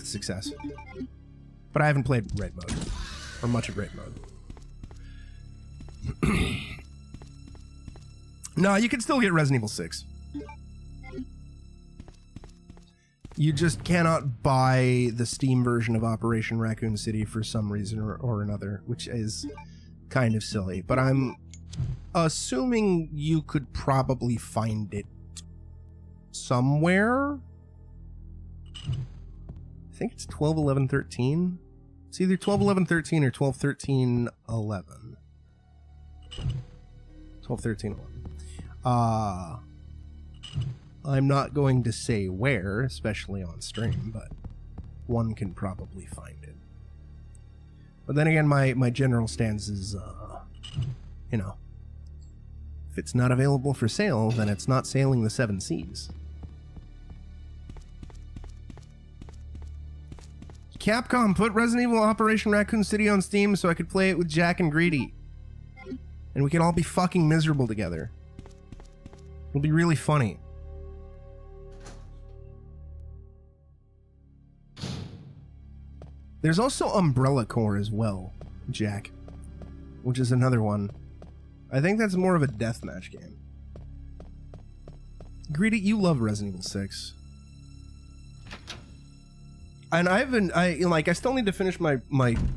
success. But I haven't played raid mode, or much of raid mode. No, you can still get Resident Evil 6. You just cannot buy the Steam version of Operation Raccoon City for some reason or another, which is kind of silly. But I'm assuming you could probably find it somewhere. I think it's 12, 11, 13. It's either 12, 11, 13 or 12, 13, 11. 12, 13, 11. I'm not going to say where, especially on stream, but one can probably find it. But then again, my general stance is, you know, if it's not available for sale, then it's not sailing the 7 seas. Capcom, put Resident Evil Operation Raccoon City on Steam so I could play it with Jack and Greedy. And we can all be fucking miserable together. It'll be really funny. There's also Umbrella Corps as well, Jack, which is another one. I think that's more of a deathmatch game. Greedy, you love Resident Evil 6. And I still need to finish my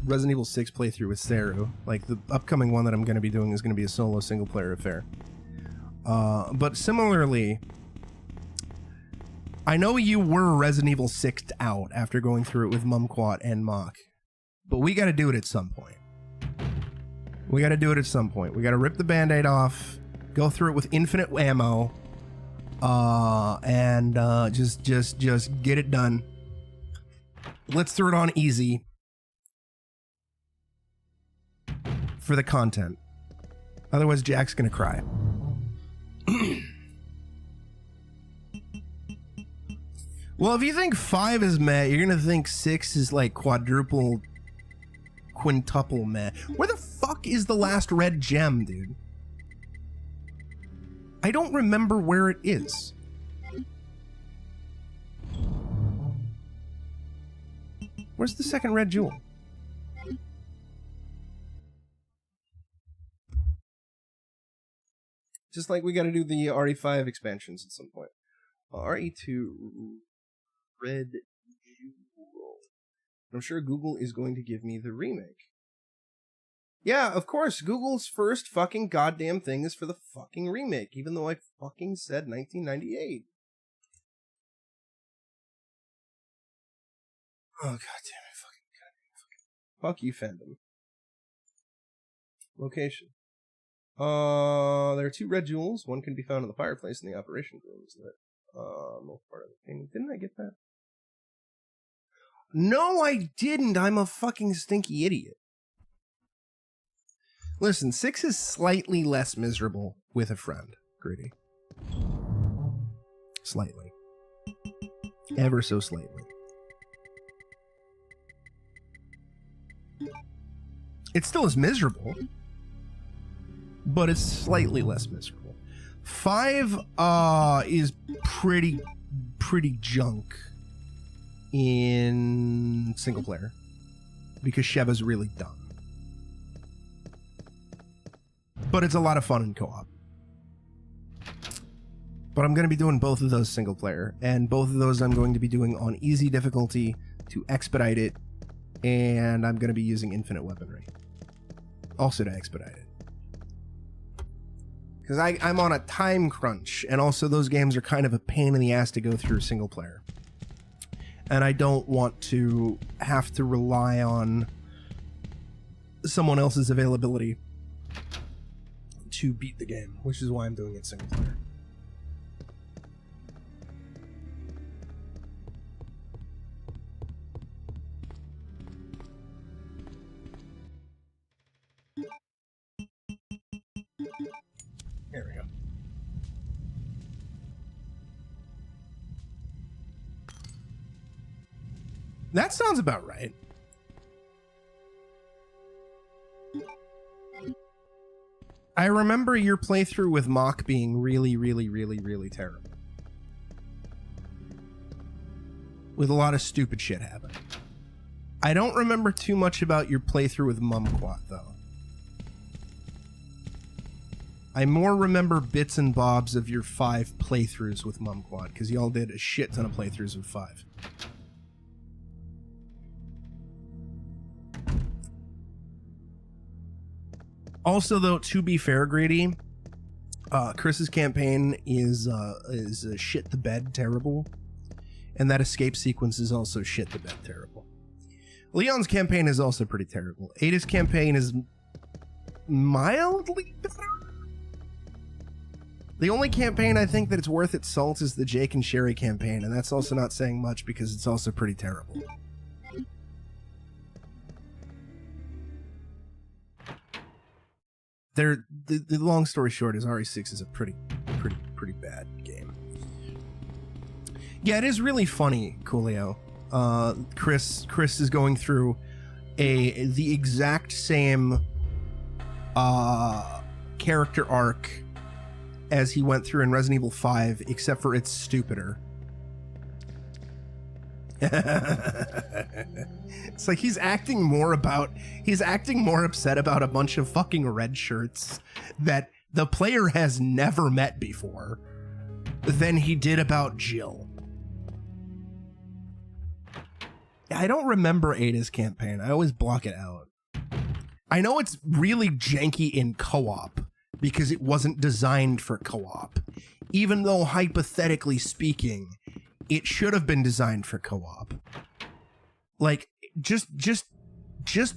Resident Evil 6 playthrough with Saru. Like, the upcoming one that I'm going to be doing is going to be a solo single-player affair. But similarly, I know you were Resident Evil 6'd out after going through it with Mumquat and Mock, but we got to do it at some point. We got to do it at some point. We got to rip the Band-Aid off, go through it with infinite ammo, and just get it done. Let's throw it on easy for the content. Otherwise, Jack's gonna cry. Well, if you think 5 is meh, you're gonna think 6 is like quadruple, quintuple meh. Where the fuck is the last red gem, dude? I don't remember where it is. Where's the second red jewel? Just like we gotta do the RE5 expansions at some point. RE2 red jewel. I'm sure Google is going to give me the remake. Yeah, of course, Google's first fucking goddamn thing is for the fucking remake, even though I fucking said 1998. Oh, god damn it, fucking. Fuck you, fandom. Location. There are 2 red jewels. One can be found in the fireplace in the operation rooms. Most part of the thing. Didn't I get that? No, I didn't. I'm a fucking stinky idiot. Listen, 6 is slightly less miserable with a friend, Gritty. Slightly. Ever so slightly. It still is miserable, but it's slightly less miserable. 5 is pretty junk in single player because Sheva's really dumb. But it's a lot of fun in co-op. But I'm going to be doing both of those single player, and both of those I'm going to be doing on easy difficulty to expedite it, and I'm going to be using infinite weaponry also to expedite it. Because I'm on a time crunch, and also those games are kind of a pain in the ass to go through single player. And I don't want to have to rely on someone else's availability to beat the game, which is why I'm doing it single player. There we go. That sounds about right. I remember your playthrough with Mock being really terrible. With a lot of stupid shit happening. I don't remember too much about your playthrough with Mumquat, though. I more remember bits and bobs of your 5 playthroughs with Mumquad, because y'all did a shit ton of playthroughs with 5. Also, though, to be fair, Grady, Chris's campaign is shit the bed terrible, and that escape sequence is also shit the bed terrible. Leon's campaign is also pretty terrible. Ada's campaign is mildly better. The only campaign I think that it's worth its salt is the Jake and Sherry campaign, and that's also not saying much because it's also pretty terrible. The long story short is RE6 is a pretty bad game. Yeah, it is really funny, Coolio. Chris is going through the exact same character arc as he went through in Resident Evil 5, except for it's stupider. It's like he's acting more upset about a bunch of fucking red shirts that the player has never met before than he did about Jill. I don't remember Ada's campaign. I always block it out. I know it's really janky in co-op because it wasn't designed for co-op, even though hypothetically speaking, it should have been designed for co-op. Like, just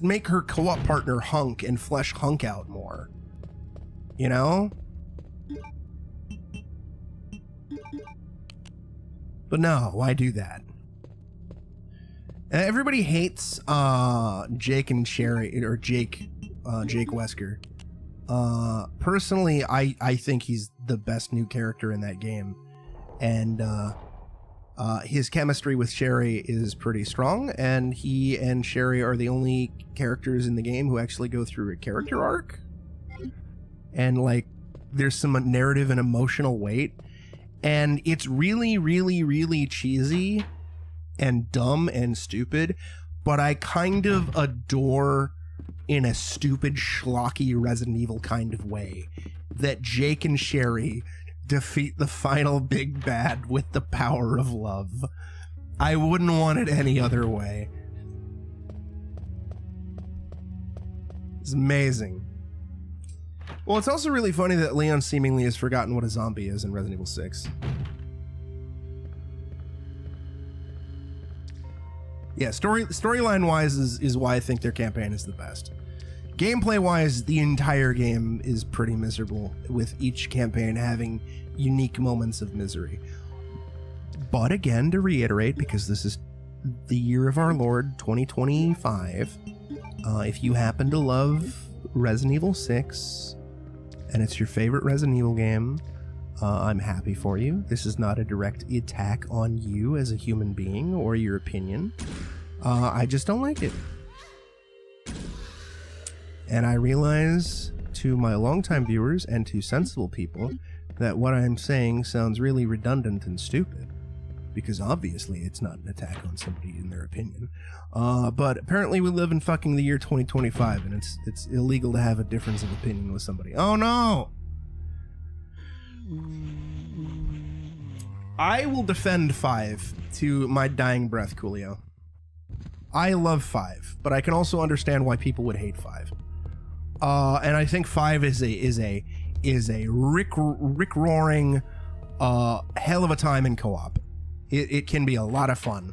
make her co-op partner Hunk and flesh Hunk out more. You know? But no, why do that? Everybody hates Jake and Sherry, or Jake Wesker. Personally, I think he's the best new character in that game. And his chemistry with Sherry is pretty strong, and he and Sherry are the only characters in the game who actually go through a character arc. And, like, there's some narrative and emotional weight. And it's really, really, really cheesy and dumb and stupid, but I kind of adore, in a stupid, schlocky Resident Evil kind of way, that Jake and Sherry defeat the final big bad with the power of love. I wouldn't want it any other way. It's amazing. Well, it's also really funny that Leon seemingly has forgotten what a zombie is in Resident Evil 6. Yeah, storyline-wise is why I think their campaign is the best. Gameplay-wise, the entire game is pretty miserable, with each campaign having unique moments of misery. But again, to reiterate, because this is the year of our Lord, 2025, if you happen to love Resident Evil 6, and it's your favorite Resident Evil game, I'm happy for you. This is not a direct attack on you as a human being or your opinion. I just don't like it. And I realize, to my longtime viewers and to sensible people, that what I'm saying sounds really redundant and stupid, because obviously it's not an attack on somebody in their opinion. But apparently we live in fucking the year 2025, and it's illegal to have a difference of opinion with somebody. Oh no! I will defend 5 to my dying breath, Coolio. I love 5, but I can also understand why people would hate 5. And I think 5 is a rick-roaring hell of a time in co-op. It can be a lot of fun.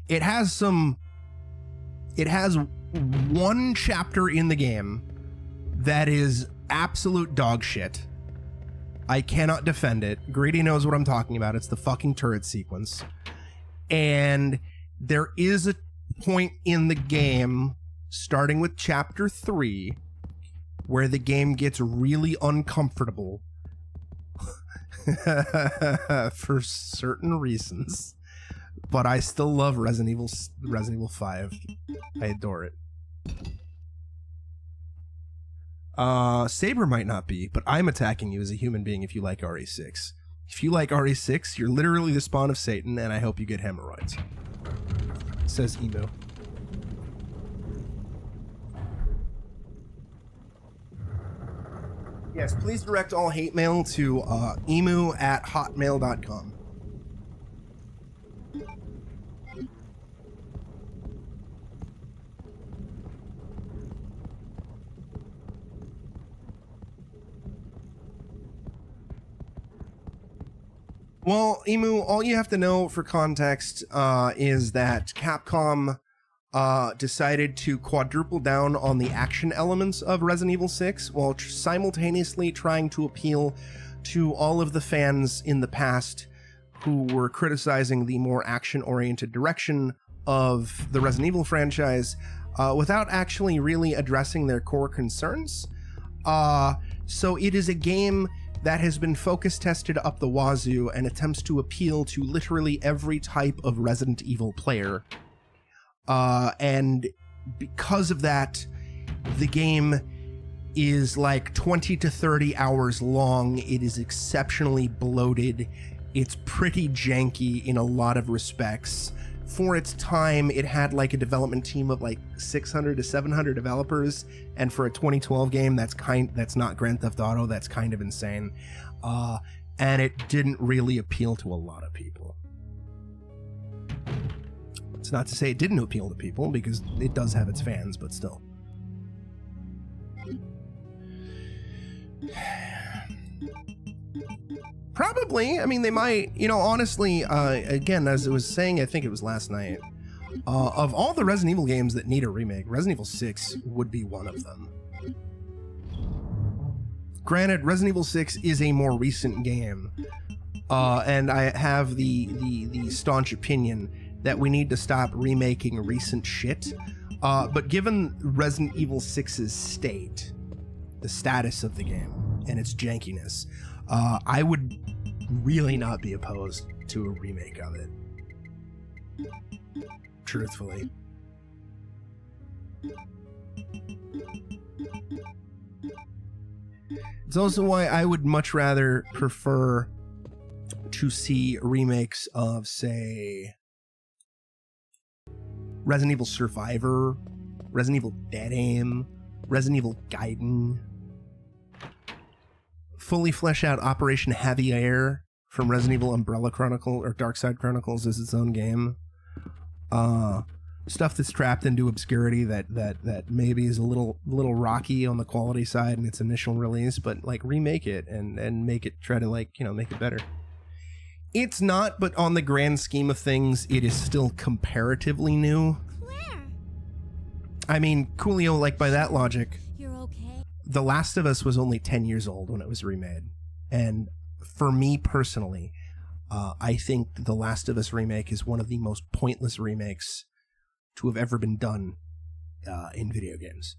It has one chapter in the game that is absolute dog shit. I cannot defend it. Grady knows what I'm talking about. It's the fucking turret sequence. And there is a point in the game, starting with chapter 3, where the game gets really uncomfortable for certain reasons. But I still love Resident Evil 5. I adore it. Saber might not be, but I'm attacking you as a human being if you like RE6. If you like RE6, you're literally the spawn of Satan, and I hope you get hemorrhoids. Says Emo. Yes, please direct all hate mail to emu@hotmail.com. Well, Emu, all you have to know for context is that Capcom decided to quadruple down on the action elements of Resident Evil 6 while simultaneously trying to appeal to all of the fans in the past who were criticizing the more action-oriented direction of the Resident Evil franchise without actually really addressing their core concerns. So it is a game that has been focus tested up the wazoo and attempts to appeal to literally every type of Resident Evil player. And because of that, the game is like 20 to 30 hours long. It is exceptionally bloated. It's pretty janky in a lot of respects. For its time, it had like a development team of like 600 to 700 developers, and for a 2012 game, that's not Grand Theft Auto. That's kind of insane, and it didn't really appeal to a lot of people. It's not to say it didn't appeal to people, because it does have its fans, but still. Probably. I mean, they might, you know, honestly, again, as I was saying, I think it was last night, of all the Resident Evil games that need a remake, Resident Evil 6 would be one of them. Granted, Resident Evil 6 is a more recent game, and I have the staunch opinion that we need to stop remaking recent shit, but given Resident Evil 6's state, the status of the game, and its jankiness, I would really not be opposed to a remake of it. Truthfully. It's also why I would much rather prefer to see remakes of, say, Resident Evil Survivor, Resident Evil Dead Aim, Resident Evil Gaiden, fully flesh out Operation Heavy Air from Resident Evil Umbrella Chronicle or Darkside Chronicles as its own game. Stuff that's trapped into obscurity that maybe is a little rocky on the quality side in its initial release, but like remake it and make it, try to, like, you know, make it better. It's not, but on the grand scheme of things, it is still comparatively new. Claire! I mean, Coolio, like, by that logic, You're okay? The Last of Us was only 10 years old when it was remade. And for me personally, I think The Last of Us remake is one of the most pointless remakes to have ever been done in video games.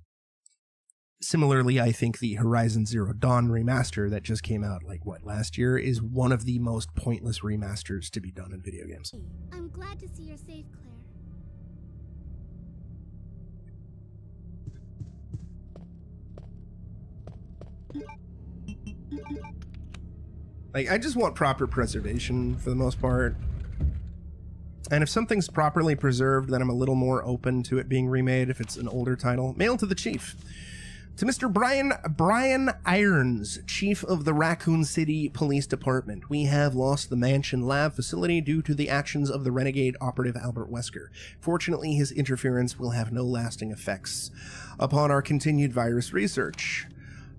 Similarly, I think the Horizon Zero Dawn remaster that just came out, like, what, last year, is one of the most pointless remasters to be done in video games. I'm glad to see you're safe, Claire. Like, I just want proper preservation for the most part. And if something's properly preserved, then I'm a little more open to it being remade if it's an older title. Mail to the Chief. To Mr. Brian Irons, Chief of the Raccoon City Police Department. We have lost the Mansion Lab facility due to the actions of the renegade operative Albert Wesker. Fortunately, his interference will have no lasting effects upon our continued virus research.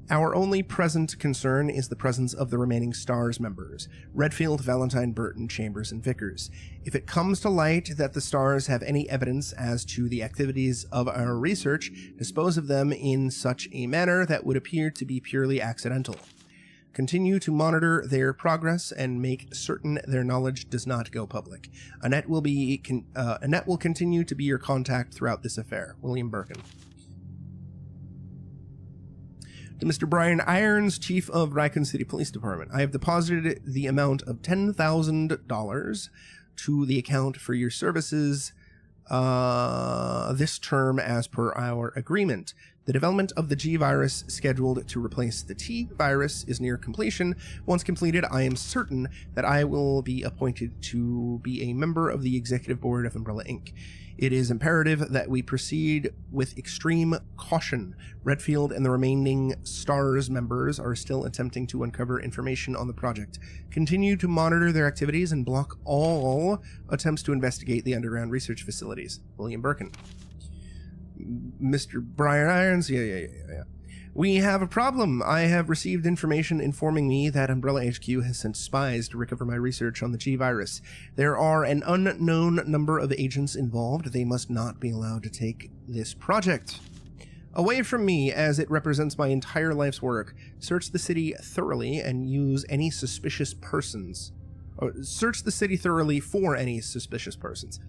Our only present concern is the presence of the remaining STARS members, Redfield, Valentine, Burton, Chambers, and Vickers. If it comes to light that the STARS have any evidence as to the activities of our research, dispose of them in such a manner that would appear to be purely accidental. Continue to monitor their progress and make certain their knowledge does not go public. Annette will continue to be your contact throughout this affair. William Birkin. To Mr. Brian Irons, Chief of Raccoon City Police Department. I have deposited the amount of $10,000 to the account for your services this term as per our agreement. The development of the G virus scheduled to replace the T virus is near completion. Once completed, I am certain that I will be appointed to be a member of the Executive Board of Umbrella Inc. It is imperative that we proceed with extreme caution. Redfield and the remaining STARS members are still attempting to uncover information on the project. Continue to monitor their activities and block all attempts to investigate the underground research facilities. William Birkin. Mr. Brian Irons? Yeah. We have a problem. I have received information informing me that Umbrella HQ has sent spies to recover my research on the G virus. There are an unknown number of agents involved. They must not be allowed to take this project away from me, as it represents my entire life's work. Search the city thoroughly and use any suspicious persons. Search the city thoroughly for any suspicious persons.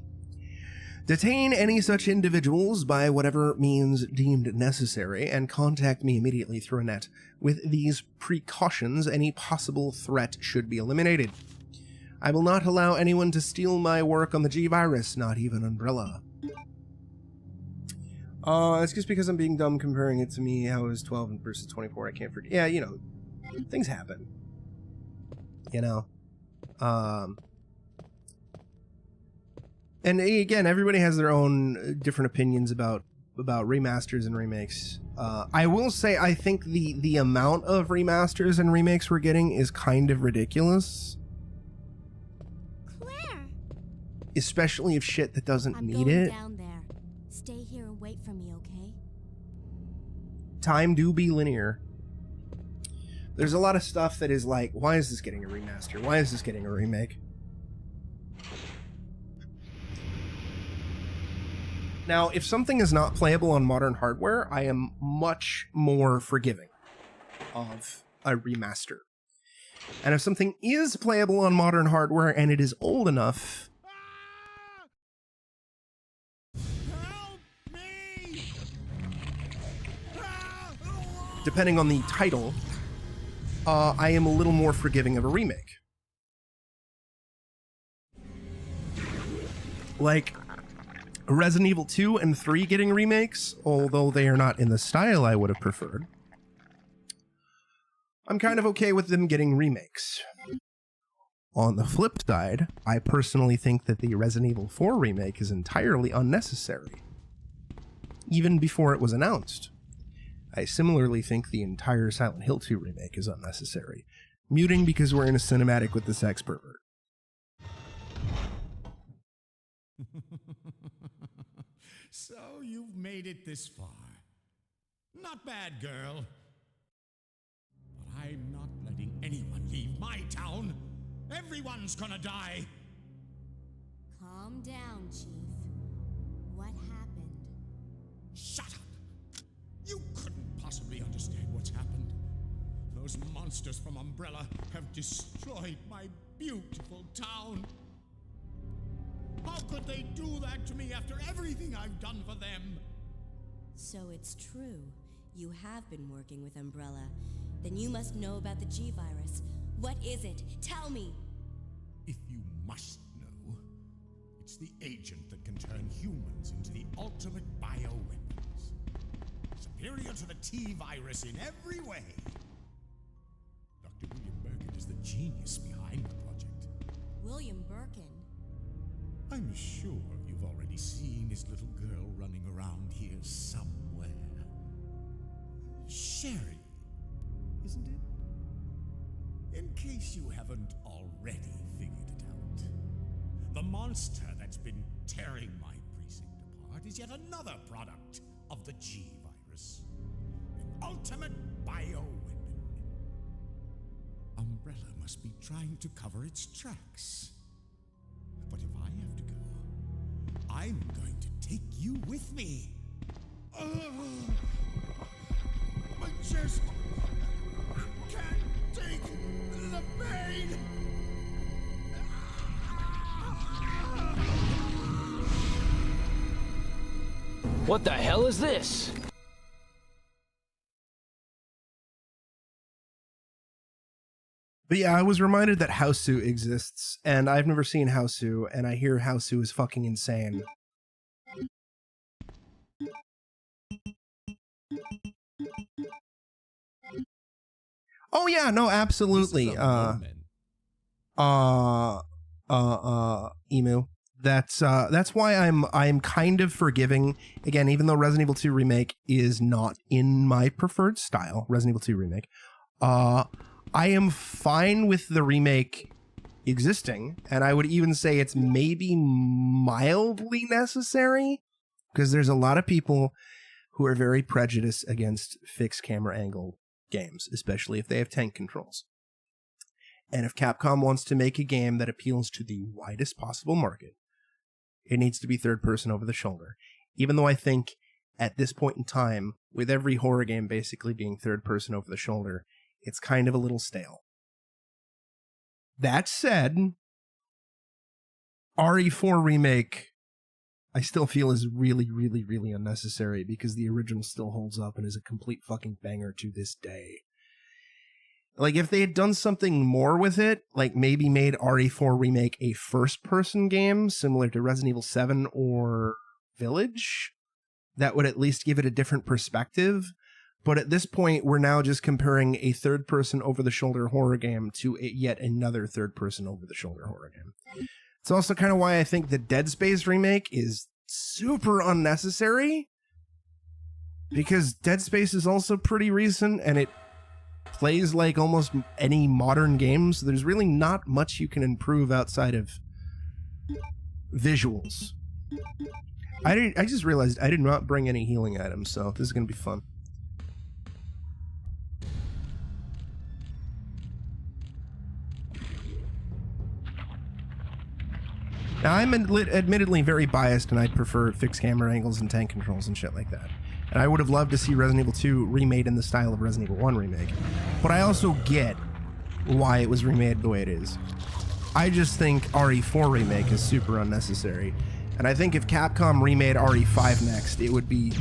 Detain any such individuals by whatever means deemed necessary, and contact me immediately through a net. With these precautions, any possible threat should be eliminated. I will not allow anyone to steal my work on the G virus, not even Umbrella. It's just because I'm being dumb comparing it to me, how it was 12 versus 24, I can't forget. Yeah, you know, things happen. You know? And again, everybody has their own different opinions about remasters and remakes. I will say, I think the amount of remasters and remakes we're getting is kind of ridiculous. Claire! Especially if shit that doesn't I'm need going it. down there. Stay here and wait for me, okay? Time do be linear. There's a lot of stuff that is like, why is this getting a remaster? Why is this getting a remake? Now, if something is not playable on modern hardware, I am much more forgiving of a remaster. And if something is playable on modern hardware and it is old enough... Help me! Depending on the title, I am a little more forgiving of a remake. Like... Resident Evil 2 and 3 getting remakes, although they are not in the style I would have preferred. I'm kind of okay with them getting remakes. On the flip side, I personally think that the Resident Evil 4 remake is entirely unnecessary, even before it was announced. I similarly think the entire Silent Hill 2 remake is unnecessary. Muting because we're in a cinematic with the sex pervert. So you've made it this far. Not bad, girl. But I'm not letting anyone leave my town. Everyone's gonna die. Calm down, Chief. What happened? Shut up. You couldn't possibly understand what's happened. Those monsters from Umbrella have destroyed my beautiful town. How could they do that to me after everything I've done for them? So it's true. You have been working with Umbrella. Then you must know about the G virus. What is it? Tell me! If you must know, it's the agent that can turn humans into the ultimate bioweapons. Superior to the T virus in every way. Dr. William Birkin is the genius behind the project. William Birkin? I'm sure you've already seen his little girl running around here somewhere. Sherry, isn't it? In case you haven't already figured it out, the monster that's been tearing my precinct apart is yet another product of the G virus. An ultimate bioweapon. Umbrella must be trying to cover its tracks. But if I have to go, I'm going to take you with me. My chest can't take the pain. What the hell is this? But yeah, I was reminded that Hausu exists, and I've never seen Hausu, and I hear Hausu is fucking insane. Oh yeah, no, absolutely. Emu. That's why I'm kind of forgiving. Again, even though Resident Evil 2 Remake is not in my preferred style, Resident Evil 2 Remake, I am fine with the remake existing, and I would even say it's maybe mildly necessary, because there's a lot of people who are very prejudiced against fixed camera angle games, especially if they have tank controls. And if Capcom wants to make a game that appeals to the widest possible market, it needs to be third person over the shoulder. Even though I think at this point in time, with every horror game basically being third person over the shoulder, it's kind of a little stale. That said, RE4 Remake, I still feel is really, really, really unnecessary because the original still holds up and is a complete fucking banger to this day. Like, if they had done something more with it, like maybe made RE4 Remake a first-person game similar to Resident Evil 7 or Village, that would at least give it a different perspective. But at this point, we're now just comparing a third-person over-the-shoulder horror game to yet another third-person over-the-shoulder horror game. It's also kind of why I think the Dead Space remake is super unnecessary, because Dead Space is also pretty recent, and it plays like almost any modern game, so there's really not much you can improve outside of visuals. I just realized I did not bring any healing items, so this is going to be fun. Now, I'm admittedly very biased, and I'd prefer fixed camera angles and tank controls and shit like that. And I would have loved to see Resident Evil 2 remade in the style of Resident Evil 1 Remake. But I also get why it was remade the way it is. I just think RE4 Remake is super unnecessary. And I think if Capcom remade RE5 next, it would be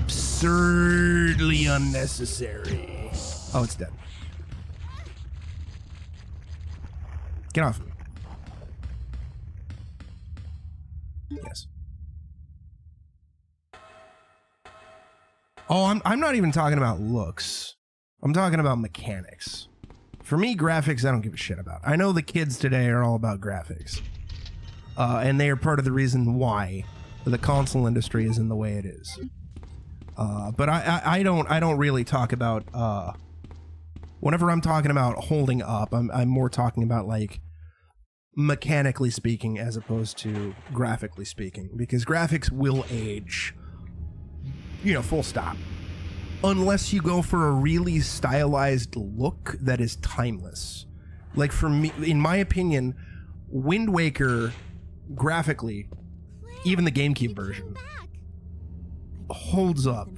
absurdly unnecessary. Oh, it's dead. Get off me. Yes. Oh, I'm not even talking about looks. I'm talking about mechanics. For me, graphics, I don't give a shit about. I know the kids today are all about graphics. And they are part of the reason why the console industry is in the way it is. But I don't really talk about, whenever I'm talking about holding up, I'm more talking about, like, mechanically speaking as opposed to graphically speaking, because graphics will age, you know, full stop, unless you go for a really stylized look that is timeless. Like, for me, in my opinion, Wind Waker graphically, even the GameCube version, holds up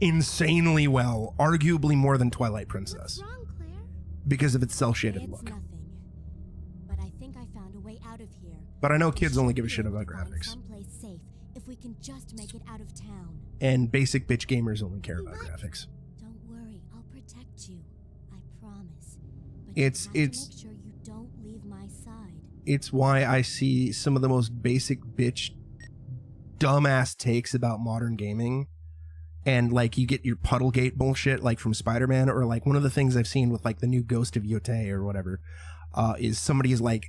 insanely well, arguably more than Twilight Princess, because of its cel-shaded look. But I think I found a way out of here. But I know kids only give a shit about graphics. Someplace safe if we can just make it out of town. And basic bitch gamers only care about graphics. Don't worry, I'll protect you. I promise. But It's you have to make sure you don't leave my side. It's why I see some of the most basic bitch dumbass takes about modern gaming. And, like, you get your Puddlegate bullshit, like, from Spider-Man, or, like, one of the things I've seen with, like, the new Ghost of Yotei or whatever, is somebody is, like,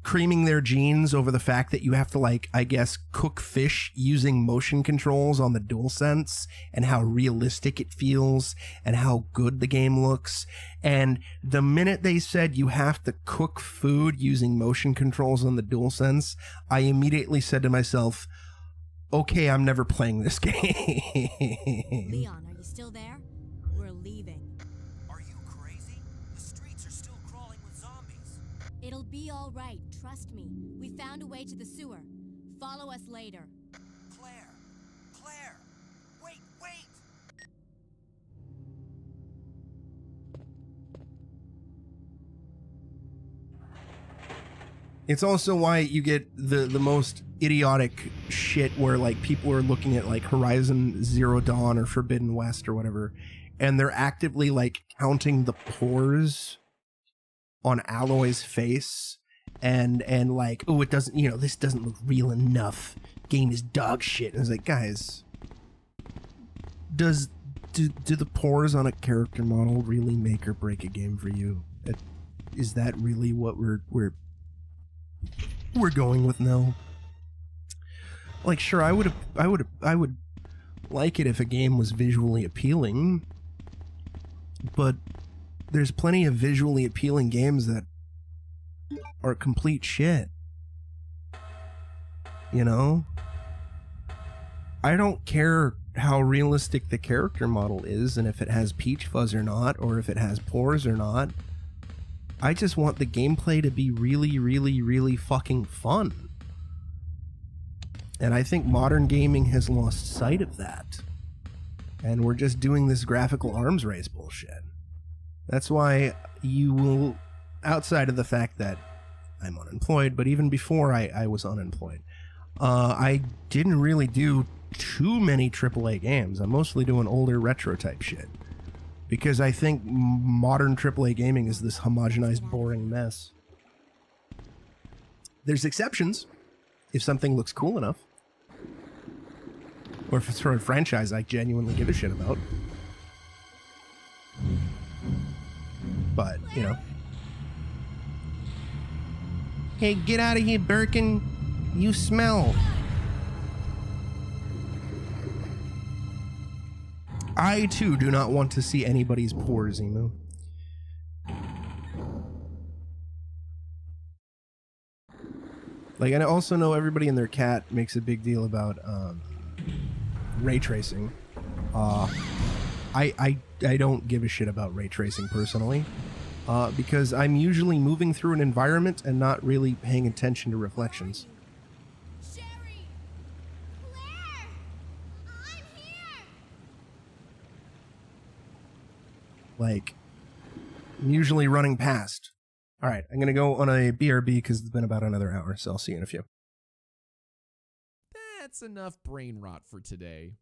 creaming their jeans over the fact that you have to, like, I guess, cook fish using motion controls on the DualSense, and how realistic it feels, and how good the game looks. And the minute they said you have to cook food using motion controls on the DualSense, I immediately said to myself, okay, I'm never playing this game. Leon, are you still there? We're leaving. Are you crazy? The streets are still crawling with zombies. It'll be all right, trust me. We found a way to the sewer. Follow us later. Claire! Wait! It's also why you get the most idiotic shit where, like, people are looking at, like, Horizon Zero Dawn or Forbidden West or whatever, and they're actively, like, counting the pores on Aloy's face and like, oh, it doesn't, you know, this doesn't look real enough. Game is dog shit. And it's like, guys, do the pores on a character model really make or break a game for you? is that really what we're going with now? Like, sure, I would like it if a game was visually appealing, but there's plenty of visually appealing games that are complete shit. You know? I don't care how realistic the character model is and if it has peach fuzz or not, or if it has pores or not. I just want the gameplay to be really, really, really fucking fun. And I think modern gaming has lost sight of that. And we're just doing this graphical arms race bullshit. That's why you will, outside of the fact that I'm unemployed, but even before I was unemployed, I didn't really do too many AAA games. I'm mostly doing older retro type shit. Because I think modern AAA gaming is this homogenized, boring mess. There's exceptions. If something looks cool enough. Or if it's for a franchise I genuinely give a shit about. But, you know. Hey, get out of here, Birkin. You smell. I, too, do not want to see anybody's pores, Emu. Like, and I also know everybody and their cat makes a big deal about ray tracing. I don't give a shit about ray tracing personally, because I'm usually moving through an environment and not really paying attention to reflections. Sherry! Claire! I'm here! Like, I'm usually running past. All right, I'm gonna go on a BRB because it's been about another hour, so I'll see you in a few. That's enough brain rot for today.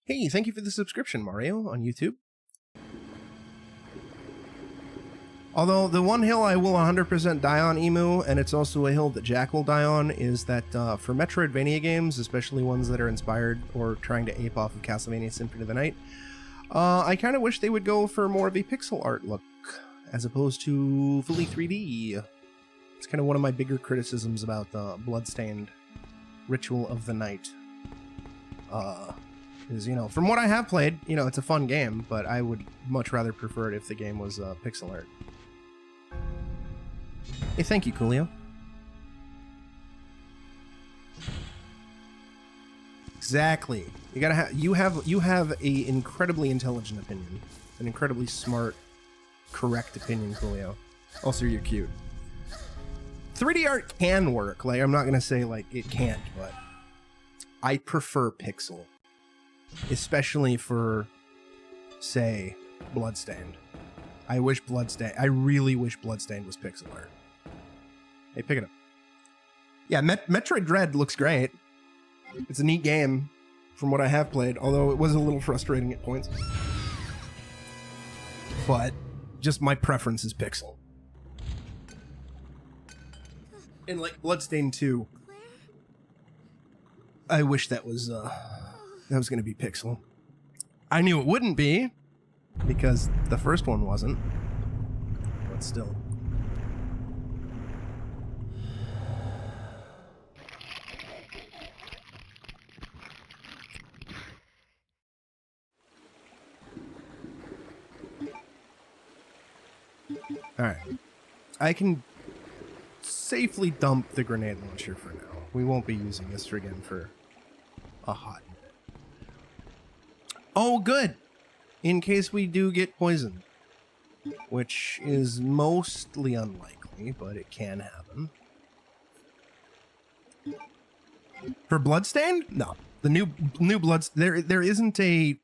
Hey, thank you for the subscription, Mario, on YouTube. Although the one hill I will 100% die on, Emu, and it's also a hill that Jack will die on, is that for Metroidvania games, especially ones that are inspired or trying to ape off of Castlevania Symphony of the Night, I kind of wish they would go for more of a pixel art look, as opposed to fully 3D. It's kind of one of my bigger criticisms about Bloodstained Ritual of the Night. Is, you know, from what I have played, you know, it's a fun game, but I would much rather prefer it if the game was pixel art. Hey, thank you, Coolio. Exactly. You gotta have you have a incredibly intelligent opinion, an incredibly smart, correct opinion, Coolio. Also, you're cute. 3D art can work. Like, I'm not gonna say like it can't, but I prefer pixel, especially for, say, Bloodstained. I really wish Bloodstained was pixel art. Hey, pick it up. Yeah, Metroid Dread looks great. It's a neat game from what I have played, although it was a little frustrating at points. But just my preference is pixel. And like Bloodstained 2, I wish that was going to be pixel. I knew it wouldn't be because the first one wasn't. But still. Alright. I can safely dump the grenade launcher for now. We won't be using this again for a hot minute. Oh, good! In case we do get poisoned. Which is mostly unlikely, but it can happen. For Bloodstained? No. The new Bloodstained... There isn't a...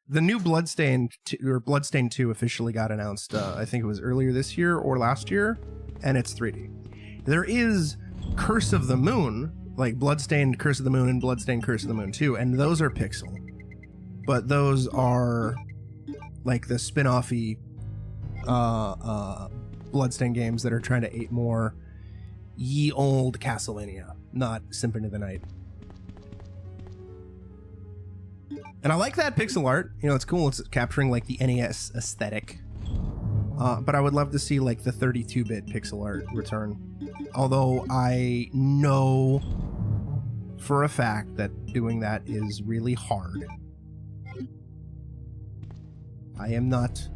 The new Bloodstained, or Bloodstained 2 officially got announced, I think it was earlier this year or last year, and it's 3D. There is Curse of the Moon, like Bloodstained Curse of the Moon and Bloodstained Curse of the Moon 2, and those are pixel. But those are like the spin-offy Bloodstained games that are trying to ape more ye old Castlevania, not Symphony of the Night. And I like that pixel art. You know, it's cool. It's capturing like the NES aesthetic. But I would love to see like the 32-bit pixel art return. Although I know for a fact that doing that is really hard. I am not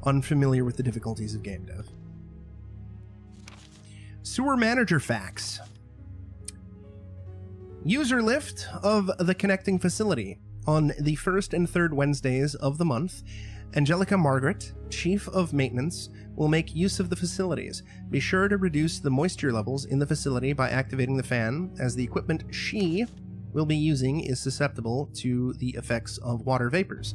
unfamiliar with the difficulties of game dev. Sewer manager facts. User lift of the connecting facility. On the first and third Wednesdays of the month, Angelica Margaret, Chief of Maintenance, will make use of the facilities. Be sure to reduce the moisture levels in the facility by activating the fan, as the equipment she will be using is susceptible to the effects of water vapors.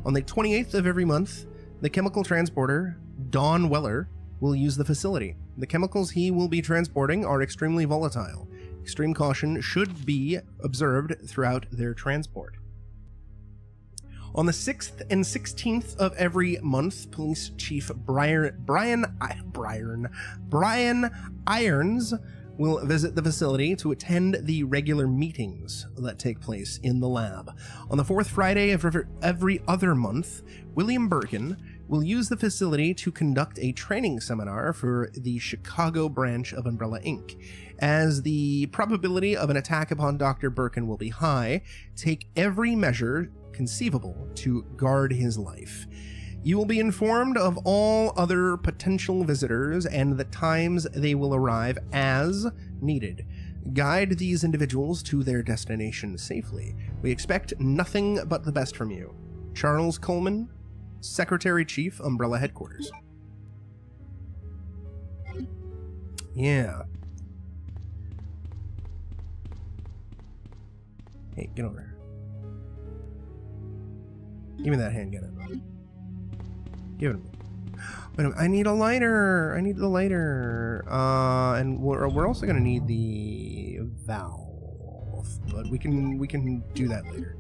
On the 28th of every month, the chemical transporter, Don Weller, will use the facility. The chemicals he will be transporting are extremely volatile. Extreme caution should be observed throughout their transport. On the 6th and 16th of every month, Police Chief Brian Irons will visit the facility to attend the regular meetings that take place in the lab. On the 4th Friday of every other month, William Birkin will use the facility to conduct a training seminar for the Chicago branch of Umbrella Inc. As the probability of an attack upon Dr. Birkin will be high, take every measure conceivable to guard his life. You will be informed of all other potential visitors and the times they will arrive as needed. Guide these individuals to their destination safely. We expect nothing but the best from you. Charles Coleman, Secretary Chief, Umbrella Headquarters. Yeah. Hey, get over here. Give me that handgun. Give it to me. Wait a minute, I need a lighter. I need the lighter. And we're also gonna need the valve, but we can do that later.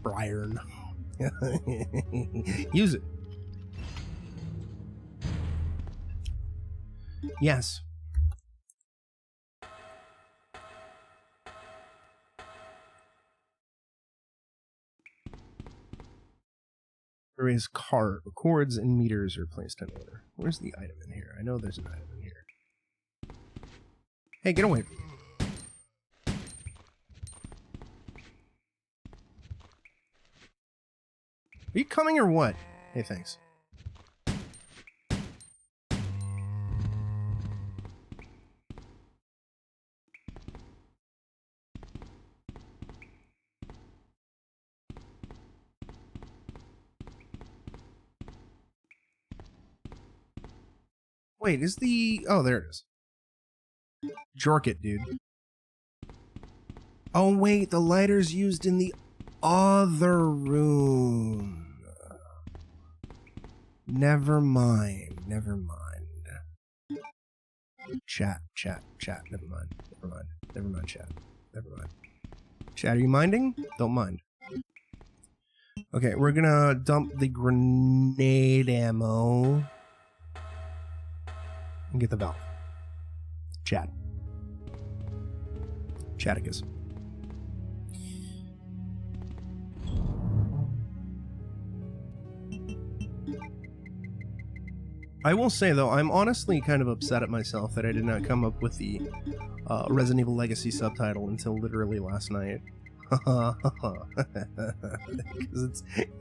Brian. Use it. Yes. Various cords and meters are placed in order. Where's the item in here? I know there's an item in here. Hey, get away from me. Are you coming or what? Hey, thanks. Wait, is the... Oh, there it is. Jork it, dude. Oh, wait, the lighter's used in the other room. Never mind. Never mind. Chat. Never mind. Never mind, chat. Never mind. Chat, are you minding? Don't mind. Okay, we're gonna dump the grenade ammo. And get the valve. Chat. Chaticus. I will say, though, I'm honestly kind of upset at myself that I did not come up with the Resident Evil Legacy subtitle until literally last night. Because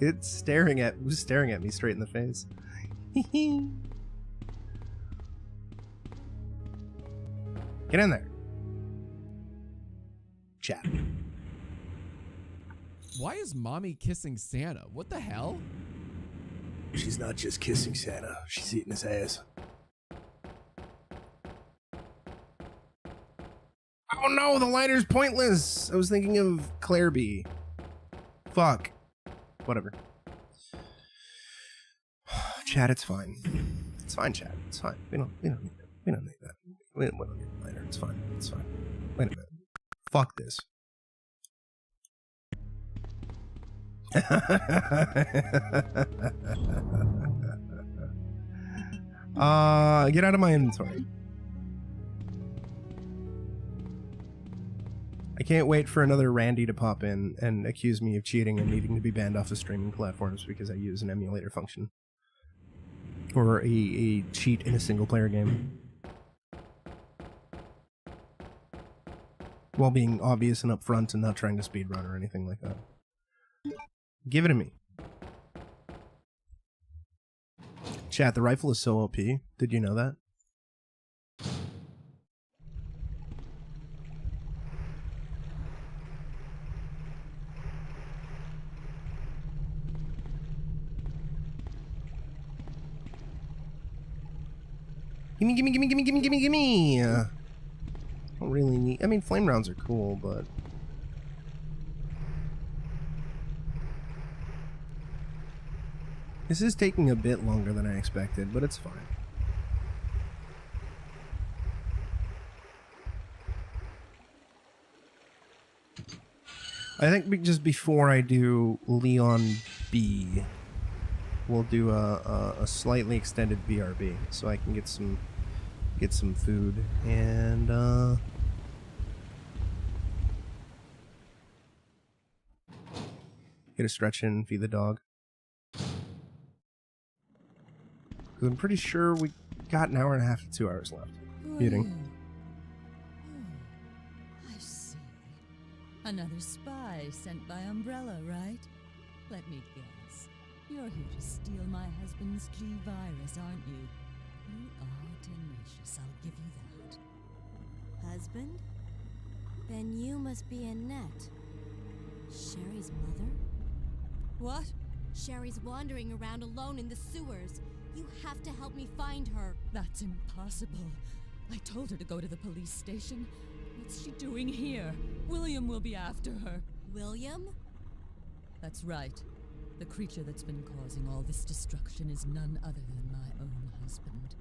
it's staring at me straight in the face. Get in there. Chat. Why is mommy kissing Santa? What the hell? She's not just kissing Santa, she's eating his ass. Oh no, the lighter's pointless! I was thinking of Clairby. Fuck. Whatever. Chat, it's fine. It's fine, chat. It's fine. We don't need that. We don't need that. We don't need the lighter. It's fine. It's fine. Wait a minute. Fuck this. Get out of my inventory. I can't wait for another Randy to pop in and accuse me of cheating and needing to be banned off of streaming platforms because I use an emulator function. Or a cheat in a single player game. While being obvious and upfront and not trying to speedrun or anything like that. Give it to me. Chat, the rifle is so OP. Did you know that? Gimme. I don't really need... I mean, flame rounds are cool, but... This is taking a bit longer than I expected, but it's fine. I think just before I do Leon B, we'll do a slightly extended BRB, so I can get some food and get a stretch in, feed the dog. Because I'm pretty sure we got an hour and a half to 2 hours left. Muting. I see. Another spy sent by Umbrella, right? Let me guess. You're here to steal my husband's G virus, aren't you? You are tenacious, I'll give you that. Husband? Then you must be Annette. Sherry's mother? What? Sherry's wandering around alone in the sewers. You have to help me find her. That's impossible. I told her to go to the police station. What's she doing here? William will be after her. William? That's right. The creature that's been causing all this destruction is none other than my own husband.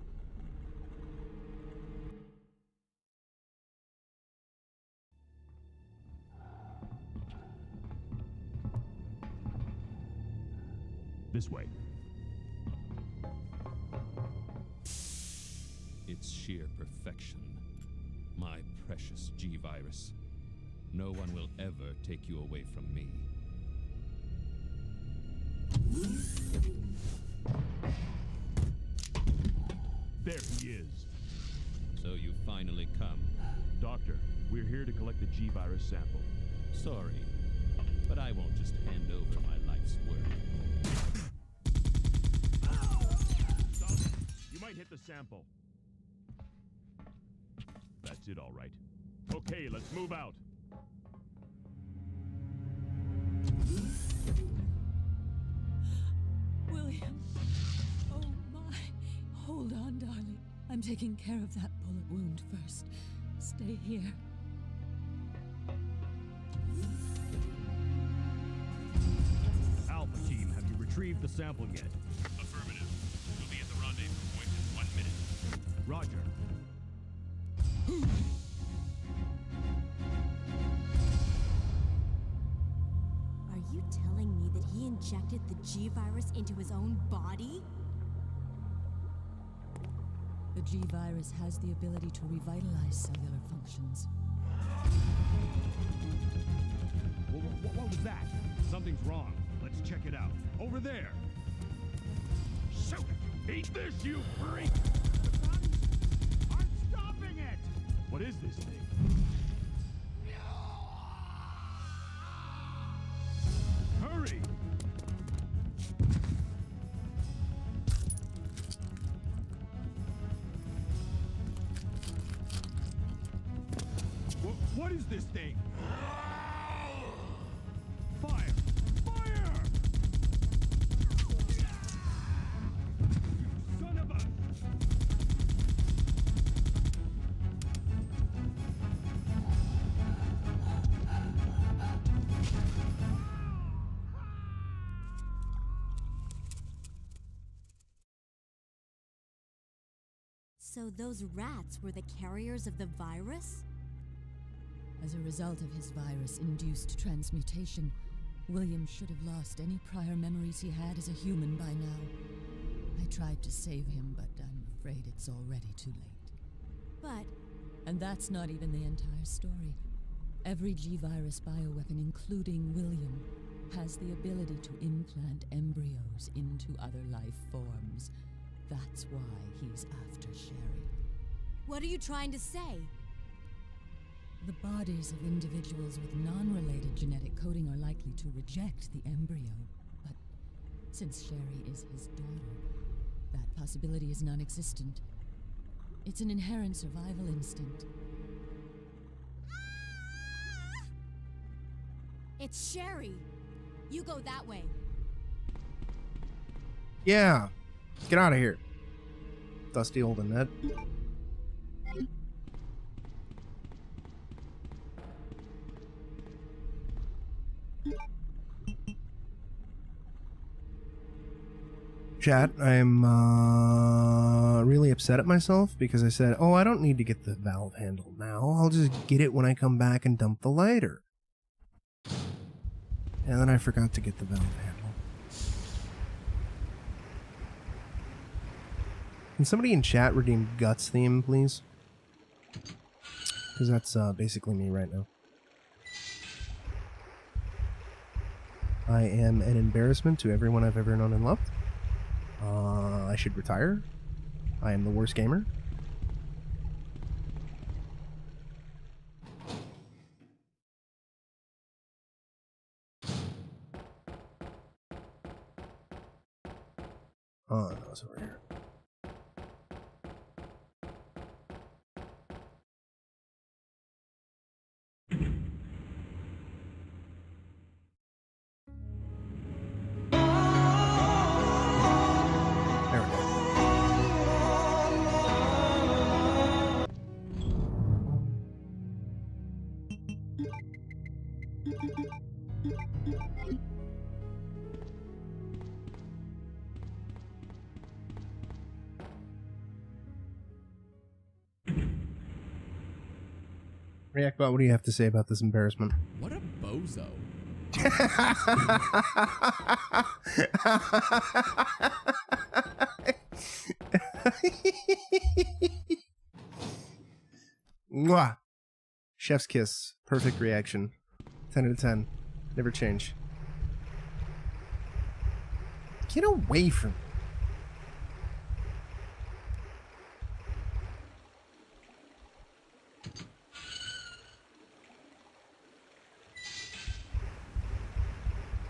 This way. It's sheer perfection. My precious G-Virus. No one will ever take you away from me. There he is. So you finally come. Doctor, we're here to collect the G-Virus sample. Sorry, but I won't just hand over my life's work. Stop. You might hit the sample. That's it, all right. Okay, let's move out. William. Oh my. Hold on, darling. I'm taking care of that bullet wound first. Stay here. Alpha team, have you retrieved the sample yet? Affirmative. We'll be at the rendezvous point in 1 minute. Roger. Are you telling me that he injected the G-Virus into his own body? The G-Virus has the ability to revitalize cellular functions. What was that? Something's wrong. Let's check it out. Over there. Shoot it! Eat this, you freak! I'm stopping it! What is this thing? Hurry! What is this thing? Fire! Fire! Son of a... So those rats were the carriers of the virus? As a result of his virus-induced transmutation, William should have lost any prior memories he had as a human by now. I tried to save him, but I'm afraid it's already too late. But... And that's not even the entire story. Every G-Virus bioweapon, including William, has the ability to implant embryos into other life forms. That's why he's after Sherry. What are you trying to say? The bodies of individuals with non-related genetic coding are likely to reject the embryo, but since Sherry is his daughter, that possibility is non-existent. It's an inherent survival instinct. It's Sherry. You go that way. Yeah. Get out of here. Dusty old Annette. Chat, I'm really upset at myself because I said, oh, I don't need to get the valve handle now. I'll just get it when I come back and dump the lighter. And then I forgot to get the valve handle. Can somebody in chat redeem Guts theme, please? Because that's basically me right now. I am an embarrassment to everyone I've ever known and loved. I should retire. I am the worst gamer. Oh, no, it's over here. Reactbot, what do you have to say about this embarrassment? What a bozo. Mwah. Chef's kiss. Perfect reaction. 10 out of 10. Never change. Get away from me.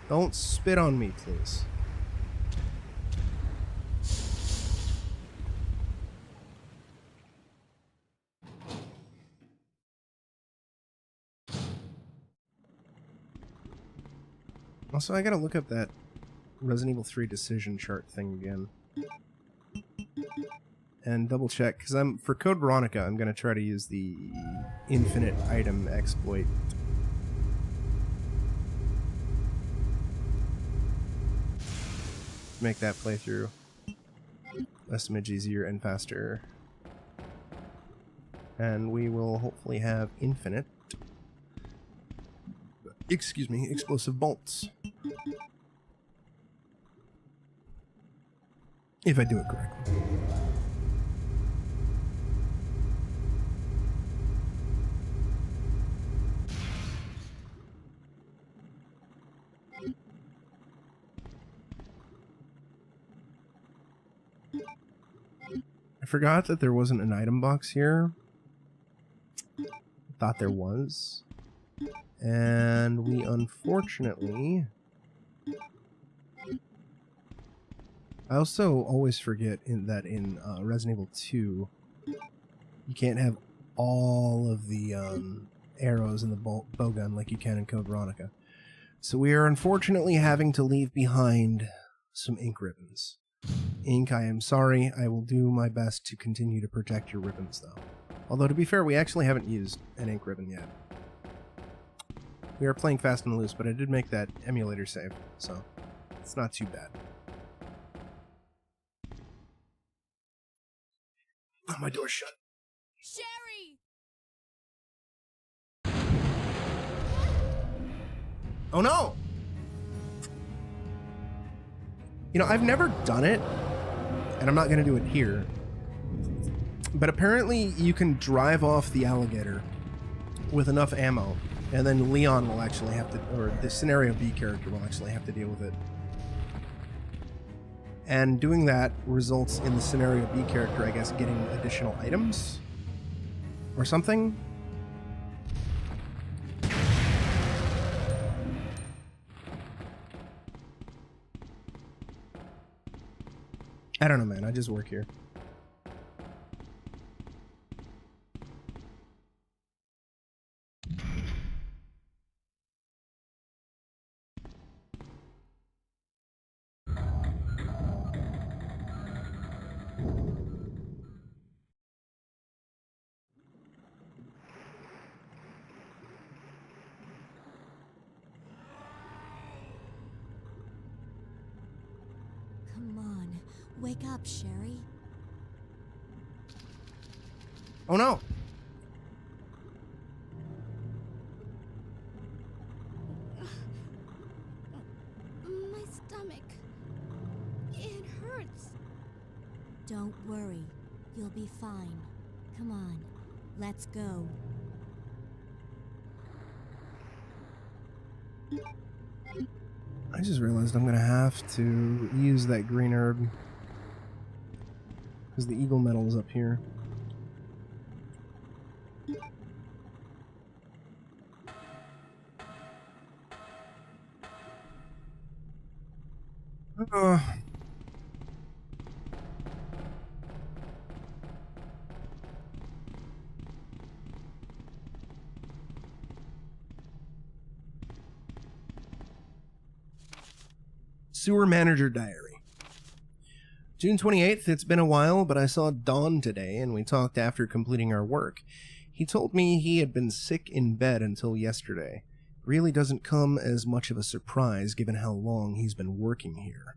Don't spit on me, please. Also, I gotta look up that Resident Evil 3 decision chart thing again. And double check, because for Code Veronica, I'm gonna try to use the infinite item exploit. Make that playthrough a smidge easier and faster. And we will hopefully have infinite, excuse me, explosive bolts. If I do it correctly. I forgot that there wasn't an item box here. Thought there was. And we unfortunately... I also always forget that in Resident Evil 2, you can't have all of the arrows in the bowgun like you can in Code Veronica. So we are unfortunately having to leave behind some ink ribbons. Ink, I am sorry. I will do my best to continue to protect your ribbons, though. Although, to be fair, we actually haven't used an ink ribbon yet. We are playing fast and loose, but I did make that emulator save, so it's not too bad. Oh, my door's shut. Sherry! Oh no! You know, I've never done it, and I'm not going to do it here. But apparently you can drive off the alligator with enough ammo, and then Leon will actually have to, or the Scenario B character will actually have to deal with it. And doing that results in the Scenario B character, I guess, getting additional items or something. I don't know, man. I just work here. Come on, wake up, Sherry. Oh no! My stomach. It hurts. Don't worry, you'll be fine. Come on, let's go. I just realized I'm gonna have to use that green herb because the eagle medal is up here. Sewer Manager Diary. June 28th, it's been a while, but I saw Dawn today and we talked after completing our work. He told me he had been sick in bed until yesterday. Really doesn't come as much of a surprise given how long he's been working here.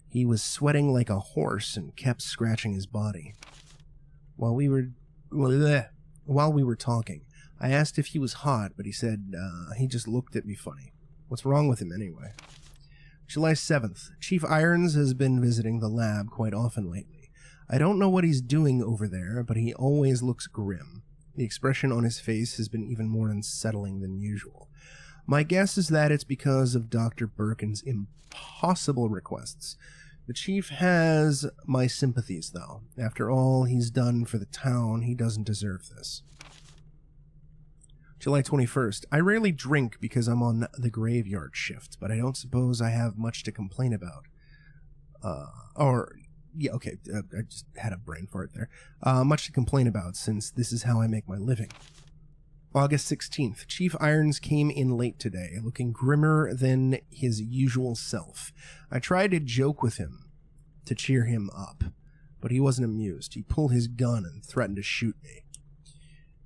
He was sweating like a horse and kept scratching his body. While we were talking, I asked if he was hot, but he said he just looked at me funny. What's wrong with him anyway? July 7th. Chief Irons has been visiting the lab quite often lately. I don't know what he's doing over there, but he always looks grim. The expression on his face has been even more unsettling than usual. My guess is that it's because of Dr. Birkin's impossible requests. The chief has my sympathies, though. After all he's done for the town, he doesn't deserve this. July 21st. I rarely drink because I'm on the graveyard shift, but I don't suppose I have much to complain about. I just had a brain fart there. Much to complain about, since this is how I make my living. August 16th. Chief Irons came in late today, looking grimmer than his usual self. I tried to joke with him to cheer him up, but he wasn't amused. He pulled his gun and threatened to shoot me.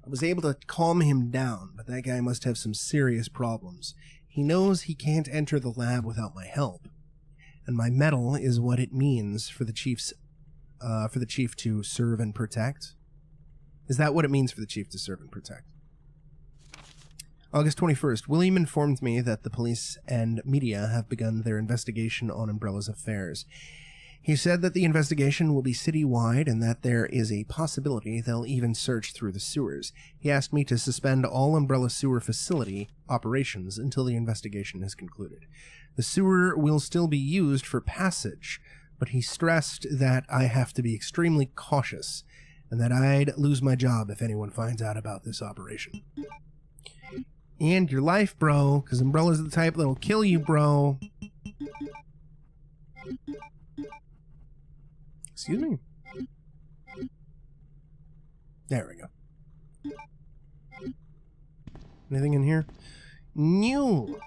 I was able to calm him down, but that guy must have some serious problems. He knows he can't enter the lab without my help, and my medal is what it means for the chief to serve and protect. Is that what it means for the chief to serve and protect? August 21st. William informed me that the police and media have begun their investigation on Umbrella's affairs. He said that the investigation will be citywide and that there is a possibility they'll even search through the sewers. He asked me to suspend all Umbrella sewer facility operations until the investigation is concluded. The sewer will still be used for passage, but he stressed that I have to be extremely cautious and that I'd lose my job if anyone finds out about this operation. And your life, bro, because Umbrella's the type that'll kill you, bro. Excuse me. There we go. Anything in here? New.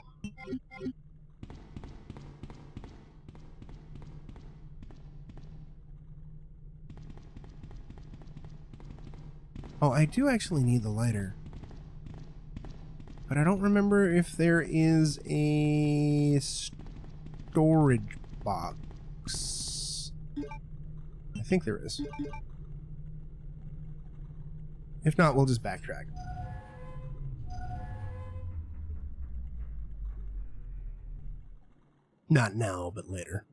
Oh, I do actually need the lighter. But I don't remember if there is a storage box. I think there is. If not, we'll just backtrack. Not now, but later.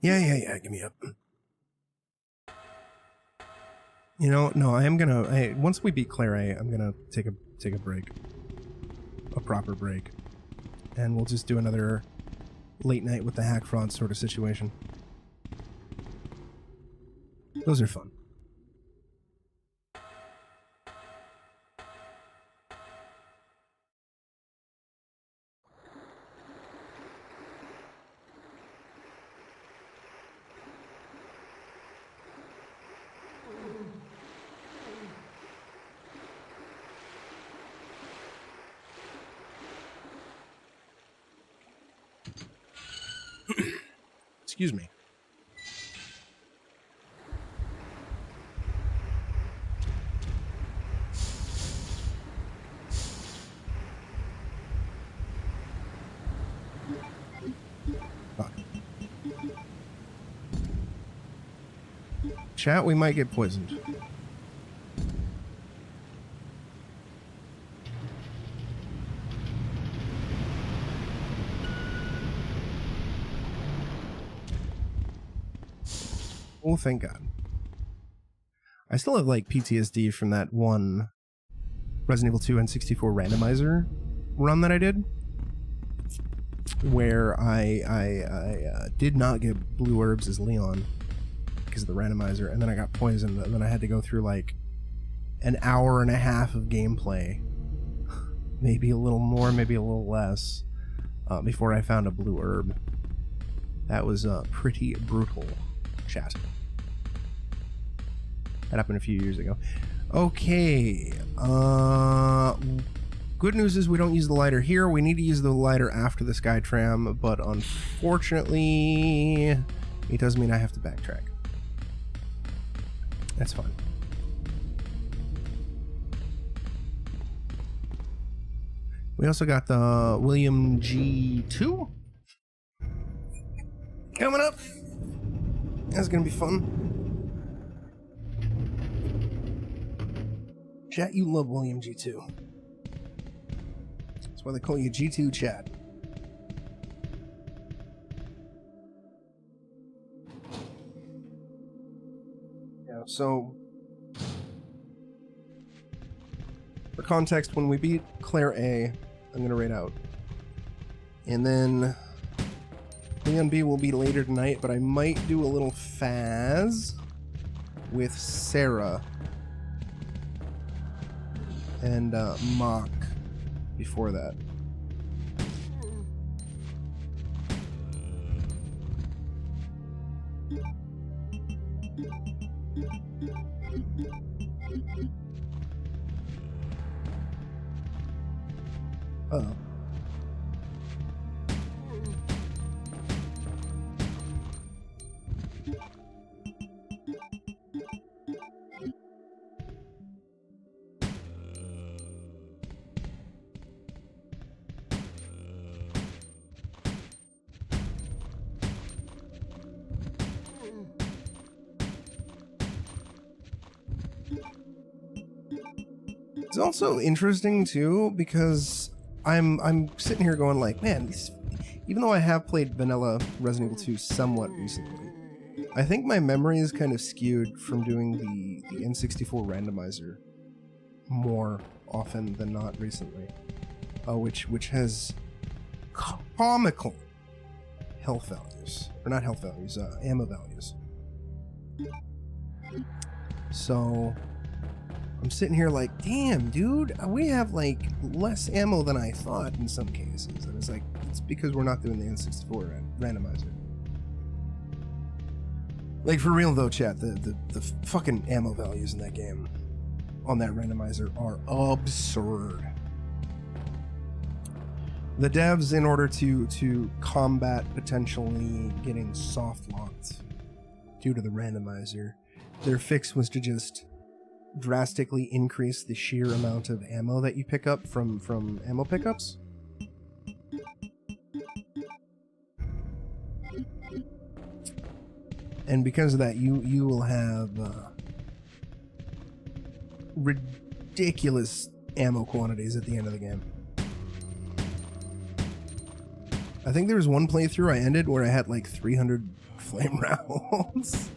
Yeah, give me up. You know, no, I am gonna, once we beat Claire, I'm gonna take a break. A proper break. And we'll just do another late night with the hack fraud sort of situation. Those are fun. Excuse me. Fuck. Chat, we might get poisoned. Oh, thank God. I still have, like, PTSD from that one Resident Evil 2 N64 randomizer run that I did, where I did not get blue herbs as Leon because of the randomizer, and then I got poisoned, and then I had to go through, like, an hour and a half of gameplay, maybe a little more, maybe a little less, before I found a blue herb. That was pretty brutal. Chat. That happened a few years ago. Okay. Good news is we don't use the lighter here. We need to use the lighter after the Skytram, but unfortunately, it does mean I have to backtrack. That's fine. We also got the William G2 coming up. That's gonna be fun. Chat, you love William G2. That's why they call you G2 Chat. Yeah, so for context, when we beat Claire A, I'm gonna raid out. And then Leon B will be later tonight, but I might do a little Faz with Sarah and Mock before that. Uh-oh. It's also interesting too because I'm sitting here going like, man, even though I have played vanilla Resident Evil 2 somewhat recently, I think my memory is kind of skewed from doing the N64 randomizer more often than not recently, which has comical health values, or not health values, ammo values. So I'm sitting here like, damn, dude, we have like less ammo than I thought in some cases. And it's like, it's because we're not doing the N64 randomizer. Like, for real though, chat, the fucking ammo values in that game on that randomizer are absurd. The devs, in order to combat potentially getting soft locked due to the randomizer, their fix was to just drastically increase the sheer amount of ammo that you pick up from ammo pickups. And because of that, you will have ridiculous ammo quantities at the end of the game. I think there was one playthrough I ended where I had like 300 flame rounds.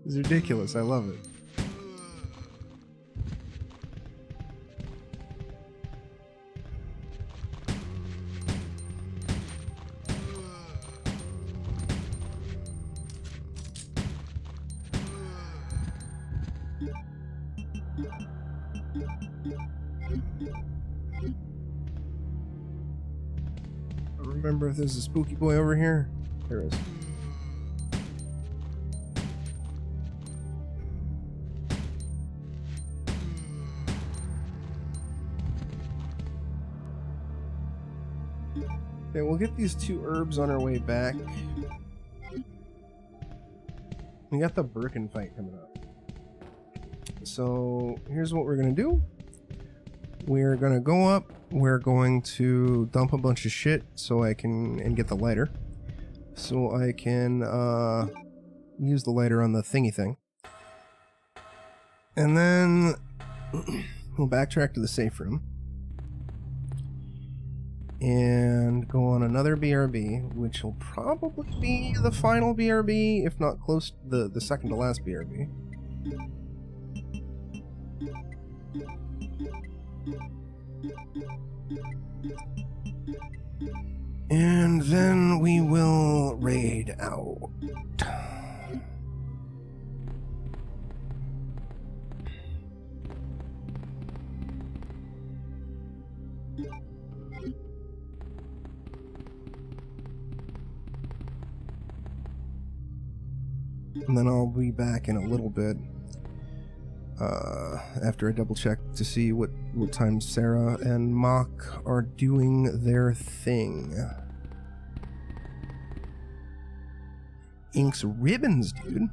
It's ridiculous. I love it. Remember if there's a spooky boy over here? There is. Okay, we'll get these 2 herbs on our way back. We got the Birkin fight coming up. So here's what we're gonna do. We're gonna go up. We're going to dump a bunch of shit so I can, and get the lighter, so I can use the lighter on the thingy thing. And then we'll backtrack to the safe room and go on another BRB, which will probably be the final BRB, if not close to the second to last BRB. And then we will raid out. And then I'll be back in a little bit. After I double check to see what time Sarah and Mock are doing their thing. Inks ribbons, dude.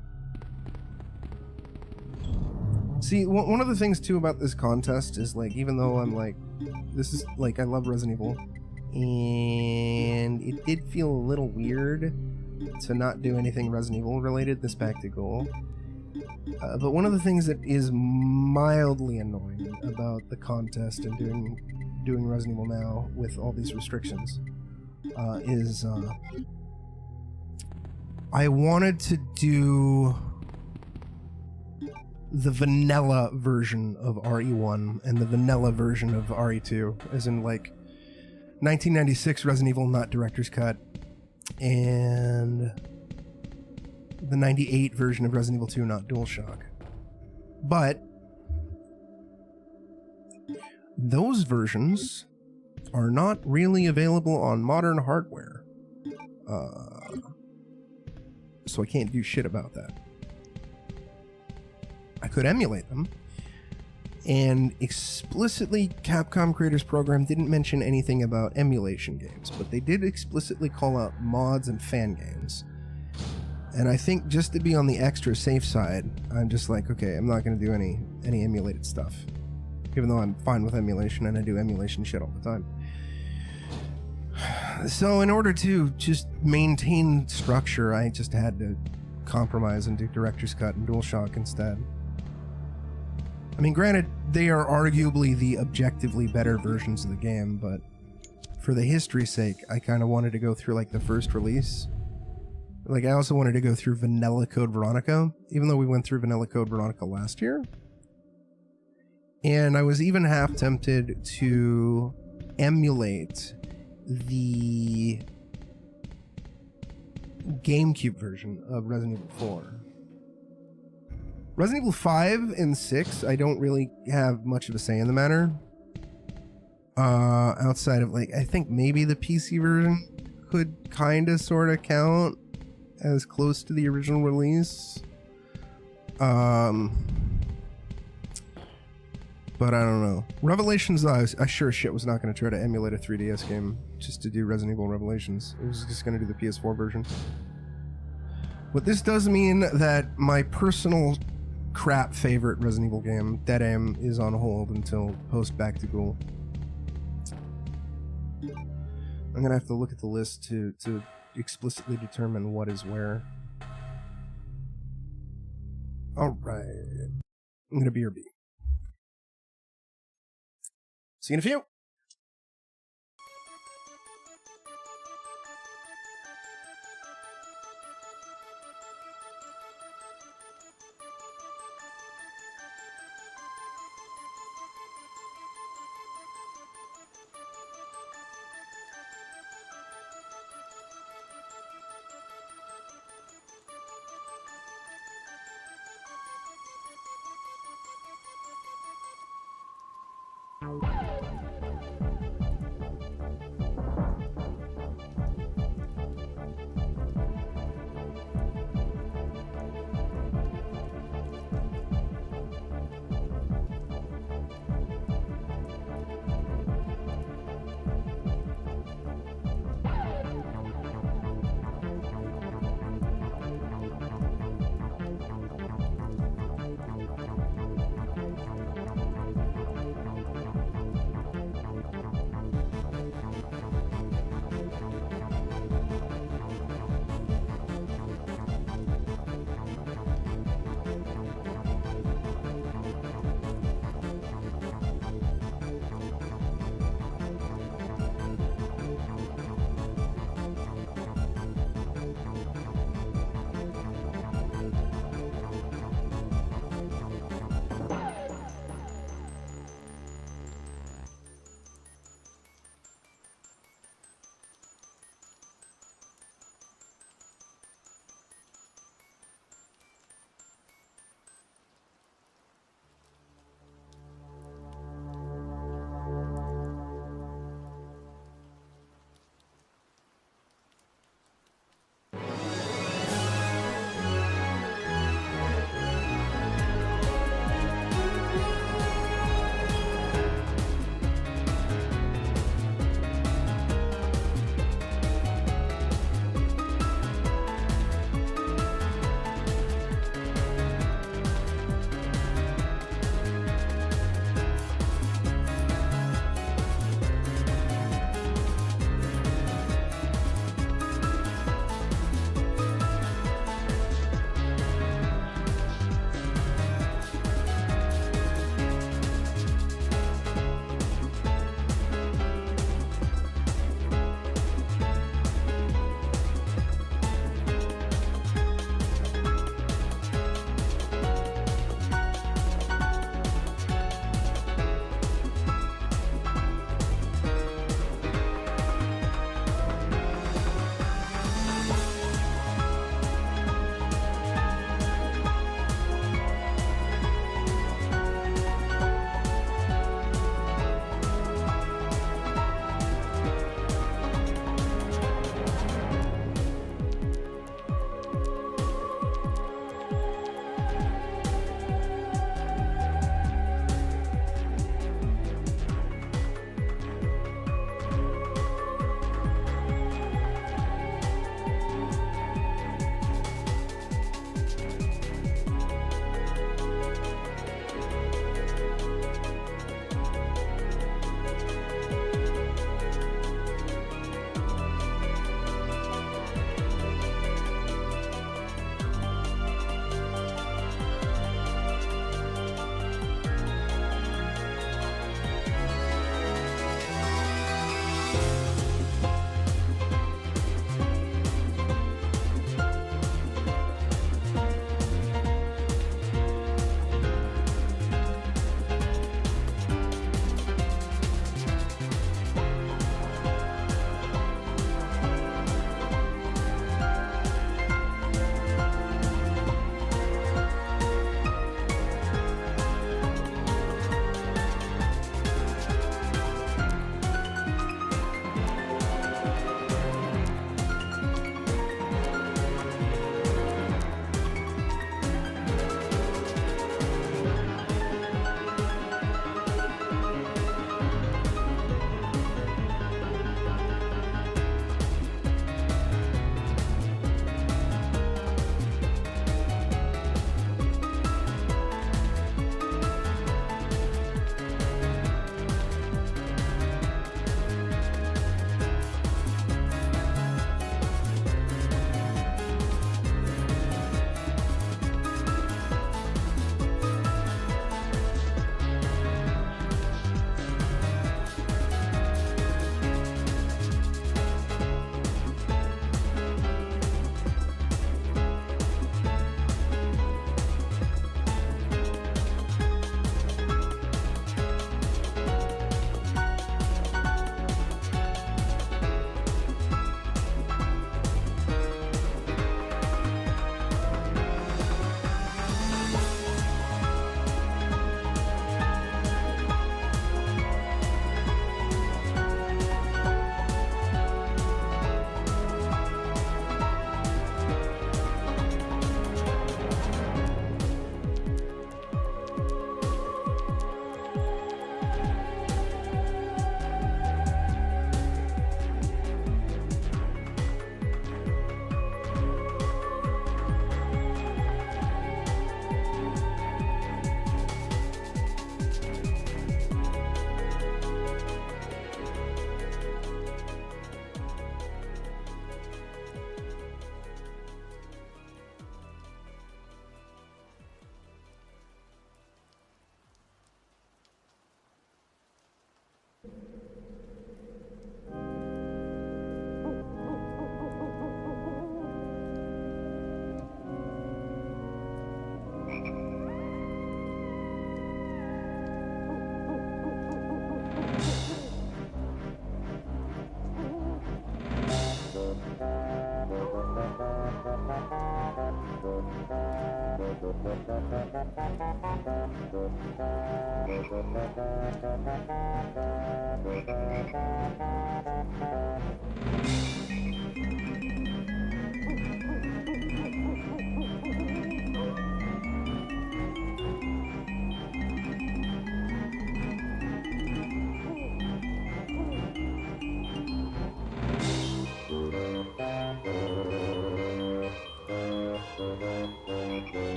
See, one of the things too about this contest is like, even though I'm like, this is like, I love Resident Evil, and it did feel a little weird to not do anything Resident Evil related this back to GHOUL. But one of the things that is mildly annoying about the contest and doing Resident Evil now with all these restrictions is I wanted to do the vanilla version of RE1 and the vanilla version of RE2, as in like 1996 Resident Evil, not Director's Cut, and the 98 version of Resident Evil 2, not DualShock. But those versions are not really available on modern hardware. So I can't do shit about that. I could emulate them. And explicitly, Capcom Creators Program didn't mention anything about emulation games, but they did explicitly call out mods and fan games. And I think just to be on the extra safe side, I'm just like, okay, I'm not going to do any emulated stuff. Even though I'm fine with emulation and I do emulation shit all the time. So in order to just maintain structure, I just had to compromise and do Director's Cut and DualShock instead. I mean, granted, they are arguably the objectively better versions of the game, but for the history's sake, I kind of wanted to go through like the first release. Like, I also wanted to go through Vanilla Code Veronica, even though we went through Vanilla Code Veronica last year. And I was even half tempted to emulate the GameCube version of Resident Evil 4. Resident Evil 5 and 6, I don't really have much of a say in the matter. Outside of, like, I think maybe the PC version could kind of sort of count as close to the original release. But I don't know. Revelations, though, I sure as shit was not going to try to emulate a 3DS game just to do Resident Evil Revelations. I was just going to do the PS4 version. But this does mean that my personal crap favorite Resident Evil game, Dead Aim, is on hold until post Back to GHOUL. I'm going to have to look at the list to explicitly determine what is where. Alright. I'm going to BRB. See you in a few.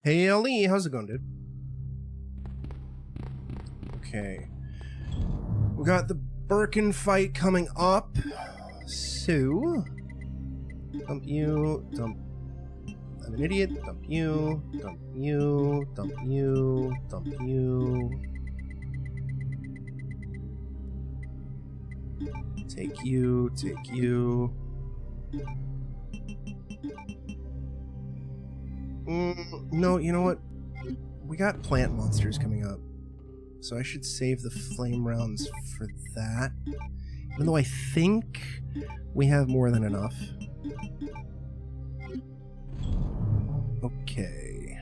Hey, Ali, how's it going, dude? Okay. We got the Birkin fight coming up. So, dump you, dump. I'm an idiot. Dump you, dump you, dump you, dump you. Take you, take you. No, you know what? We got plant monsters coming up. So I should save the flame rounds for that. Even though I think we have more than enough. Okay.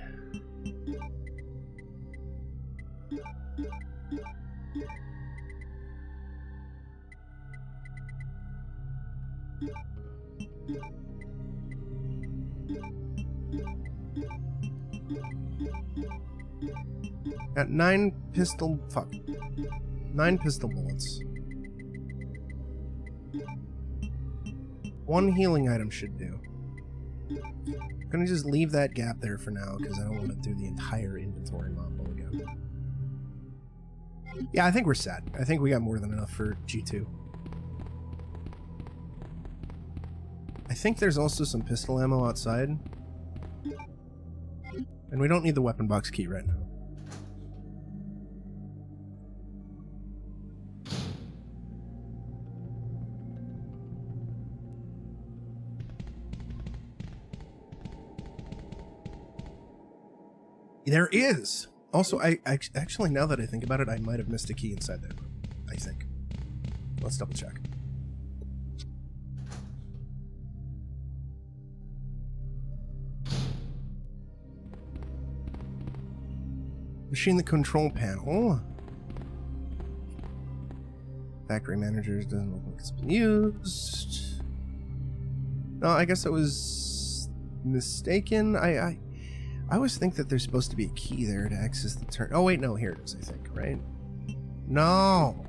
Got 9 pistol... Fuck. 9 pistol bullets. 1 healing item should do. I'm gonna just leave that gap there for now, because I don't want to do the entire inventory mambo again. Yeah, I think we're set. I think we got more than enough for G2. I think there's also some pistol ammo outside. And we don't need the weapon box key right now. There is! Also, I actually, now that I think about it, I might have missed a key inside there. I think. Let's double check. Machine the control panel. Factory managers doesn't look like it's been used. No, I guess I was mistaken. I always think that there's supposed to be a key there to access the turn. Oh wait, no, here it is, I think, right? No!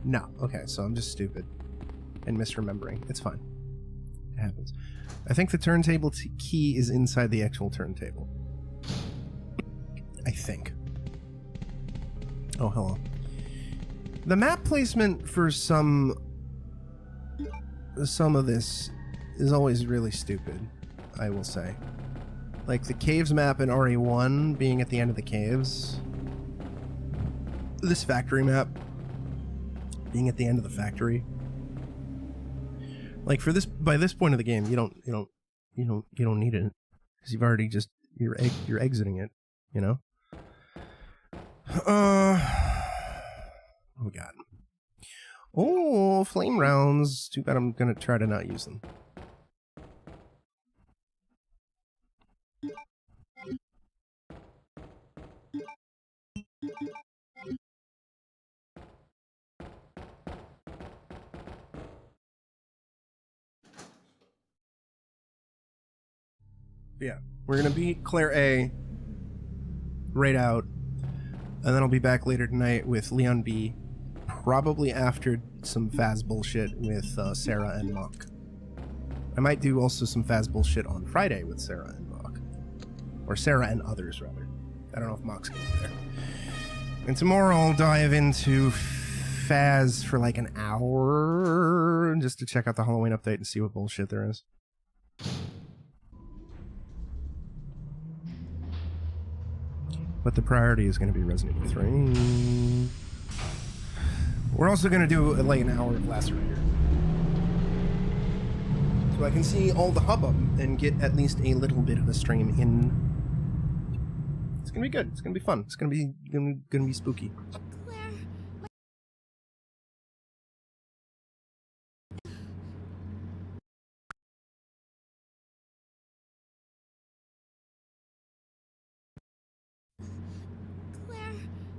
No, okay, so I'm just stupid and misremembering. It's fine. It happens. I think the turntable key is inside the actual turntable. I think. Oh, hello. The map placement for some of this is always really stupid, I will say. Like the caves map in RE1 being at the end of the caves. This factory map being at the end of the factory. Like for this, by this point of the game, you don't need it because you've already just you're exiting it, you know. Oh god. Oh, flame rounds. Too bad I'm gonna try to not use them. Yeah, we're gonna beat Claire A right out, and then I'll be back later tonight with Leon B. probably after some Faz bullshit with Sarah and Mock. I might do also some Faz bullshit on Friday with Sarah and Mock. Or Sarah and others, rather. I don't know if Mock's going to be there. And tomorrow I'll dive into Faz for like an hour just to check out the Halloween update and see what bullshit there is. But the priority is going to be Resident Evil 3. We're also going to do like an hour of Lacerator. So I can see all the hubbub and get at least a little bit of a stream in. It's going to be good. It's going to be fun. It's going to be spooky. Claire,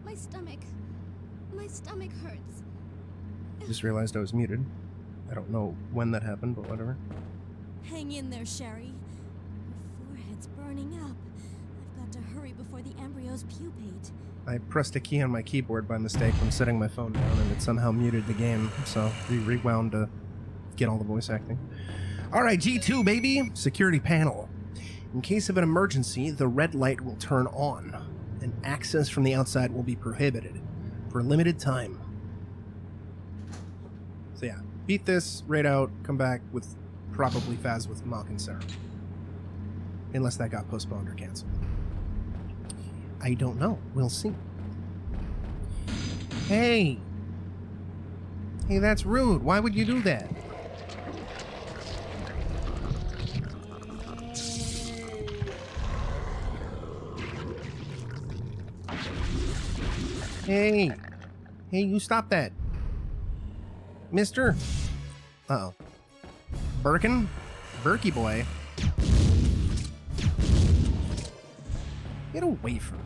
my stomach hurts. Just realized I was muted. I don't know when that happened, but whatever. Hang in there, Sherry. Your forehead's burning up. I've got to hurry before the embryos pupate. I pressed a key on my keyboard by mistake when setting my phone down, and it somehow muted the game, so we rewound to get all the voice acting. Alright, G2, baby! Security panel. In case of an emergency, the red light will turn on, and access from the outside will be prohibited for a limited time. So yeah, beat this, raid out, come back with probably Faz with Mock and Sarah. Unless that got postponed or canceled. I don't know. We'll see. Hey! Hey, that's rude. Why would you do that? Hey! Hey, you stop that. Mister? Uh-oh. Birkin? Berkey boy. Get away from me.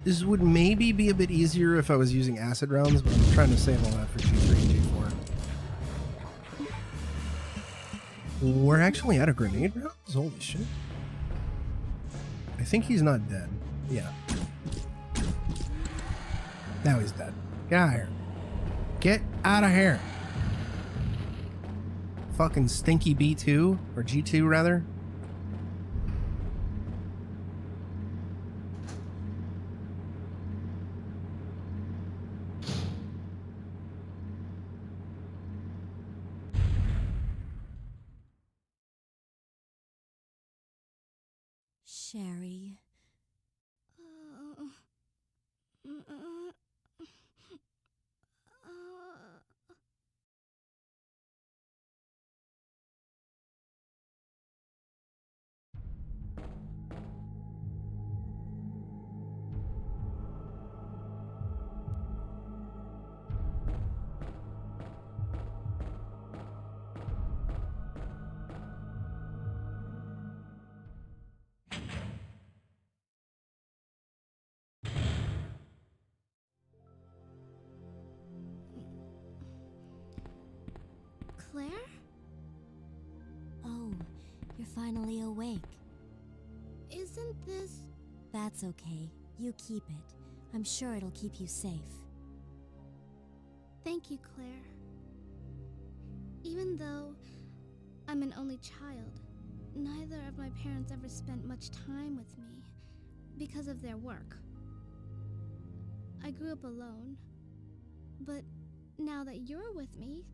This would maybe be a bit easier if I was using acid rounds, but I'm trying to save all that for G3 and G4. We're actually out of grenade rounds? Holy shit. I think he's not dead. Yeah. Now he's dead. Get out of here. Get out of here. Fucking stinky B2, or G2 rather. Sherry. Claire? Oh, you're finally awake. Isn't this... That's okay. You keep it. I'm sure it'll keep you safe. Thank you, Claire. Even though I'm an only child, neither of my parents ever spent much time with me because of their work. I grew up alone, but now that you're with me,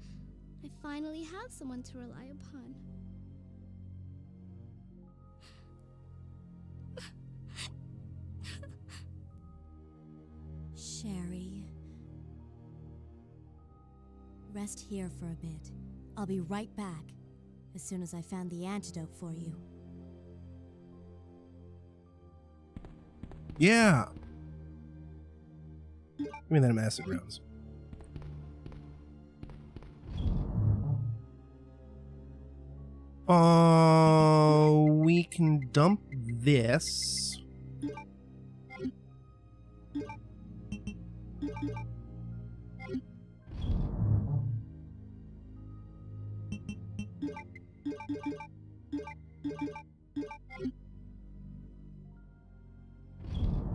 I finally have someone to rely upon. Sherry. Rest here for a bit. I'll be right back as soon as I found the antidote for you. Yeah. Give me that acid rounds. We can dump this.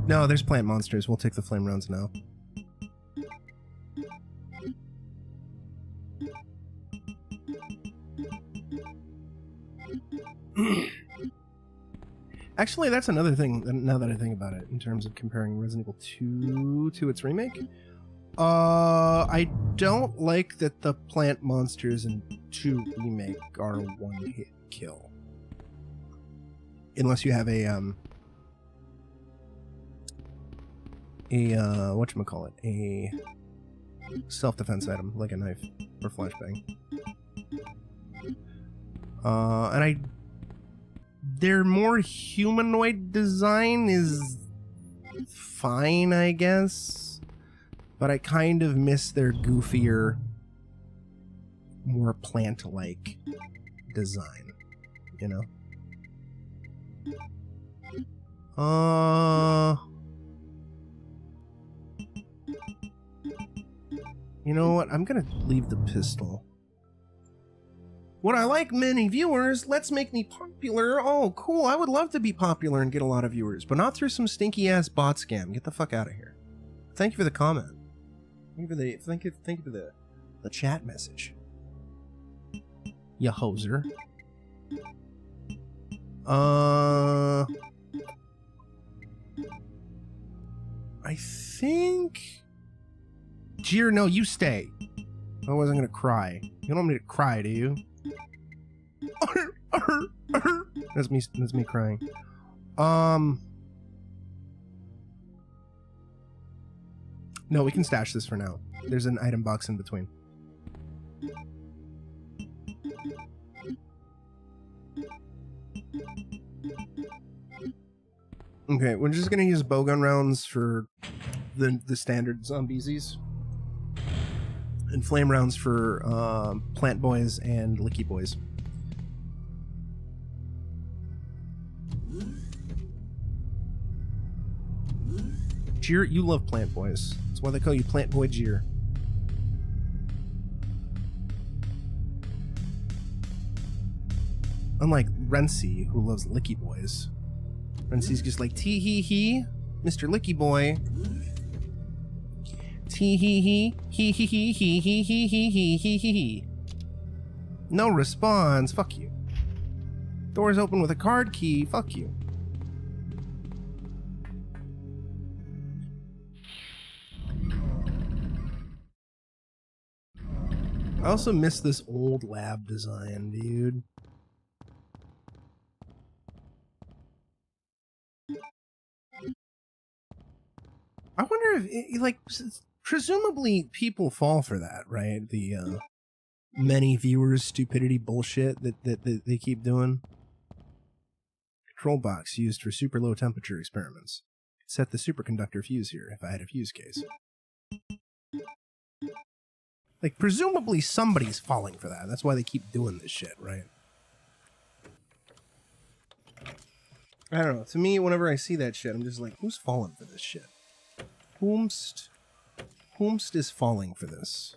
No, there's plant monsters. We'll take the flame rounds now. Actually, that's another thing, now that I think about it, in terms of comparing Resident Evil 2 to its remake. I don't like that the plant monsters in 2 remake are one-hit kill. Unless you have a whatchamacallit, a self-defense item, like a knife or flashbang. And their more humanoid design is fine, I guess, but I kind of miss their goofier, more plant-like design, you know? You know what? I'm gonna leave the pistol. Would I like many viewers? Let's make me popular. Oh, cool. I would love to be popular and get a lot of viewers, but not through some stinky-ass bot scam. Get the fuck out of here. Thank you for the comment. Thank you for the chat message. Ya hoser. I think... Jeer, no, you stay. I wasn't gonna cry. You don't want me to cry, do you? That's me crying. No, we can stash this for now. There's an item box in between. Okay, we're just gonna use bowgun rounds for the standard zombiesies. And flame rounds for plant boys and licky boys. Jeer, you love plant boys. That's why they call you Plant Boy Jeer. Unlike Rency, who loves licky boys. Rency's just like, tee-hee-hee, Mr. Licky Boy. Tee-hee-hee, hee-hee-hee-hee-hee-hee-hee-hee-hee-hee. No response, fuck you. Doors open with a card key, fuck you. I also miss this old lab design, dude. I wonder if, like, presumably people fall for that, right? The many viewers stupidity bullshit that they keep doing. Control box used for super low temperature experiments. Set the superconductor fuse here if I had a fuse case. Like, presumably somebody's falling for that. That's why they keep doing this shit, right? I don't know. To me, whenever I see that shit, I'm just like, who's falling for this shit? Whomst is falling for this?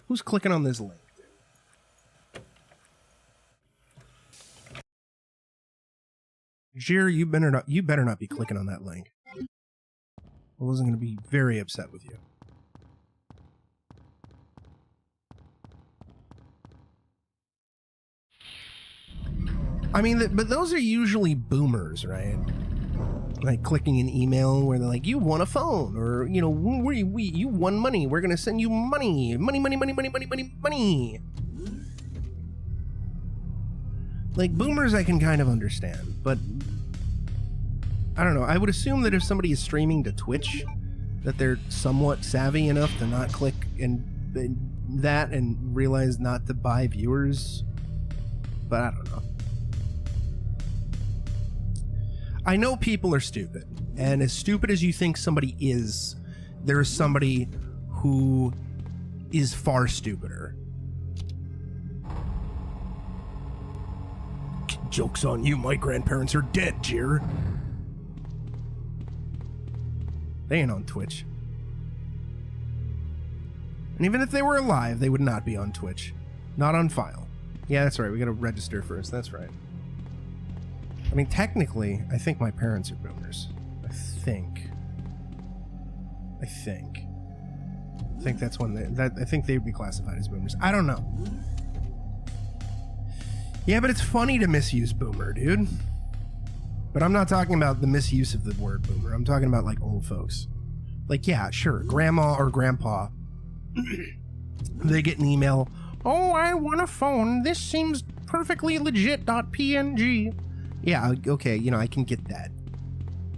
Who's clicking on this link, dude? Jer, you better not be clicking on that link. I wasn't going to be very upset with you. I mean, but those are usually boomers, right? Like clicking an email where they're like, you won a phone, or, you know, you won money, we're gonna send you money. Like, boomers I can kind of understand, but I don't know. I would assume that if somebody is streaming to Twitch, that they're somewhat savvy enough to not click and realize not to buy viewers, but I don't know. I know people are stupid, and as stupid as you think somebody is, there is somebody who is far stupider. Joke's on you, my grandparents are dead, Jer. They ain't on Twitch. And even if they were alive, they would not be on Twitch. Not on file. Yeah, that's right. We gotta register first. That's right. I mean, technically, I think my parents are boomers. I think that's when I think they'd be classified as boomers. I don't know. Yeah, but it's funny to misuse boomer, dude. But I'm not talking about the misuse of the word boomer. I'm talking about like old folks. Like, yeah, sure, grandma or grandpa. They get an email. Oh, I want a phone. This seems perfectly legit.png. Yeah, okay, you know, I can get that.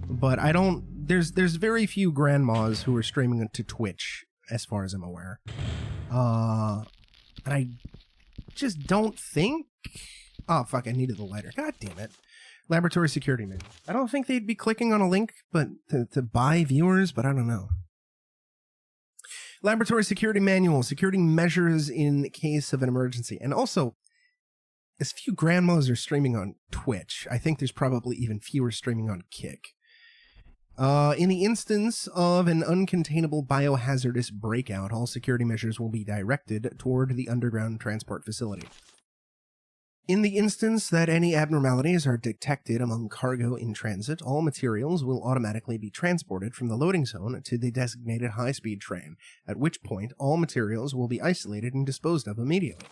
But I don't... There's very few grandmas who are streaming to Twitch, as far as I'm aware. And I just don't think... Oh, fuck, I needed the lighter. God damn it. Laboratory security menu. I don't think they'd be clicking on a link but to buy viewers, but I don't know. Laboratory security manual. Security measures in case of an emergency. And also, as few grandmas are streaming on Twitch, I think there's probably even fewer streaming on Kick. In the instance of an uncontainable biohazardous breakout, all security measures will be directed toward the underground transport facility. In the instance that any abnormalities are detected among cargo in transit, all materials will automatically be transported from the loading zone to the designated high-speed train, at which point all materials will be isolated and disposed of immediately.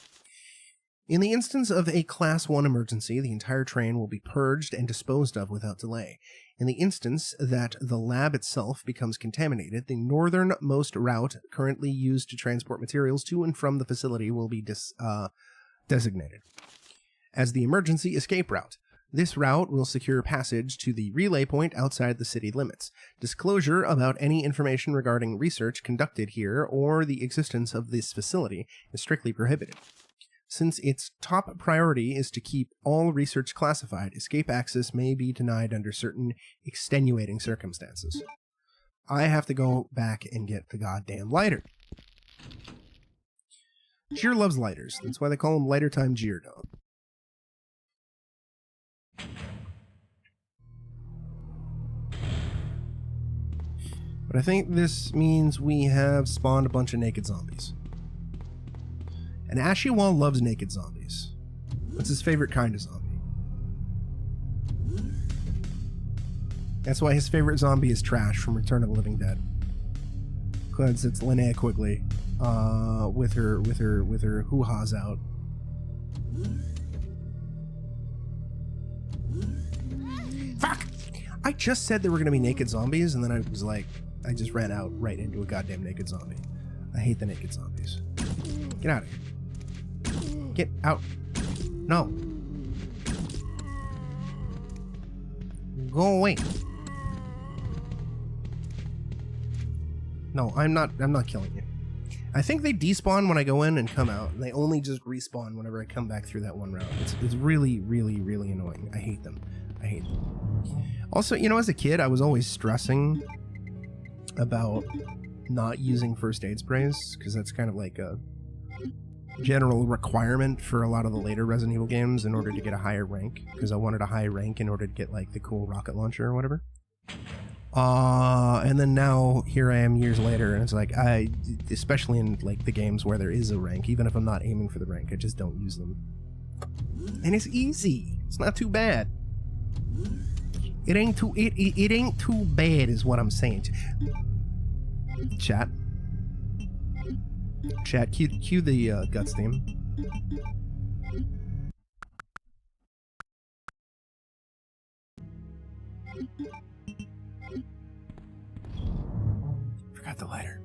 In the instance of a Class 1 emergency, the entire train will be purged and disposed of without delay. In the instance that the lab itself becomes contaminated, the northernmost route currently used to transport materials to and from the facility will be designated as the emergency escape route. This route will secure passage to the relay point outside the city limits. Disclosure about any information regarding research conducted here or the existence of this facility is strictly prohibited. Since its top priority is to keep all research classified, escape access may be denied under certain extenuating circumstances. I have to go back and get the goddamn lighter. Jeer loves lighters. That's why they call him Lighter Time Jeer Dog. But I think this means we have spawned a bunch of naked zombies. And Ashiwal loves naked zombies. That's his favorite kind of zombie. That's why his favorite zombie is Trash from Return of the Living Dead. Because it's Linnea Quigley, with her hoo-ha's out. Fuck! I just said there were gonna be naked zombies, and then I was like, I just ran out right into a goddamn naked zombie. I hate the naked zombies. Get out of here. Get out. No. Go away. No, I'm not killing you. I think they despawn when I go in and come out, and they only just respawn whenever I come back through that one route. It's really, really, really annoying. I hate them. I hate them. Also, you know, as a kid, I was always stressing about not using first aid sprays, because that's kind of like a general requirement for a lot of the later Resident Evil games in order to get a higher rank, because I wanted a high rank in order to get like the cool rocket launcher or whatever. And then now here I am years later, and it's like especially in like the games where there is a rank, even if I'm not aiming for the rank, I just don't use them. And it's easy. It's not too bad. It ain't too bad is what I'm saying. Chat, cue the Guts theme. Forgot the lighter.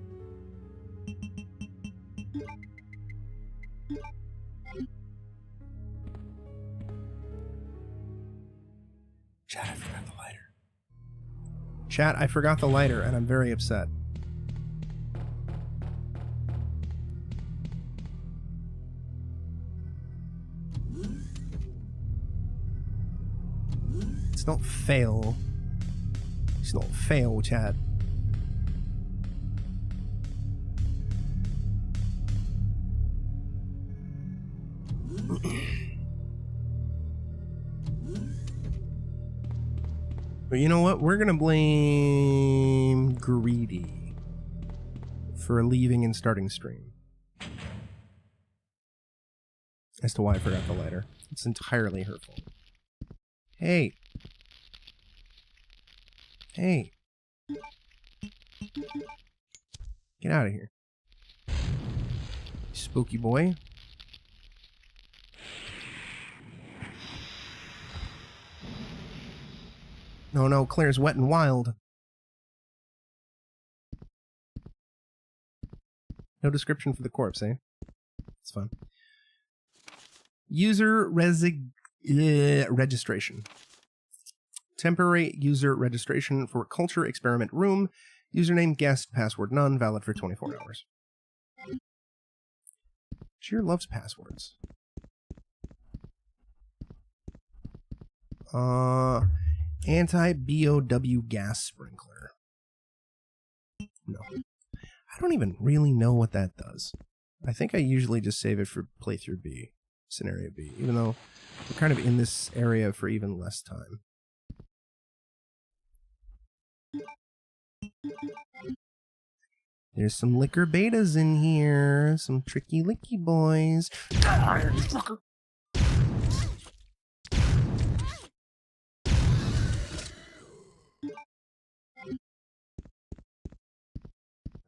Chat, I forgot the lighter. Chat, I forgot the lighter, and I'm very upset. It's not fail. It's not fail, chat. But you know what? We're gonna blame Greedy for leaving and starting stream. As to why I forgot the lighter. It's entirely her fault. Hey. Hey. Get out of here. Spooky boy. No, no, Claire's wet and wild. No description for the corpse, eh? It's fun. User registration. Temporary user registration for culture experiment room. Username guest, password none, valid for 24 hours. Cheer loves passwords. Anti-BOW gas sprinkler. No. I don't even really know what that does. I think I usually just save it for playthrough B, scenario B, even though we're kind of in this area for even less time. There's some liquor betas in here, some tricky licky boys.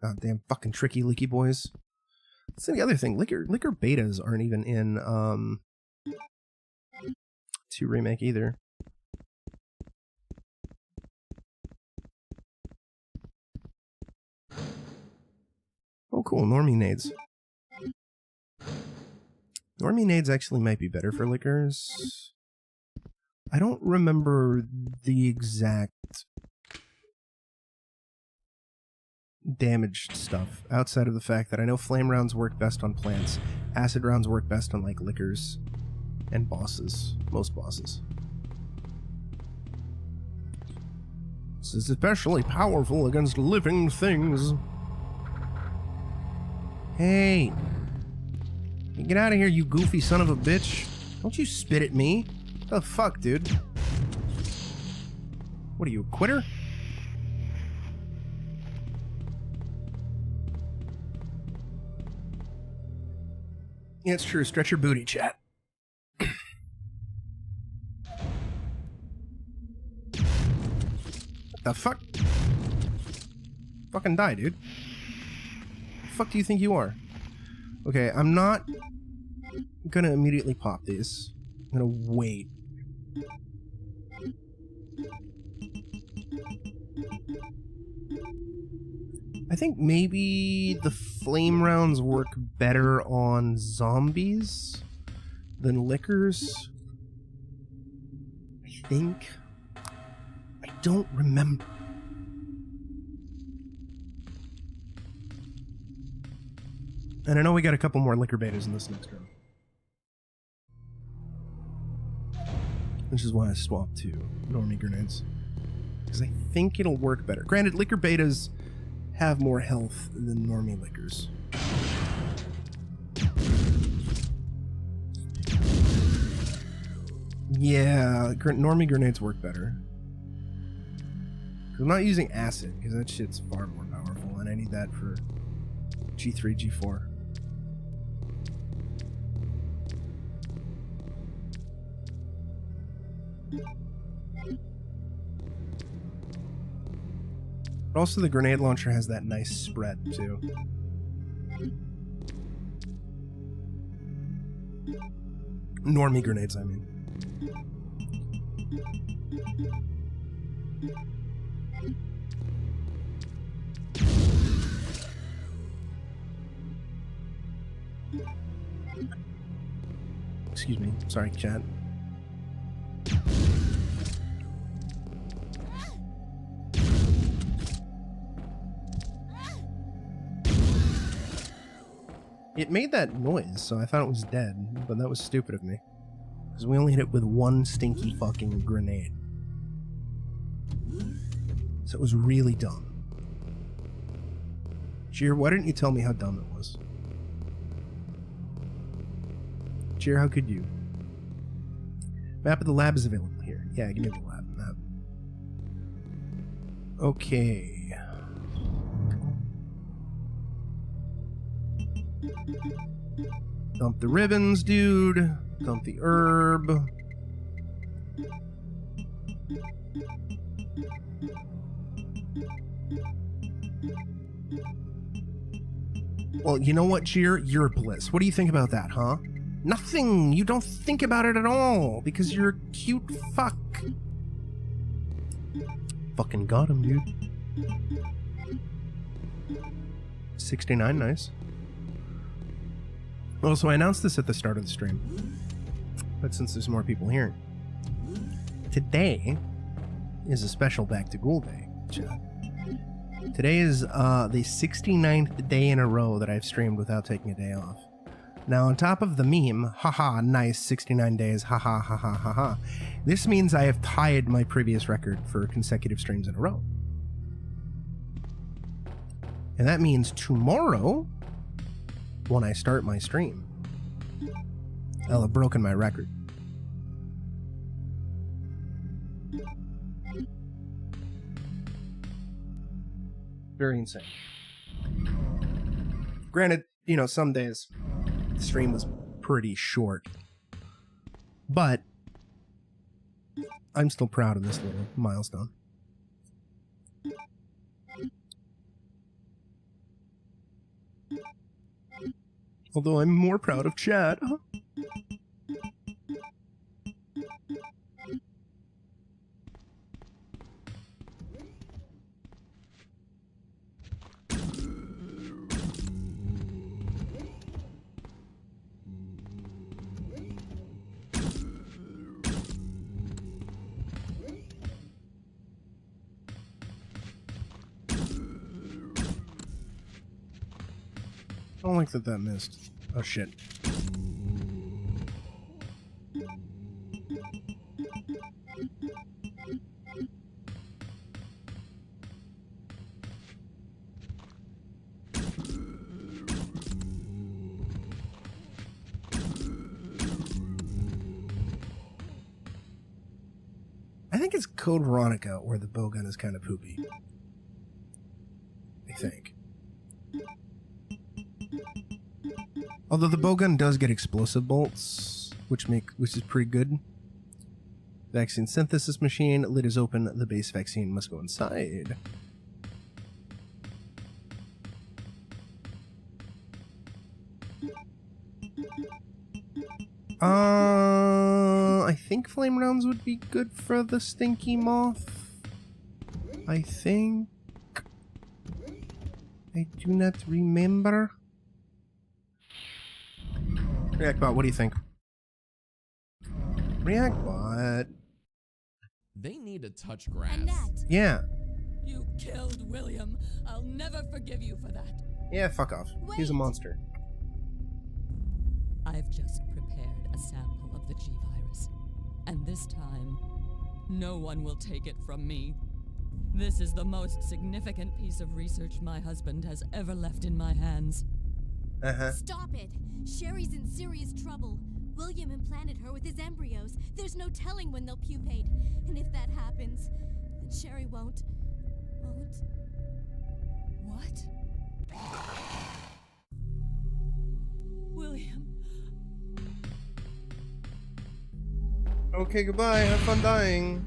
Goddamn fucking tricky licky boys. That's the other thing. Liquor betas aren't even in 2 remake either. Oh cool, normie nades. Normie nades actually might be better for liquors. I don't remember the exact damaged stuff, outside of the fact that I know flame rounds work best on plants, acid rounds work best on like liquors and bosses, most bosses. This is especially powerful against living things. Hey, get out of here, you goofy son of a bitch. Don't you spit at me. What the fuck, dude? What are you, a quitter? Yeah, it's true. Stretch your booty, chat. What the fuck? Fucking die, dude. The fuck do you think you are? Okay, I'm not gonna immediately pop these. I'm gonna wait. I think maybe the flame rounds work better on zombies than liquors. I think. I don't remember. And I know we got a couple more liquor betas in this next room. Which is why I swapped to normie grenades. Because I think it'll work better. Granted, liquor betas have more health than normie liquors. Yeah, normie grenades work better. I'm not using acid, because that shit's far more powerful, and I need that for G3, G4. But also the grenade launcher has that nice spread, too. Normie grenades, I mean. Excuse me. Sorry, chat. It made that noise, so I thought it was dead, but that was stupid of me. Because we only hit it with one stinky fucking grenade. So it was really dumb. Cheer, why didn't you tell me how dumb it was? Cheer, how could you? Map of the lab is available here. Yeah, give me the lab map. Okay. Dump the ribbons, dude. Dump the herb. Well, you know what, Jeer? You're bliss. What do you think about that, huh? Nothing! You don't think about it at all, because you're a cute fuck. Fucking got him, dude. 69, nice. Well, so I announced this at the start of the stream, but since there's more people here, today is a special Back to Ghoul Day, chat. Today is the 69th day in a row that I've streamed without taking a day off. Now, on top of the meme, haha, nice, 69 days, haha, haha, haha, this means I have tied my previous record for consecutive streams in a row. And that means tomorrow, when I start my stream, I'll have broken my record. Very insane. Granted, you know, some days the stream was pretty short, but I'm still proud of this little milestone. Although I'm more proud of chat. I don't like that that missed. Oh shit. I think it's Code Veronica where the bowgun is kind of poopy. I think. Although the bowgun does get explosive bolts, which is pretty good. Vaccine synthesis machine. Lid is open. The base vaccine must go inside. I think flame rounds would be good for the stinky moth. I think. I do not remember. Reactbot, what do you think? Reactbot. They need to touch grass. Yeah. You killed William. I'll never forgive you for that. Yeah, fuck off. He's a monster. I've just prepared a sample of the G-Virus. And this time, no one will take it from me. This is the most significant piece of research my husband has ever left in my hands. Stop it! Sherry's in serious trouble. William implanted her with his embryos. There's no telling when they'll pupate. And if that happens, then Sherry won't... What? William. Okay, goodbye. Have fun dying.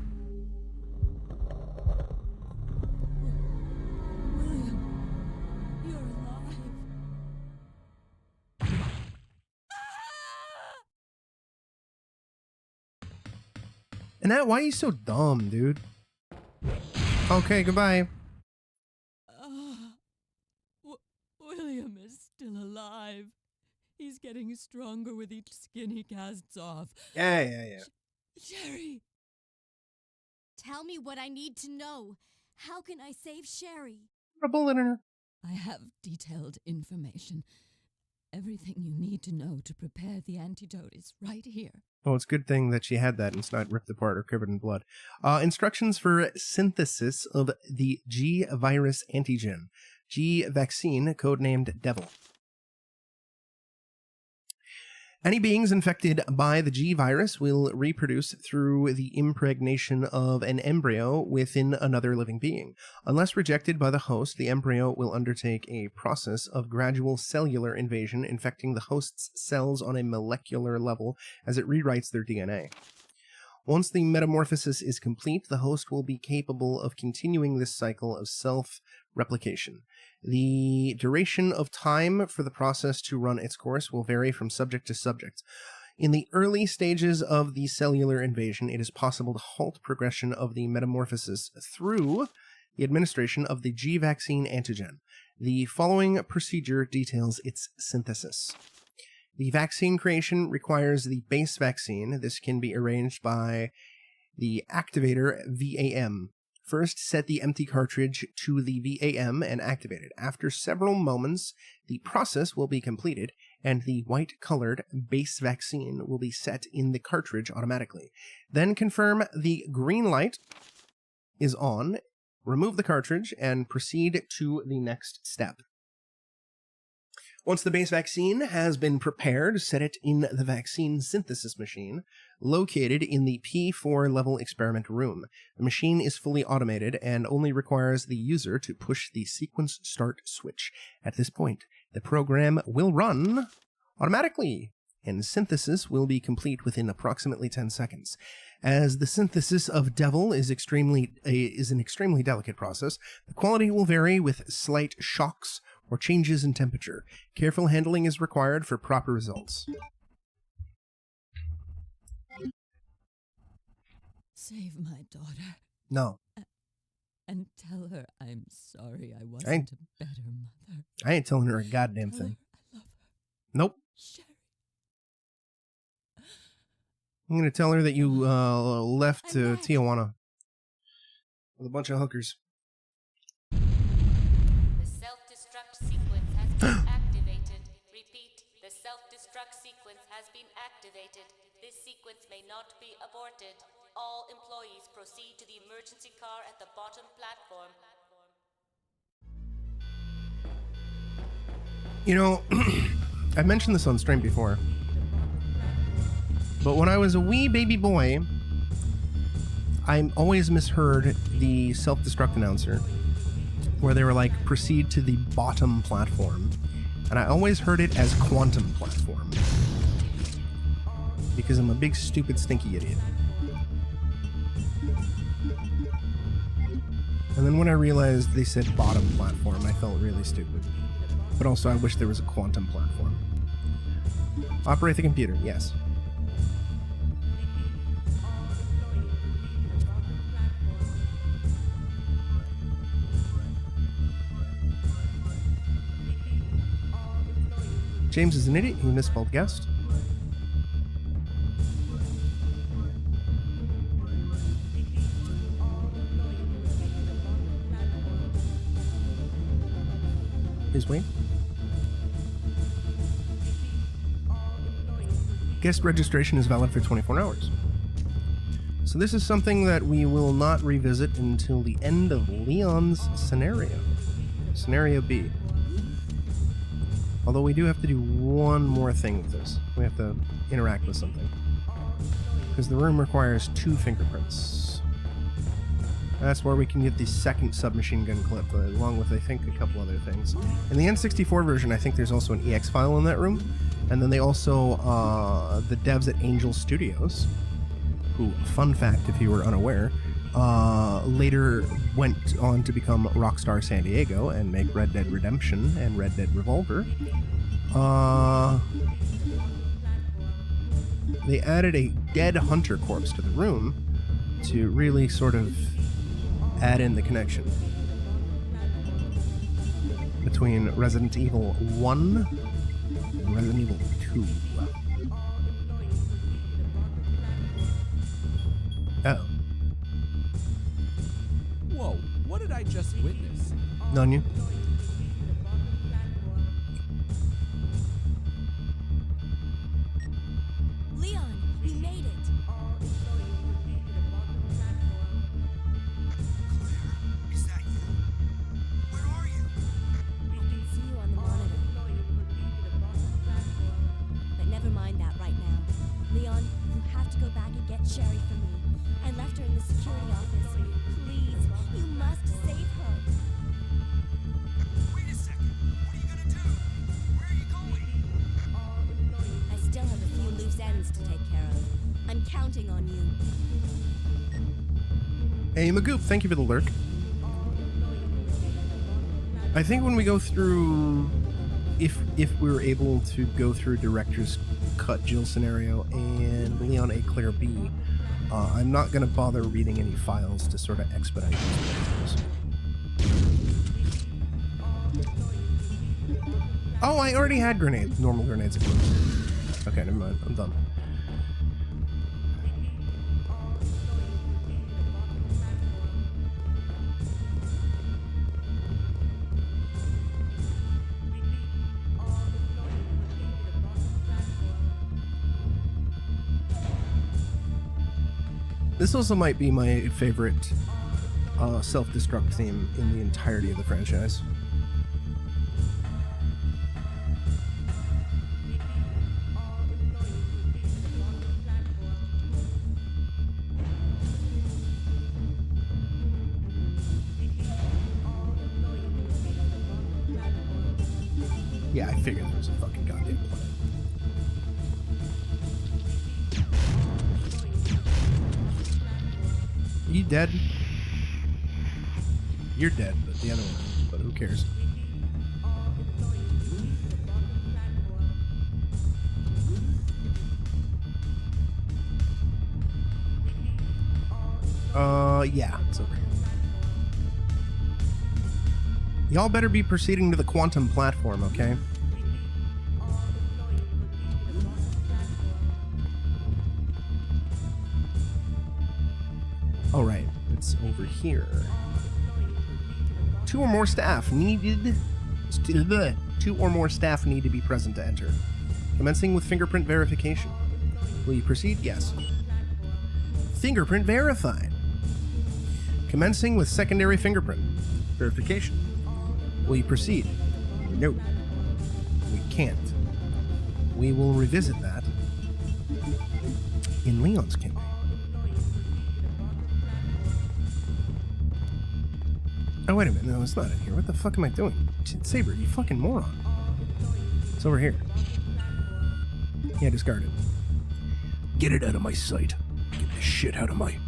And that, why are you so dumb, dude? Okay, goodbye. William is still alive. He's getting stronger with each skin he casts off. Yeah. Sherry! Tell me what I need to know. How can I save Sherry? A bullet in her. I have detailed information. Everything you need to know to prepare the antidote is right here. Oh, it's a good thing that she had that and it's not ripped apart or covered in blood. Instructions for synthesis of the G-Virus antigen. G-Vaccine, codenamed Devil. Any beings infected by the G virus will reproduce through the impregnation of an embryo within another living being. Unless rejected by the host, the embryo will undertake a process of gradual cellular invasion, infecting the host's cells on a molecular level as it rewrites their DNA. Once the metamorphosis is complete, the host will be capable of continuing this cycle of self-replication. The duration of time for the process to run its course will vary from subject to subject. In the early stages of the cellular invasion, it is possible to halt progression of the metamorphosis through the administration of the G vaccine antigen. The following procedure details its synthesis. The vaccine creation requires the base vaccine. This can be arranged by the activator VAM. First, set the empty cartridge to the VAM and activate it. After several moments, the process will be completed, and the white-colored base vaccine will be set in the cartridge automatically. Then confirm the green light is on, remove the cartridge, and proceed to the next step. Once the base vaccine has been prepared, set it in the vaccine synthesis machine located in the P4 level experiment room. The machine is fully automated and only requires the user to push the sequence start switch. At this point, the program will run automatically, and synthesis will be complete within approximately 10 seconds. As the synthesis of Devil is an extremely delicate process, the quality will vary with slight shocks or changes in temperature. Careful handling is required for proper results. Save my daughter. No. And tell her I'm sorry I wasn't a better mother. I ain't telling her a goddamn thing. Nope. I'm going to tell her that you left Tijuana with a bunch of hookers. The self-destruct sequence has been activated. Repeat, the self-destruct sequence has been activated. This sequence may not be aborted. All employees proceed to the emergency car at the bottom platform. You know, I've mentioned this on stream before, but when I was a wee baby boy, I always misheard the self-destruct announcer where they were like, proceed to the bottom platform. And I always heard it as quantum platform. Because I'm a big, stupid, stinky idiot. And then when I realized they said bottom platform, I felt really stupid. But also, I wish there was a quantum platform. Operate the computer, yes. James is an idiot. He misspelled guest. Here's Wayne. Guest registration is valid for 24 hours. So this is something that we will not revisit until the end of Leon's scenario. Scenario B. Although we do have to do one more thing with this. We have to interact with something. Because the room requires 2 fingerprints. That's where we can get the second submachine gun clip, along with, I think, a couple other things. In the N64 version, I think there's also an EX file in that room. And then they also, the devs at Angel Studios, who, fun fact if you were unaware, later went on to become Rockstar San Diego and make Red Dead Redemption and Red Dead Revolver. They added a dead hunter corpse to the room to really sort of add in the connection between Resident Evil 1 and Resident Evil 2. Uh-oh. Whoa, what did I just witness? None you. Leon, we made it. Is that you? Where are you? I can see you on the monitor. But never mind that right Sherry for me. I left her in the security office. Please, you must save her. Wait a second. What are you gonna do? Where are you going? I still have a few loose ends to take care of. I'm counting on you. Hey, Magoop, thank you for the lurk. I think when we go through, if we're able to go through director's cut Jill scenario and Leon A. Claire B, I'm not going to bother reading any files to sort of expedite these things. Oh, I already had grenades, normal grenades. Okay, never mind, I'm done. This also might be my favorite self-destruct theme in the entirety of the franchise. Yeah, I figured there was a fucking goddamn plan. You dead? You're dead, but the other one, but who cares? Yeah, it's over here. Y'all better be proceeding to the quantum platform, okay? All right, it's over here. 2 or more staff needed. 2 or more staff need to be present to enter. Commencing with fingerprint verification. Will you proceed? Yes. Fingerprint verified. Commencing with secondary fingerprint verification. Will you proceed? No. We can't. We will revisit that in Leon's campaign. Oh, wait a minute. No, it's not in here. What the fuck am I doing? Saber, you fucking moron. It's over here. Yeah, discard it. Get it out of my sight. Get this shit out of my...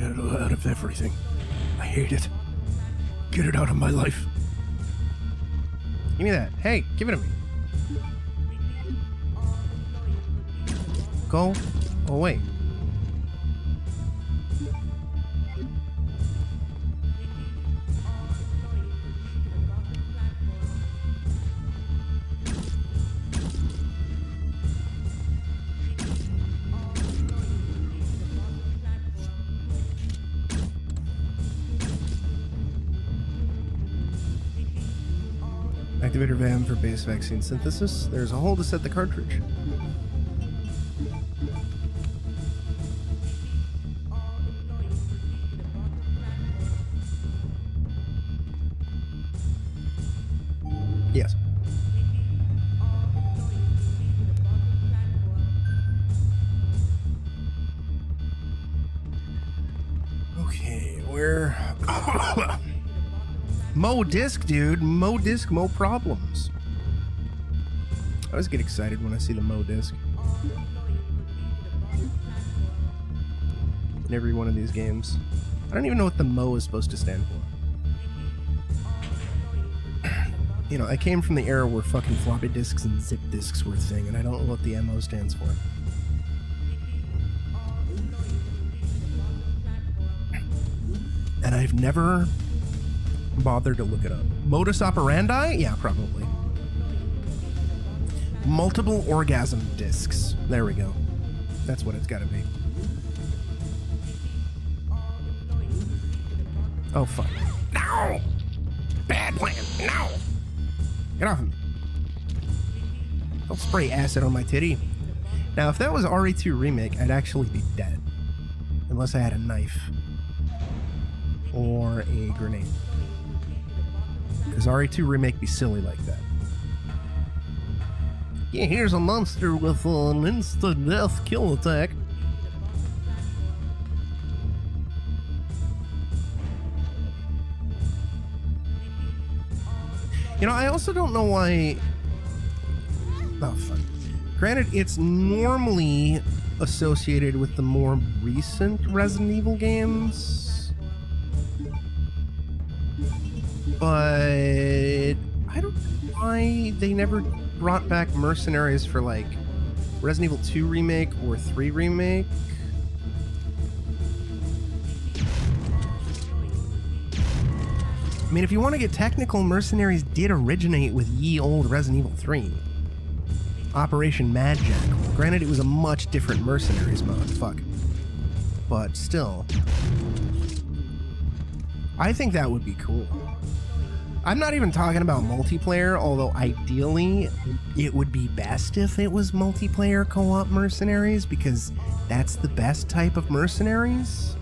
out of everything. I hate it. Get it out of my life. Give me that. Hey, give it to me. Go away. Activator VAM for base vaccine synthesis. There's a hole to set the cartridge. Yes. Okay, where... Mo disc, dude. Mo disc, mo problems. I always get excited when I see the Mo disc. In every one of these games. I don't even know what the Mo is supposed to stand for. You know, I came from the era where fucking floppy disks and zip disks were a thing, and I don't know what the MO stands for. And I've never bothered to look it up. Modus operandi? Yeah, probably. Multiple orgasm discs. There we go. That's what it's gotta be. Oh, fuck. No! Bad plan. No! Get off of me. Don't spray acid on my titty. Now, if that was RE2 Remake, I'd actually be dead. Unless I had a knife. Or a grenade. Because RE2 Remake be silly like that. Yeah, here's a monster with an instant death kill attack. You know, I also don't know why... Oh, fuck. Granted, it's normally associated with the more recent Resident Evil games. But... I don't know why they never brought back mercenaries for, like, Resident Evil 2 Remake or 3 Remake. I mean, if you want to get technical, mercenaries did originate with ye olde Resident Evil 3. Operation Mad Jackal. Granted, it was a much different mercenaries mode, fuck. But still. I think that would be cool. I'm not even talking about multiplayer, although ideally it would be best if it was multiplayer co-op mercenaries, because that's the best type of mercenaries.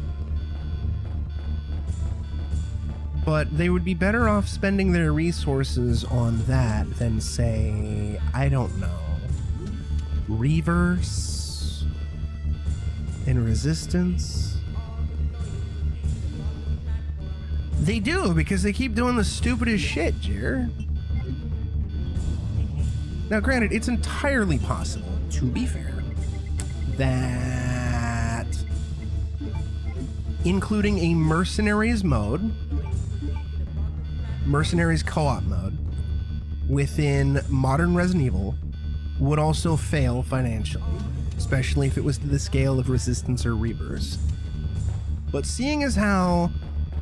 But they would be better off spending their resources on that than, say, I don't know, Reverse and Resistance. They do, because they keep doing the stupidest shit, Jer. Now, granted, it's entirely possible, to be fair, that including a Mercenaries mode, Mercenaries co-op mode, within modern Resident Evil would also fail financially, especially if it was to the scale of Resistance or Reverse. But seeing as how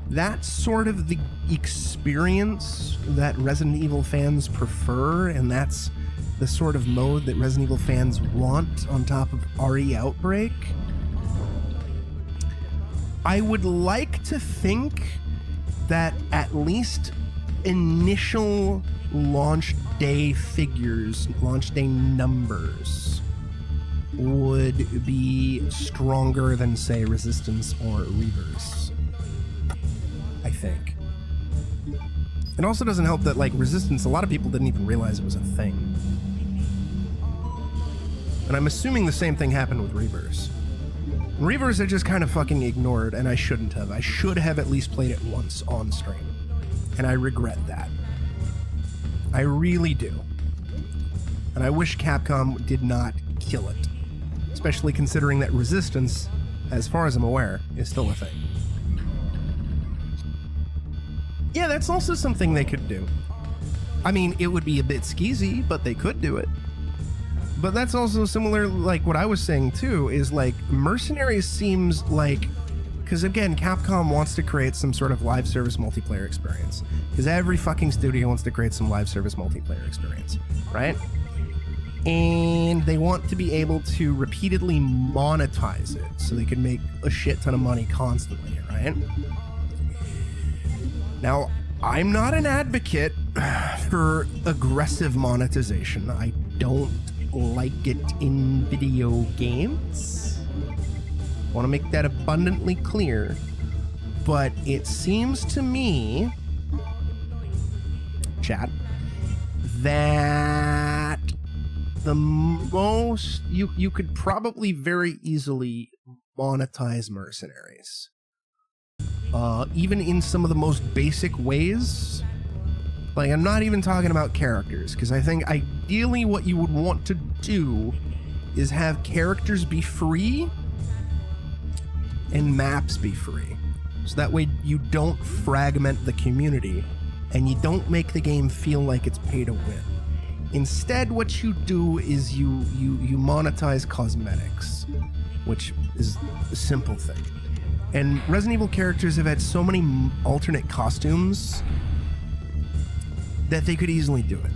that's sort of the experience that Resident Evil fans prefer, and that's the sort of mode that Resident Evil fans want on top of RE Outbreak, I would like to think that at least initial launch day figures, launch day numbers, would be stronger than, say, Resistance or Reverse. I think. It also doesn't help that, like, Resistance, a lot of people didn't even realize it was a thing. And I'm assuming the same thing happened with Reverse. Reverse I just kind of fucking ignored, and I shouldn't have. I should have at least played it once on stream. And I regret that. I really do. And I wish Capcom did not kill it. Especially considering that Resistance, as far as I'm aware, is still a thing. Yeah, that's also something they could do. I mean, it would be a bit skeezy, but they could do it. But that's also similar, like what I was saying too, is like Mercenaries seems like, because again, Capcom wants to create some sort of live service multiplayer experience. Because every fucking studio wants to create some live service multiplayer experience, right? And they want to be able to repeatedly monetize it so they can make a shit ton of money constantly, right? Now, I'm not an advocate for aggressive monetization. I don't like it in video games. I want to make that abundantly clear. But it seems to me, chat, that the most you could probably very easily monetize Mercenaries. Even in some of the most basic ways. Like, I'm not even talking about characters, because I think ideally what you would want to do is have characters be free and maps be free. So that way you don't fragment the community and you don't make the game feel like it's pay to win. Instead, what you do is you monetize cosmetics, which is a simple thing. And Resident Evil characters have had so many alternate costumes that they could easily do it.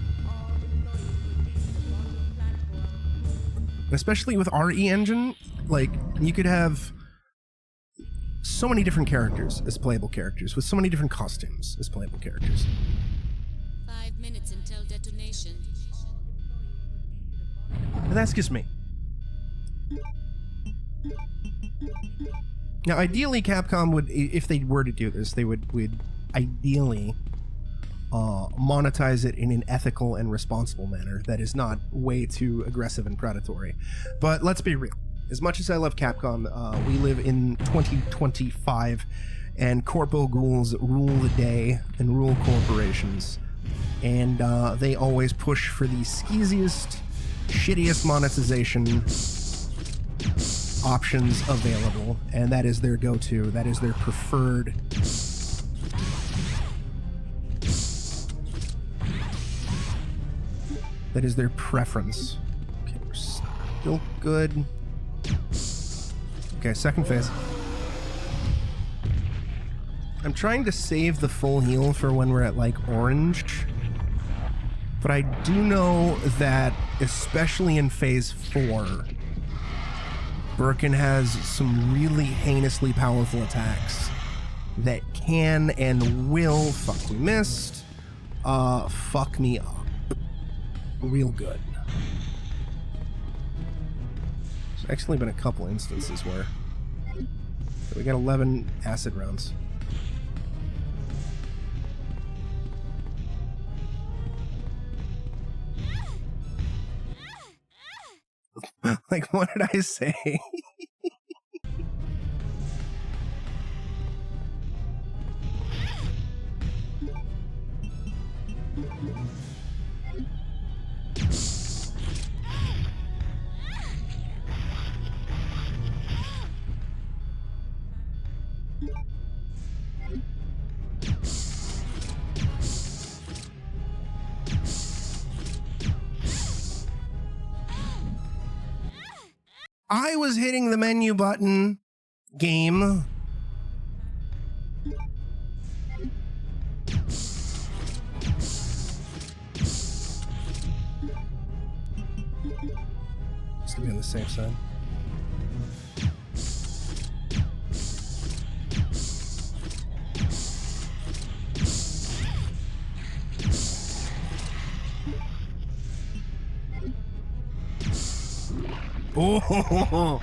Especially with RE Engine, like, you could have so many different characters as playable characters, with so many different costumes as playable characters. 5 minutes until detonation. But that's just me. Now, ideally, Capcom would, if they were to do this, they would ideally monetize it in an ethical and responsible manner that is not way too aggressive and predatory. But let's be real. As much as I love Capcom, we live in 2025, and corpo ghouls rule the day and rule corporations. and they always push for the skeeziest, shittiest monetization options available, and that is their go-to. That is their preferred. That is their preference. Okay, we're still good. Okay, second phase. I'm trying to save the full heal for when we're at, like, orange. But I do know that, especially in phase 4, Birkin has some really heinously powerful attacks that can and will, fuck, we missed, fuck me up real good. There's actually been a couple instances where we got 11 acid rounds. Like, what did I say? I was hitting the menu button, game. Just to be on the safe side. Oh,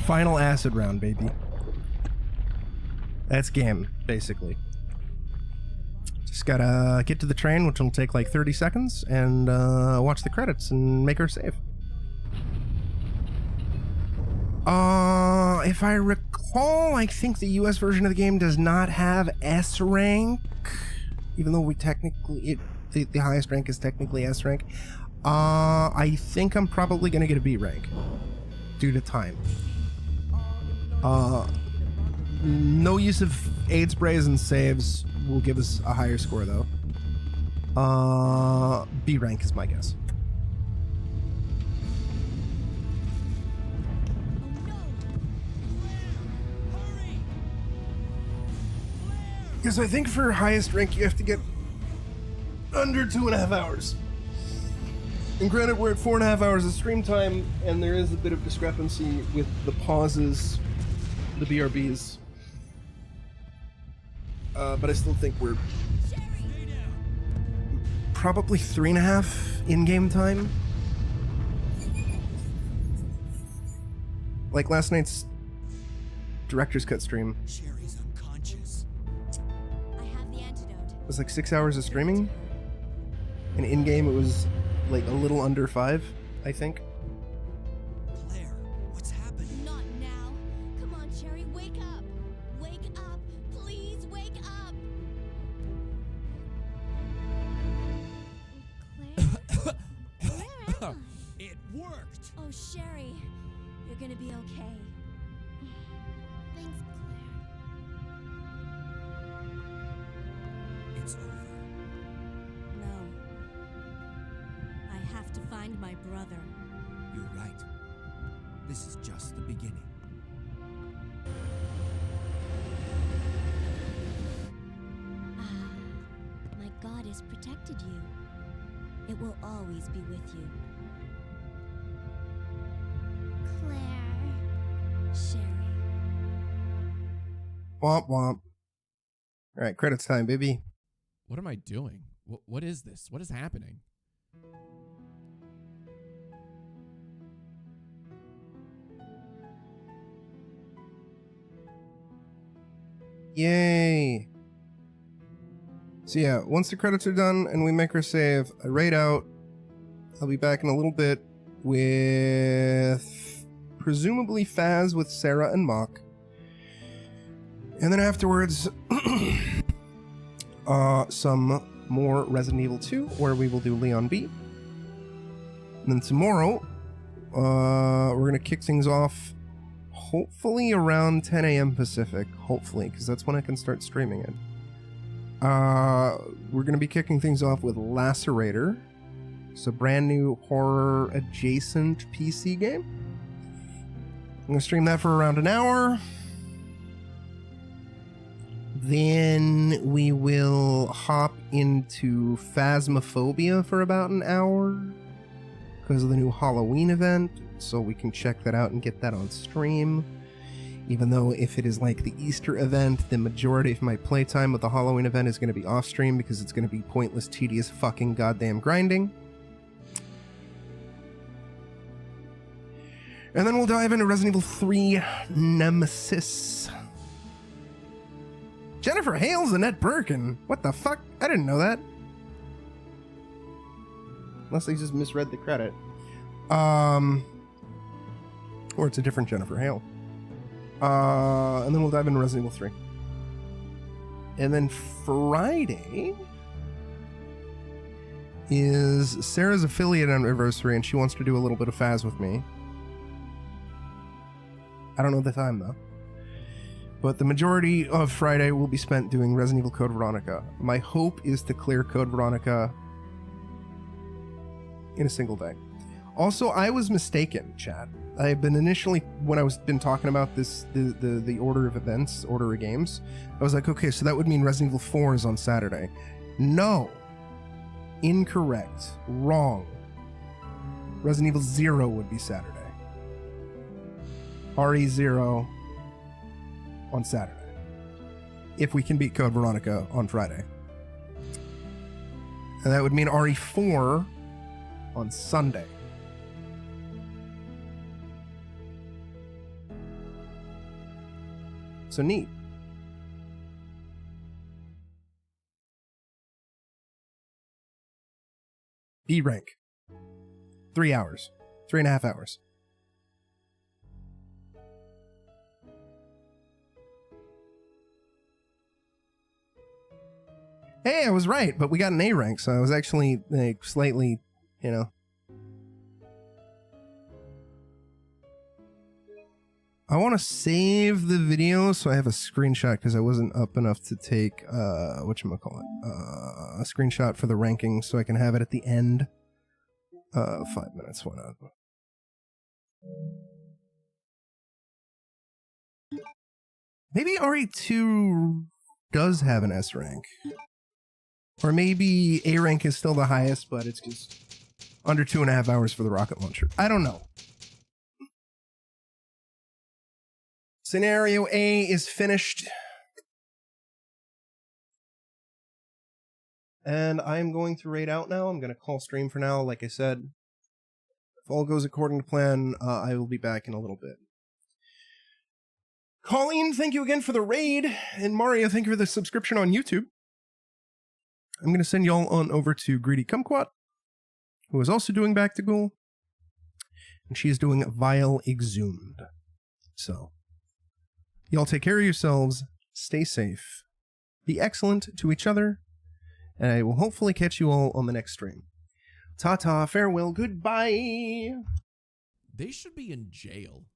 final acid round, baby. That's game, basically. Just gotta get to the train, which will take like 30 seconds, and watch the credits and make our save. If I recall, I think the US version of the game does not have S rank, even though we technically, the highest rank is technically S rank. I think I'm probably gonna get a B rank due to time. No use of aid sprays and saves will give us a higher score though. B rank is my guess. Because I think for highest rank you have to get under 2.5 hours. And granted, we're at 4.5 hours of stream time, and there is a bit of discrepancy with the pauses, the BRBs. But I still think we're probably 3.5 in-game time. Like last night's director's cut stream. Sherry's unconscious. I have the antidote. It was like 6 hours of streaming, and in-game it was like a little under 5, I think. Claire, what's happened? Not now. Come on, Sherry, wake up. Wake up. Please wake up. Claire? Where am I? It worked! Oh, Sherry, you're gonna be okay. Thanks, Claire. It's over. No. I have to find my brother. You're right. This is just the beginning. Ah, my God has protected you. It will always be with you. Claire. Sherry. Womp womp. Alright, credits time, baby. What am I doing? What is this? What is happening? Yay! So yeah, once the credits are done and we make our save, I raid out. I'll be back in a little bit with presumably Faz with Sarah and Mock. And then afterwards, some more Resident Evil 2, where we will do Leon B. And then tomorrow, we're going to kick things off hopefully around 10 a.m. Pacific. Hopefully, because that's when I can start streaming it. We're going to be kicking things off with Lacerator. It's a brand new horror adjacent PC game. I'm going to stream that for around an hour. Then we will hop into Phasmophobia for about an hour because of the new Halloween event, so we can check that out and get that on stream. Even though if it is like the Easter event, the majority of my playtime with the Halloween event is going to be off stream because it's going to be pointless, tedious, fucking goddamn grinding. And then we'll dive into Resident Evil 3 Nemesis. Jennifer Hale's Annette Birkin. What the fuck? I didn't know that. Unless they just misread the credit. Or it's a different Jennifer Hale. And then we'll dive into Resident Evil 3. And then Friday is Sarah's affiliate anniversary, and she wants to do a little bit of Faz with me. I don't know the time, though. But the majority of Friday will be spent doing Resident Evil Code Veronica. My hope is to clear Code Veronica in a single day. Also, I was mistaken, chat. I've been initially, when I was been talking about this, the order of events, order of games, I was like, okay, so that would mean Resident Evil 4 is on Saturday. No. Incorrect. Wrong. Resident Evil 0 would be Saturday. RE0 on Saturday. If we can beat Code Veronica on Friday. And that would mean RE4 on Sunday. So neat. B rank. 3 hours. 3.5 hours. Hey, I was right, but we got an A rank, so I was actually like slightly, you know. I want to save the video so I have a screenshot because I wasn't up enough to take whatchamacallit, a screenshot for the ranking so I can have it at the end. 5 minutes, why not? Maybe RE2 does have an S rank. Or maybe A rank is still the highest, but it's just under 2.5 hours for the rocket launcher. I don't know. Scenario A is finished. And I'm going to raid out now. I'm going to call stream for now, like I said. If all goes according to plan, I will be back in a little bit. Colleen, thank you again for the raid. And Mario, thank you for the subscription on YouTube. I'm going to send y'all on over to Greedy Kumquat, who is also doing Back to Ghoul. And she is doing Vile Exhumed. So, y'all take care of yourselves, stay safe, be excellent to each other, and I will hopefully catch you all on the next stream. Ta-ta, farewell, goodbye! They should be in jail.